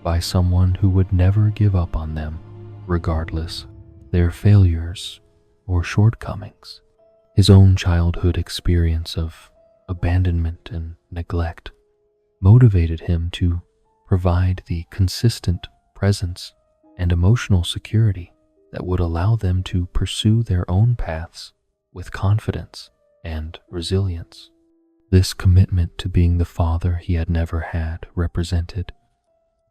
by someone who would never give up on them, regardless their failures or shortcomings. His own childhood experience of abandonment and neglect motivated him to provide the consistent presence and emotional security that would allow them to pursue their own paths with confidence and resilience. This commitment to being the father he had never had represented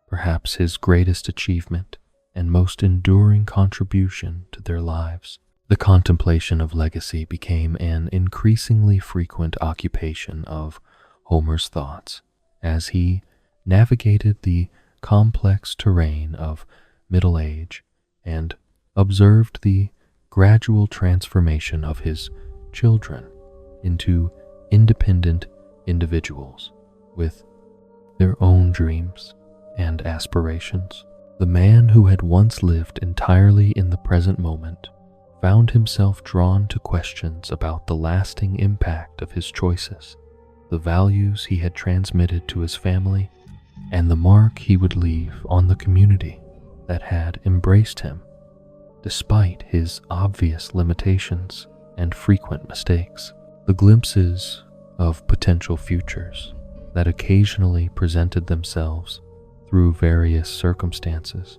perhaps his greatest achievement and most enduring contribution to their lives. The contemplation of legacy became an increasingly frequent occupation of Homer's thoughts as he navigated the complex terrain of middle age and observed the gradual transformation of his children into independent individuals with their own dreams and aspirations. The man who had once lived entirely in the present moment found himself drawn to questions about the lasting impact of his choices, the values he had transmitted to his family, and the mark he would leave on the community that had embraced him, despite his obvious limitations and frequent mistakes. The glimpses of potential futures that occasionally presented themselves through various circumstances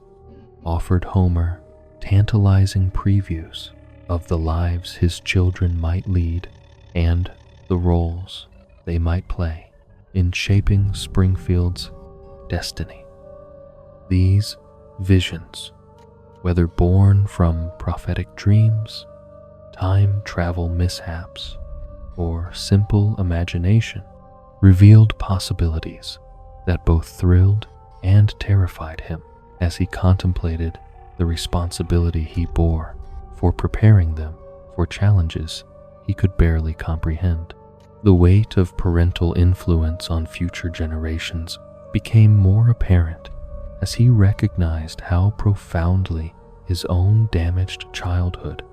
offered Homer tantalizing previews of the lives his children might lead and the roles they might play in shaping Springfield's destiny. These visions, whether born from prophetic dreams, time travel mishaps, or simple imagination, revealed possibilities that both thrilled and terrified him as he contemplated the responsibility he bore for preparing them for challenges he could barely comprehend. The weight of parental influence on future generations became more apparent as he recognized how profoundly his own damaged childhood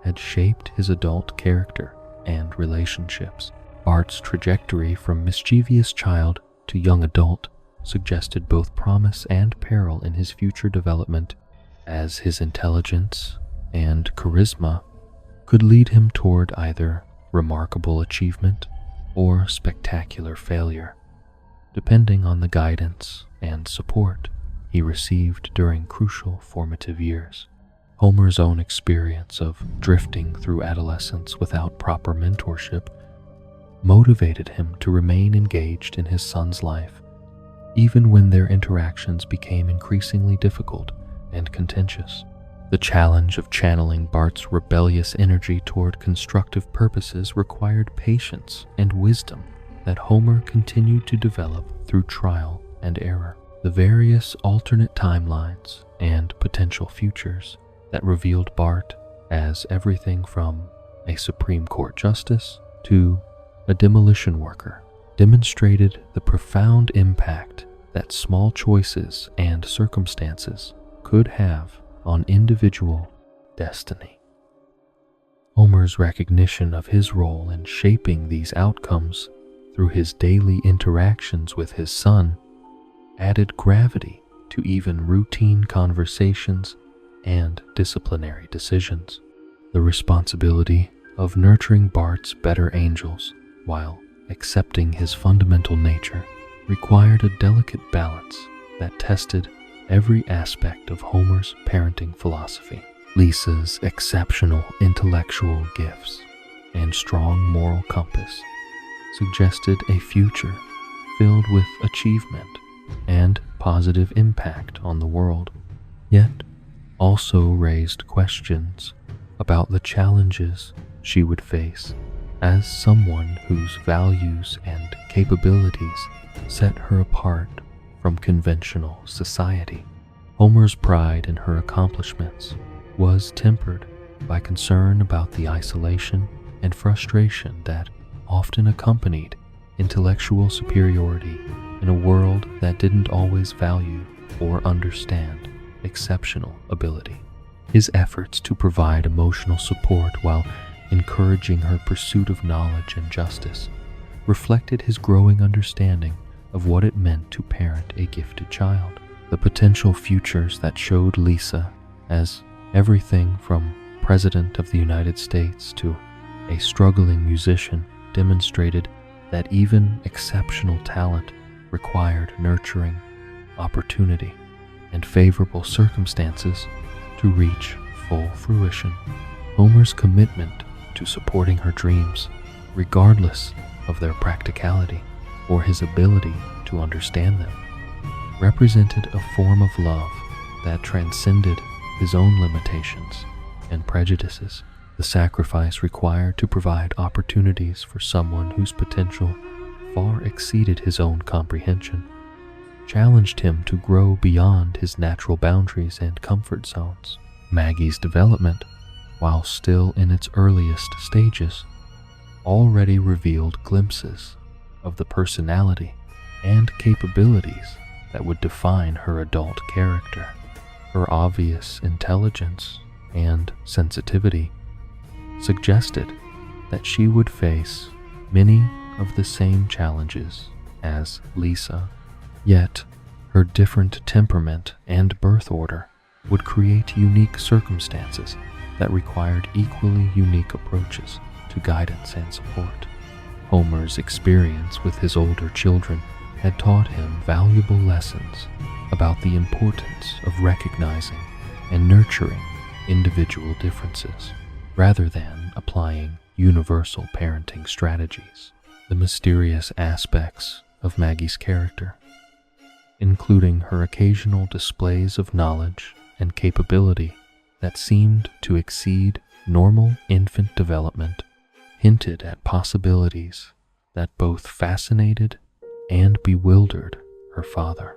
had shaped his adult character and relationships. Bart's trajectory from mischievous child to young adult suggested both promise and peril in his future development, as his intelligence and charisma could lead him toward either remarkable achievement or spectacular failure, depending on the guidance and support he received during crucial formative years. Homer's own experience of drifting through adolescence without proper mentorship motivated him to remain engaged in his son's life, even when their interactions became increasingly difficult and contentious. The challenge of channeling Bart's rebellious energy toward constructive purposes required patience and wisdom that Homer continued to develop through trial and error. The various alternate timelines and potential futures that revealed Bart as everything from a Supreme Court justice to a demolition worker demonstrated the profound impact that small choices and circumstances could have on individual destiny. Homer's recognition of his role in shaping these outcomes through his daily interactions with his son added gravity to even routine conversations and disciplinary decisions. The responsibility of nurturing Bart's better angels while accepting his fundamental nature required a delicate balance that tested every aspect of Homer's parenting philosophy. Lisa's exceptional intellectual gifts and strong moral compass suggested a future filled with achievement and positive impact on the world, yet also raised questions about the challenges she would face as someone whose values and capabilities set her apart from conventional society. Homer's pride in her accomplishments was tempered by concern about the isolation and frustration that often accompanied intellectual superiority in a world that didn't always value or understand exceptional ability. His efforts to provide emotional support while encouraging her pursuit of knowledge and justice reflected his growing understanding of what it meant to parent a gifted child. The potential futures that showed Lisa as everything from President of the United States to a struggling musician demonstrated that even exceptional talent required nurturing, opportunity, and favorable circumstances to reach full fruition. Homer's commitment to supporting her dreams, regardless of their practicality or his ability to understand them, represented a form of love that transcended his own limitations and prejudices. The sacrifice required to provide opportunities for someone whose potential far exceeded his own comprehension challenged him to grow beyond his natural boundaries and comfort zones. Maggie's development, while still in its earliest stages, already revealed glimpses of the personality and capabilities that would define her adult character. her obvious intelligence and sensitivity suggested that she would face many of the same challenges as Lisa, yet her different temperament and birth order would create unique circumstances that required equally unique approaches to guidance and support. Homer's experience with his older children had taught him valuable lessons about the importance of recognizing and nurturing individual differences rather than applying universal parenting strategies. The mysterious aspects of Maggie's character, including her occasional displays of knowledge and capability that seemed to exceed normal infant development, hinted at possibilities that both fascinated and bewildered her father.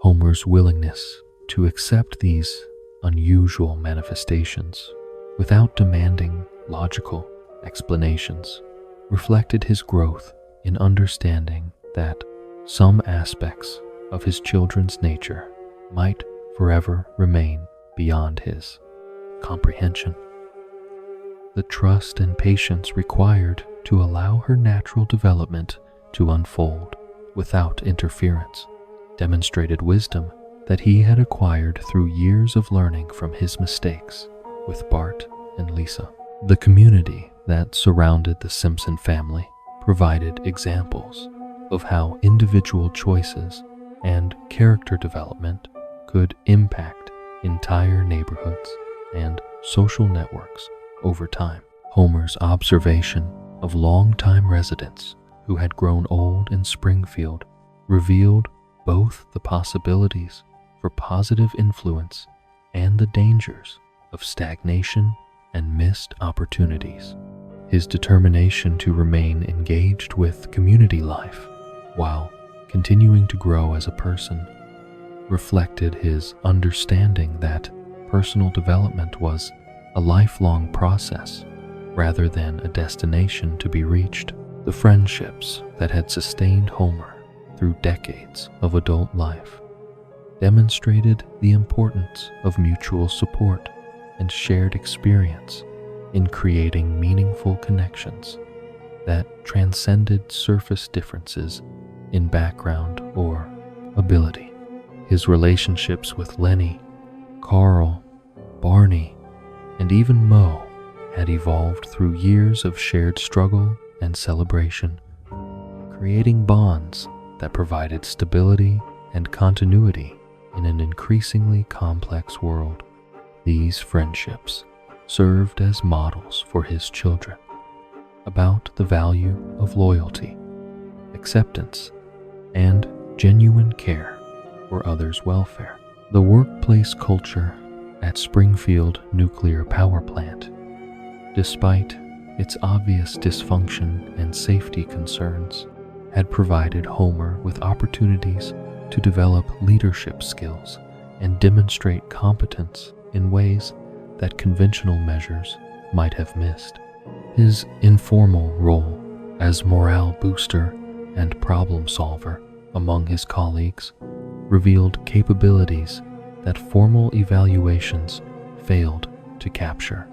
Homer's willingness to accept these unusual manifestations without demanding logical explanations reflected his growth in understanding that some aspects of his children's nature might forever remain beyond his comprehension. The trust and patience required to allow her natural development to unfold without interference demonstrated wisdom that he had acquired through years of learning from his mistakes with Bart and Lisa. The community that surrounded the Simpson family provided examples of how individual choices and character development could impact entire neighborhoods and social networks over time. Homer's observation of longtime residents who had grown old in Springfield revealed both the possibilities for positive influence and the dangers of stagnation and missed opportunities. His determination to remain engaged with community life while continuing to grow as a person reflected his understanding that personal development was a lifelong process rather than a destination to be reached. The friendships that had sustained Homer through decades of adult life demonstrated the importance of mutual support and shared experience in creating meaningful connections that transcended surface differences in background or ability. His relationships with Lenny, Carl, Barney, and even Moe had evolved through years of shared struggle and celebration, creating bonds that provided stability and continuity in an increasingly complex world. These friendships served as models for his children about the value of loyalty, acceptance, and genuine care for others' welfare. The workplace culture at Springfield Nuclear Power Plant, despite its obvious dysfunction and safety concerns, had provided Homer with opportunities to develop leadership skills and demonstrate competence in ways that conventional measures might have missed. His informal role as morale booster and problem solver among his colleagues revealed capabilities that formal evaluations failed to capture,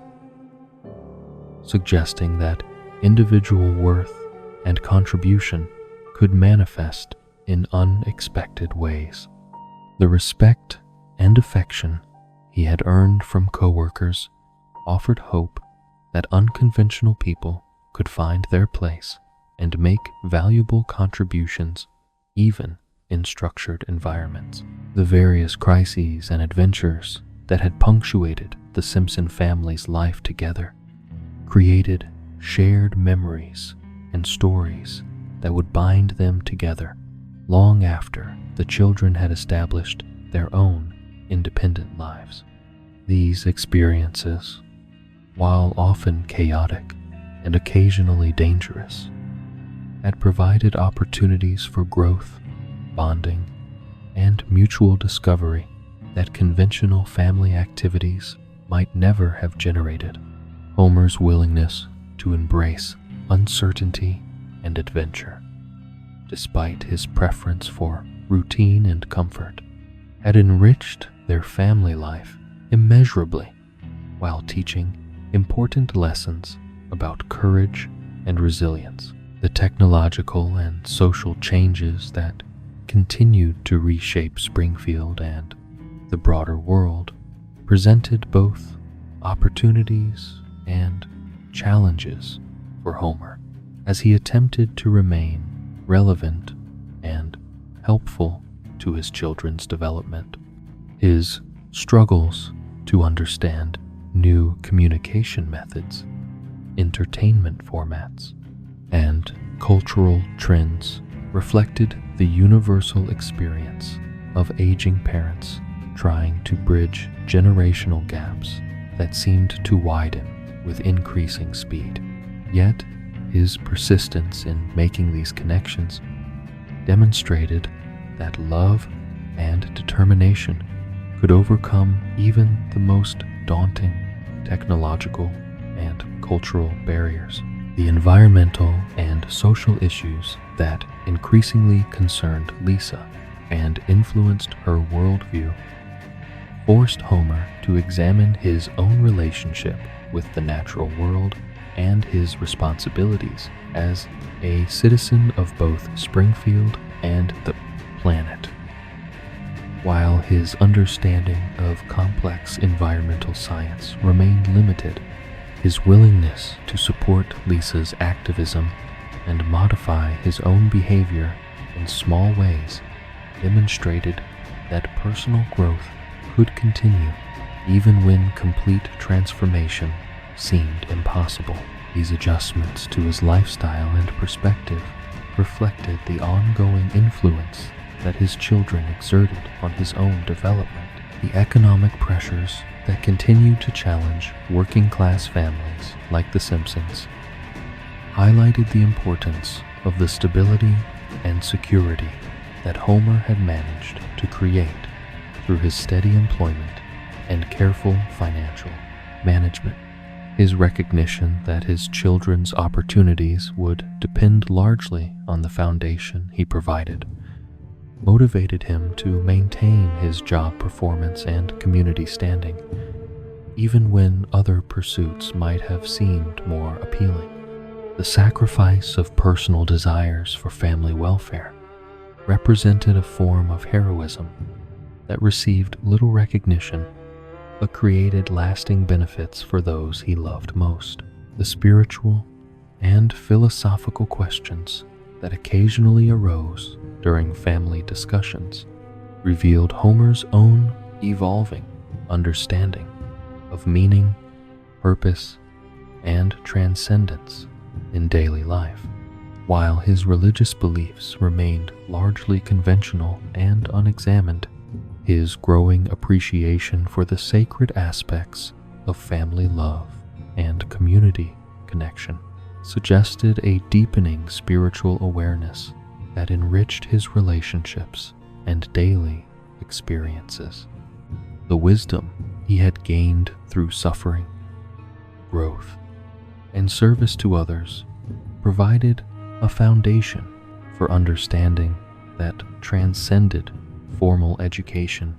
suggesting that individual worth and contribution could manifest in unexpected ways. The respect and affection he had earned from coworkers offered hope that unconventional people could find their place and make valuable contributions even in structured environments. The various crises and adventures that had punctuated the Simpson family's life together created shared memories and stories that would bind them together long after the children had established their own independent lives. These experiences, while often chaotic and occasionally dangerous, had provided opportunities for growth, bonding, and mutual discovery that conventional family activities might never have generated. Homer's willingness to embrace uncertainty and adventure, despite his preference for routine and comfort, had enriched their family life immeasurably while teaching important lessons about courage and resilience. The technological and social changes that continued to reshape Springfield and the broader world presented both opportunities and challenges for Homer as he attempted to remain relevant and helpful to his children's development. His struggles to understand new communication methods, entertainment formats, and cultural trends reflected the universal experience of aging parents trying to bridge generational gaps that seemed to widen with increasing speed. Yet, his persistence in making these connections demonstrated that love and determination could overcome even the most daunting technological and cultural barriers. The environmental and social issues that increasingly concerned Lisa and influenced her worldview forced Homer to examine his own relationship with the natural world and his responsibilities as a citizen of both Springfield and the planet. While his understanding of complex environmental science remained limited, his willingness to support Lisa's activism and modify his own behavior in small ways demonstrated that personal growth could continue even when complete transformation seemed impossible. These adjustments to his lifestyle and perspective reflected the ongoing influence that his children exerted on his own development. The economic pressures that continued to challenge working-class families like the Simpsons highlighted the importance of the stability and security that Homer had managed to create through his steady employment and careful financial management. His recognition that his children's opportunities would depend largely on the foundation he provided motivated him to maintain his job performance and community standing, even when other pursuits might have seemed more appealing. The sacrifice of personal desires for family welfare represented a form of heroism that received little recognition but created lasting benefits for those he loved most. The spiritual and philosophical questions that occasionally arose during family discussions revealed Homer's own evolving understanding of meaning, purpose, and transcendence in daily life. While his religious beliefs remained largely conventional and unexamined, his growing appreciation for the sacred aspects of family love and community connection suggested a deepening spiritual awareness that enriched his relationships and daily experiences. The wisdom he had gained through suffering, growth, and service to others provided a foundation for understanding that transcended formal education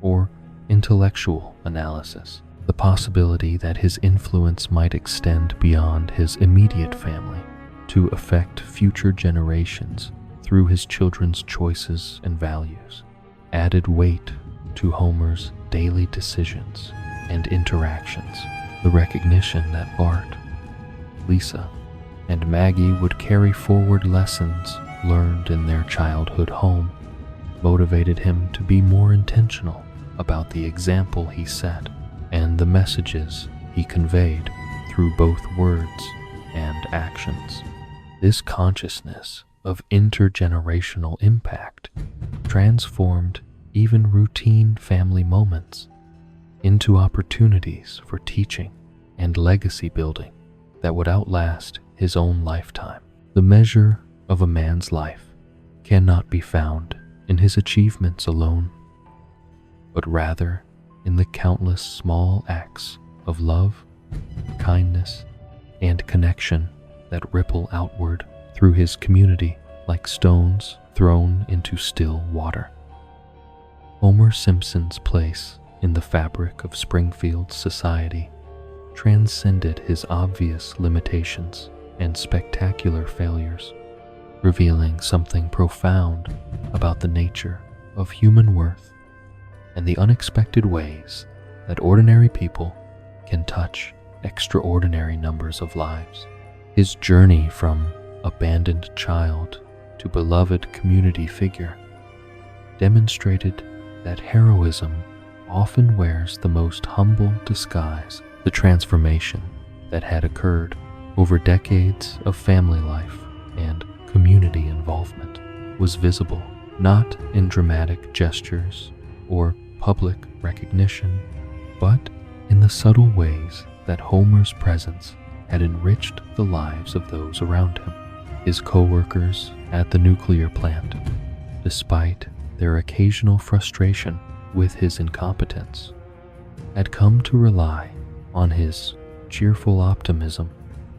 or intellectual analysis. The possibility that his influence might extend beyond his immediate family to affect future generations through his children's choices and values added weight to Homer's daily decisions and interactions. The recognition that Bart, Lisa, and Maggie would carry forward lessons learned in their childhood home motivated him to be more intentional about the example he set and the messages he conveyed through both words and actions. This consciousness of intergenerational impact transformed even routine family moments into opportunities for teaching and legacy building that would outlast his own lifetime. The measure of a man's life cannot be found in his achievements alone, but rather in the countless small acts of love, kindness, and connection that ripple outward through his community like stones thrown into still water. Homer Simpson's place in the fabric of Springfield's society transcended his obvious limitations and spectacular failures, revealing something profound about the nature of human worth and the unexpected ways that ordinary people can touch extraordinary numbers of lives. His journey from abandoned child to beloved community figure demonstrated that heroism often wears the most humble disguise. The transformation that had occurred over decades of family life and community involvement was visible not in dramatic gestures or public recognition, but in the subtle ways that Homer's presence had enriched the lives of those around him. His co-workers at the nuclear plant, despite their occasional frustration with his incompetence, had come to rely on his cheerful optimism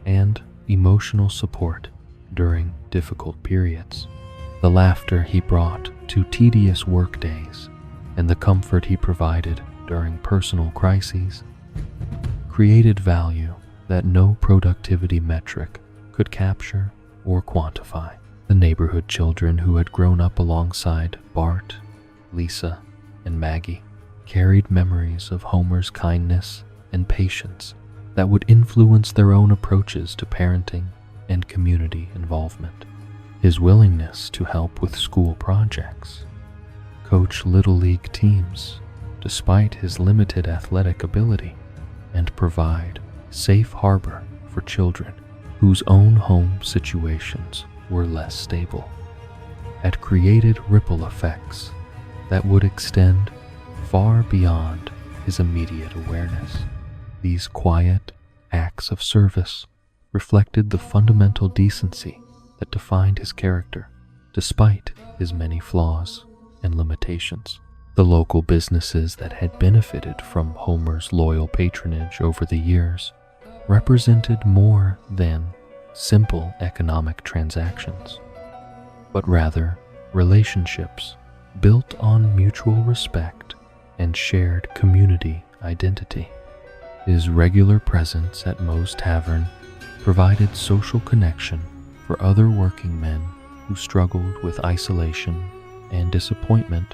and emotional support during difficult periods. The laughter he brought to tedious work days and the comfort he provided during personal crises created value that no productivity metric could capture or quantify. The neighborhood children who had grown up alongside Bart, Lisa, and Maggie carried memories of Homer's kindness and patience that would influence their own approaches to parenting and community involvement. His willingness to help with school projects, coach Little League teams despite his limited athletic ability, and provide safe harbor for children whose own home situations were less stable, had created ripple effects that would extend far beyond his immediate awareness. These quiet acts of service reflected the fundamental decency that defined his character, despite his many flaws and limitations. The local businesses that had benefited from Homer's loyal patronage over the years represented more than simple economic transactions, but rather relationships built on mutual respect and shared community identity. His regular presence at Moe's Tavern provided social connection for other working men who struggled with isolation and disappointment,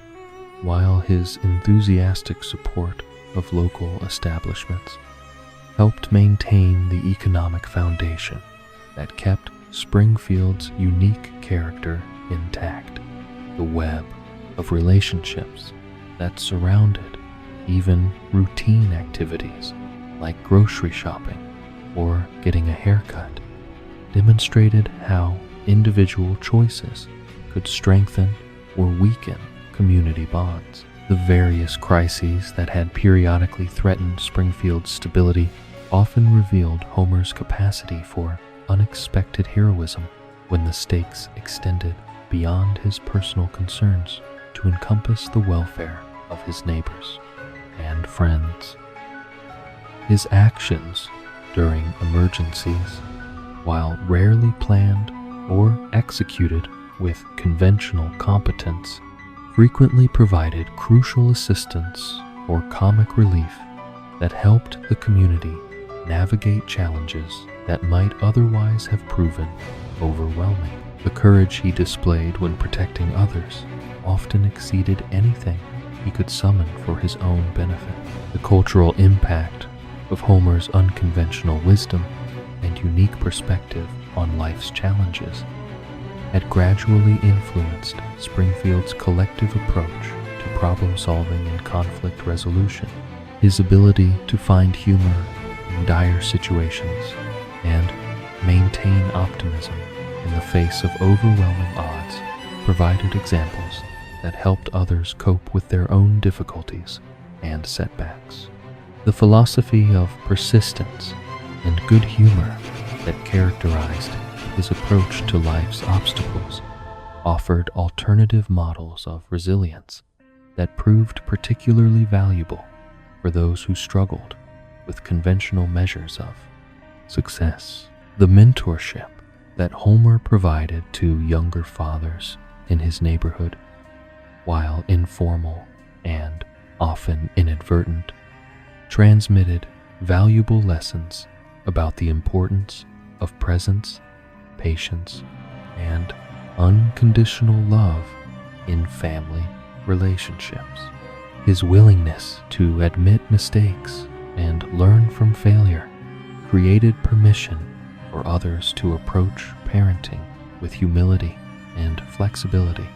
while his enthusiastic support of local establishments helped maintain the economic foundation that kept Springfield's unique character intact. The web of relationships that surrounded even routine activities like grocery shopping or getting a haircut demonstrated how individual choices could strengthen or weaken community bonds. The various crises that had periodically threatened Springfield's stability often revealed Homer's capacity for unexpected heroism when the stakes extended beyond his personal concerns to encompass the welfare of his neighbors and friends. His actions during emergencies, while rarely planned or executed with conventional competence, frequently provided crucial assistance or comic relief that helped the community navigate challenges that might otherwise have proven overwhelming. The courage he displayed when protecting others often exceeded anything he could summon for his own benefit. The cultural impact of Homer's unconventional wisdom and unique perspective on life's challenges had gradually influenced Springfield's collective approach to problem solving and conflict resolution. His ability to find humor in dire situations and maintain optimism in the face of overwhelming odds provided examples that helped others cope with their own difficulties and setbacks. The philosophy of persistence and good humor that characterized his approach to life's obstacles offered alternative models of resilience that proved particularly valuable for those who struggled with conventional measures of success. The mentorship that Homer provided to younger fathers in his neighborhood, while informal and often inadvertent, transmitted valuable lessons about the importance of presence, patience, and unconditional love in family relationships. His willingness to admit mistakes and learn from failure created permission for others to approach parenting with humility and flexibility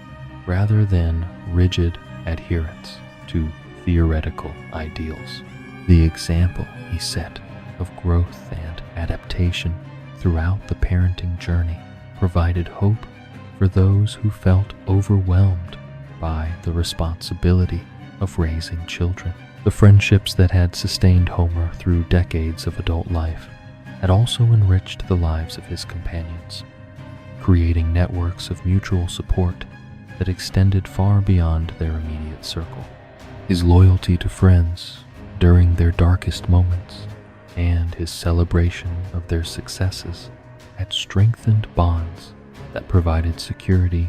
rather than rigid adherence to theoretical ideals. The example he set of growth and adaptation throughout the parenting journey provided hope for those who felt overwhelmed by the responsibility of raising children. The friendships that had sustained Homer through decades of adult life had also enriched the lives of his companions, creating networks of mutual support that extended far beyond their immediate circle. His loyalty to friends during their darkest moments and his celebration of their successes had strengthened bonds that provided security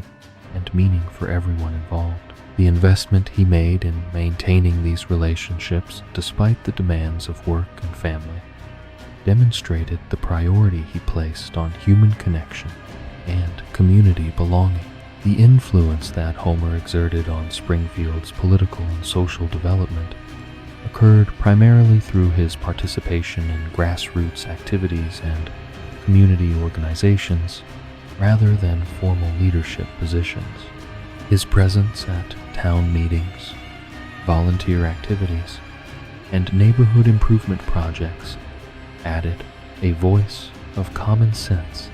and meaning for everyone involved. The investment he made in maintaining these relationships despite the demands of work and family demonstrated the priority he placed on human connection and community belonging. The influence that Homer exerted on Springfield's political and social development occurred primarily through his participation in grassroots activities and community organizations rather than formal leadership positions. His presence at town meetings, volunteer activities, and neighborhood improvement projects added a voice of common sense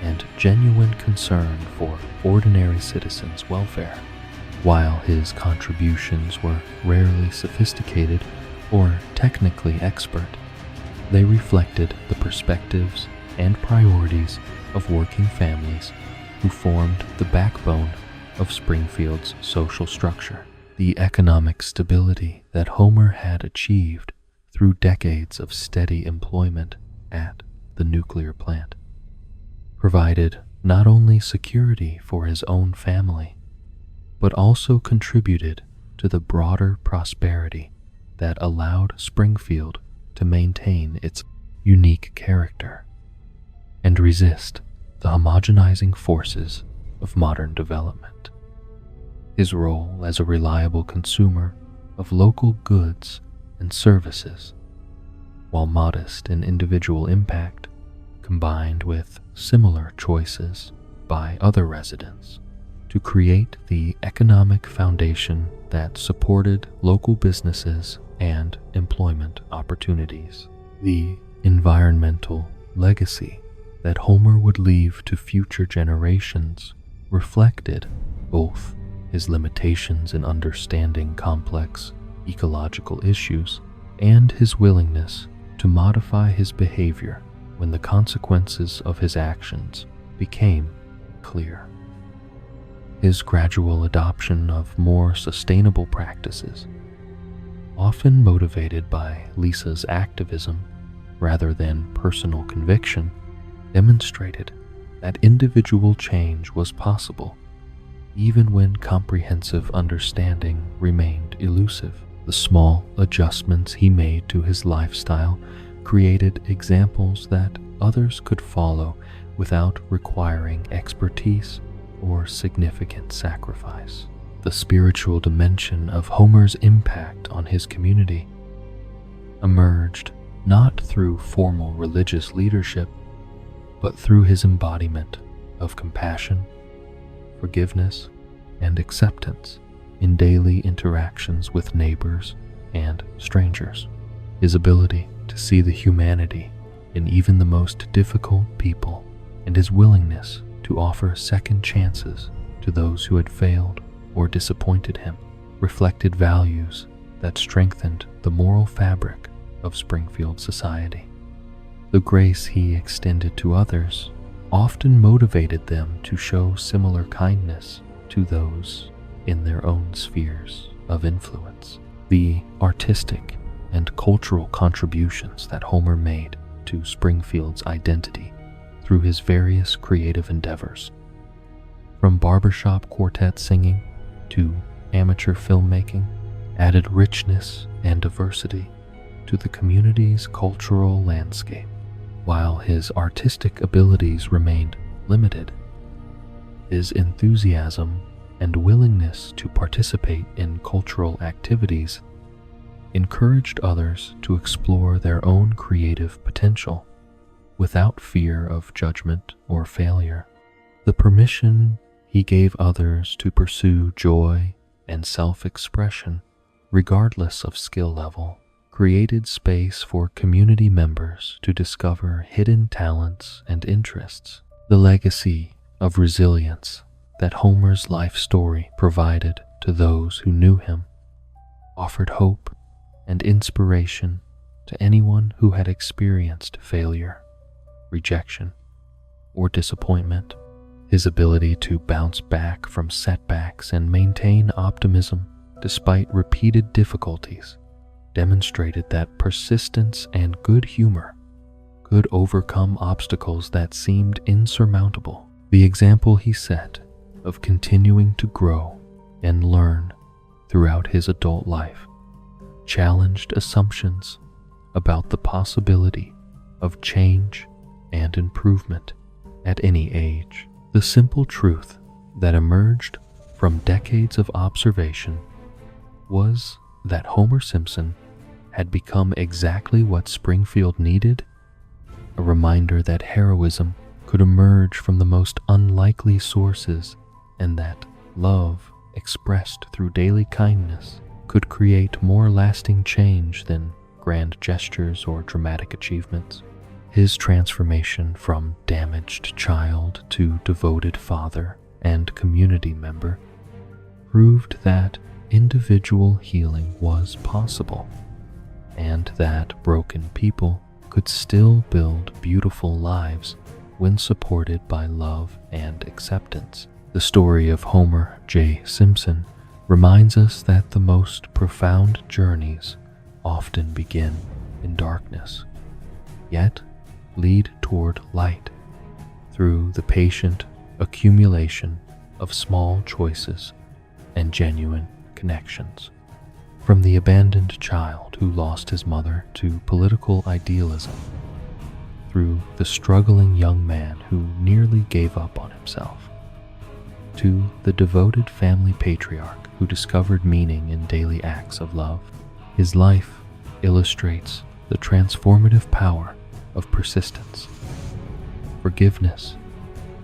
and genuine concern for ordinary citizens' welfare. While his contributions were rarely sophisticated or technically expert, they reflected the perspectives and priorities of working families who formed the backbone of Springfield's social structure. The economic stability that Homer had achieved through decades of steady employment at the nuclear plant provided not only security for his own family, but also contributed to the broader prosperity that allowed Springfield to maintain its unique character and resist the homogenizing forces of modern development. His role as a reliable consumer of local goods and services, while modest in individual impact, combined with similar choices by other residents to create the economic foundation that supported local businesses and employment opportunities. The environmental legacy that Homer would leave to future generations reflected both his limitations in understanding complex ecological issues and his willingness to modify his behavior when the consequences of his actions became clear. His gradual adoption of more sustainable practices, often motivated by Lisa's activism rather than personal conviction, demonstrated that individual change was possible even when comprehensive understanding remained elusive. The small adjustments he made to his lifestyle created examples that others could follow without requiring expertise or significant sacrifice. The spiritual dimension of Homer's impact on his community emerged not through formal religious leadership, but through his embodiment of compassion, forgiveness, and acceptance in daily interactions with neighbors and strangers. His ability to see the humanity in even the most difficult people and his willingness to offer second chances to those who had failed or disappointed him reflected values that strengthened the moral fabric of Springfield society. The grace he extended to others often motivated them to show similar kindness to those in their own spheres of influence. The artistic and cultural contributions that Homer made to Springfield's identity through his various creative endeavors, from barbershop quartet singing to amateur filmmaking added richness and diversity to the community's cultural landscape. While his artistic abilities remained limited, his enthusiasm and willingness to participate in cultural activities encouraged others to explore their own creative potential without fear of judgment or failure. The permission he gave others to pursue joy and self-expression, regardless of skill level, created space for community members to discover hidden talents and interests. The legacy of resilience that Homer's life story provided to those who knew him offered hope and inspiration to anyone who had experienced failure, rejection, or disappointment. His ability to bounce back from setbacks and maintain optimism despite repeated difficulties demonstrated that persistence and good humor could overcome obstacles that seemed insurmountable. The example he set of continuing to grow and learn throughout his adult life challenged assumptions about the possibility of change and improvement at any age. The simple truth that emerged from decades of observation was that Homer Simpson had become exactly what Springfield needed, a reminder that heroism could emerge from the most unlikely sources and that love expressed through daily kindness could create more lasting change than grand gestures or dramatic achievements. His transformation from damaged child to devoted father and community member proved that individual healing was possible and that broken people could still build beautiful lives when supported by love and acceptance. The story of Homer J. Simpson reminds us that the most profound journeys often begin in darkness, yet lead toward light through the patient accumulation of small choices and genuine connections. From the abandoned child who lost his mother to political idealism, through the struggling young man who nearly gave up on himself, to the devoted family patriarch who discovered meaning in daily acts of love, his life illustrates the transformative power of persistence, forgiveness,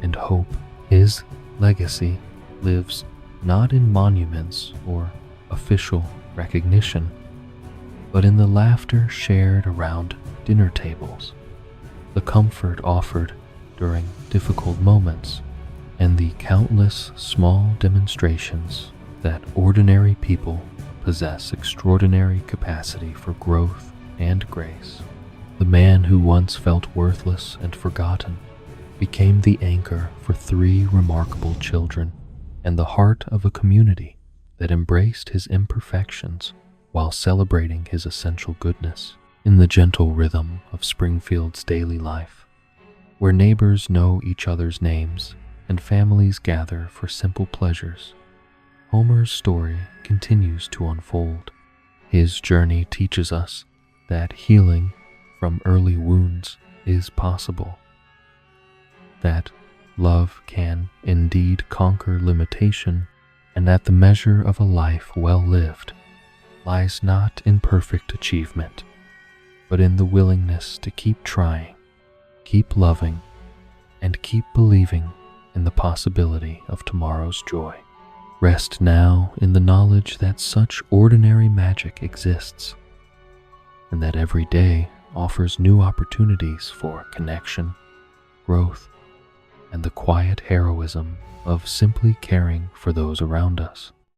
and hope. His legacy lives not in monuments or official recognition, but in the laughter shared around dinner tables, the comfort offered during difficult moments, and the countless small demonstrations that ordinary people possess extraordinary capacity for growth and grace. The man who once felt worthless and forgotten became the anchor for 3 remarkable children and the heart of a community that embraced his imperfections while celebrating his essential goodness. In the gentle rhythm of Springfield's daily life, where neighbors know each other's names and families gather for simple pleasures, Homer's story continues to unfold. His journey teaches us that healing from early wounds is possible, that love can indeed conquer limitation, and that the measure of a life well lived lies not in perfect achievement, but in the willingness to keep trying, keep loving, and keep believing in the possibility of tomorrow's joy. Rest now in the knowledge that such ordinary magic exists, and that every day offers new opportunities for connection, growth, and the quiet heroism of simply caring for those around us.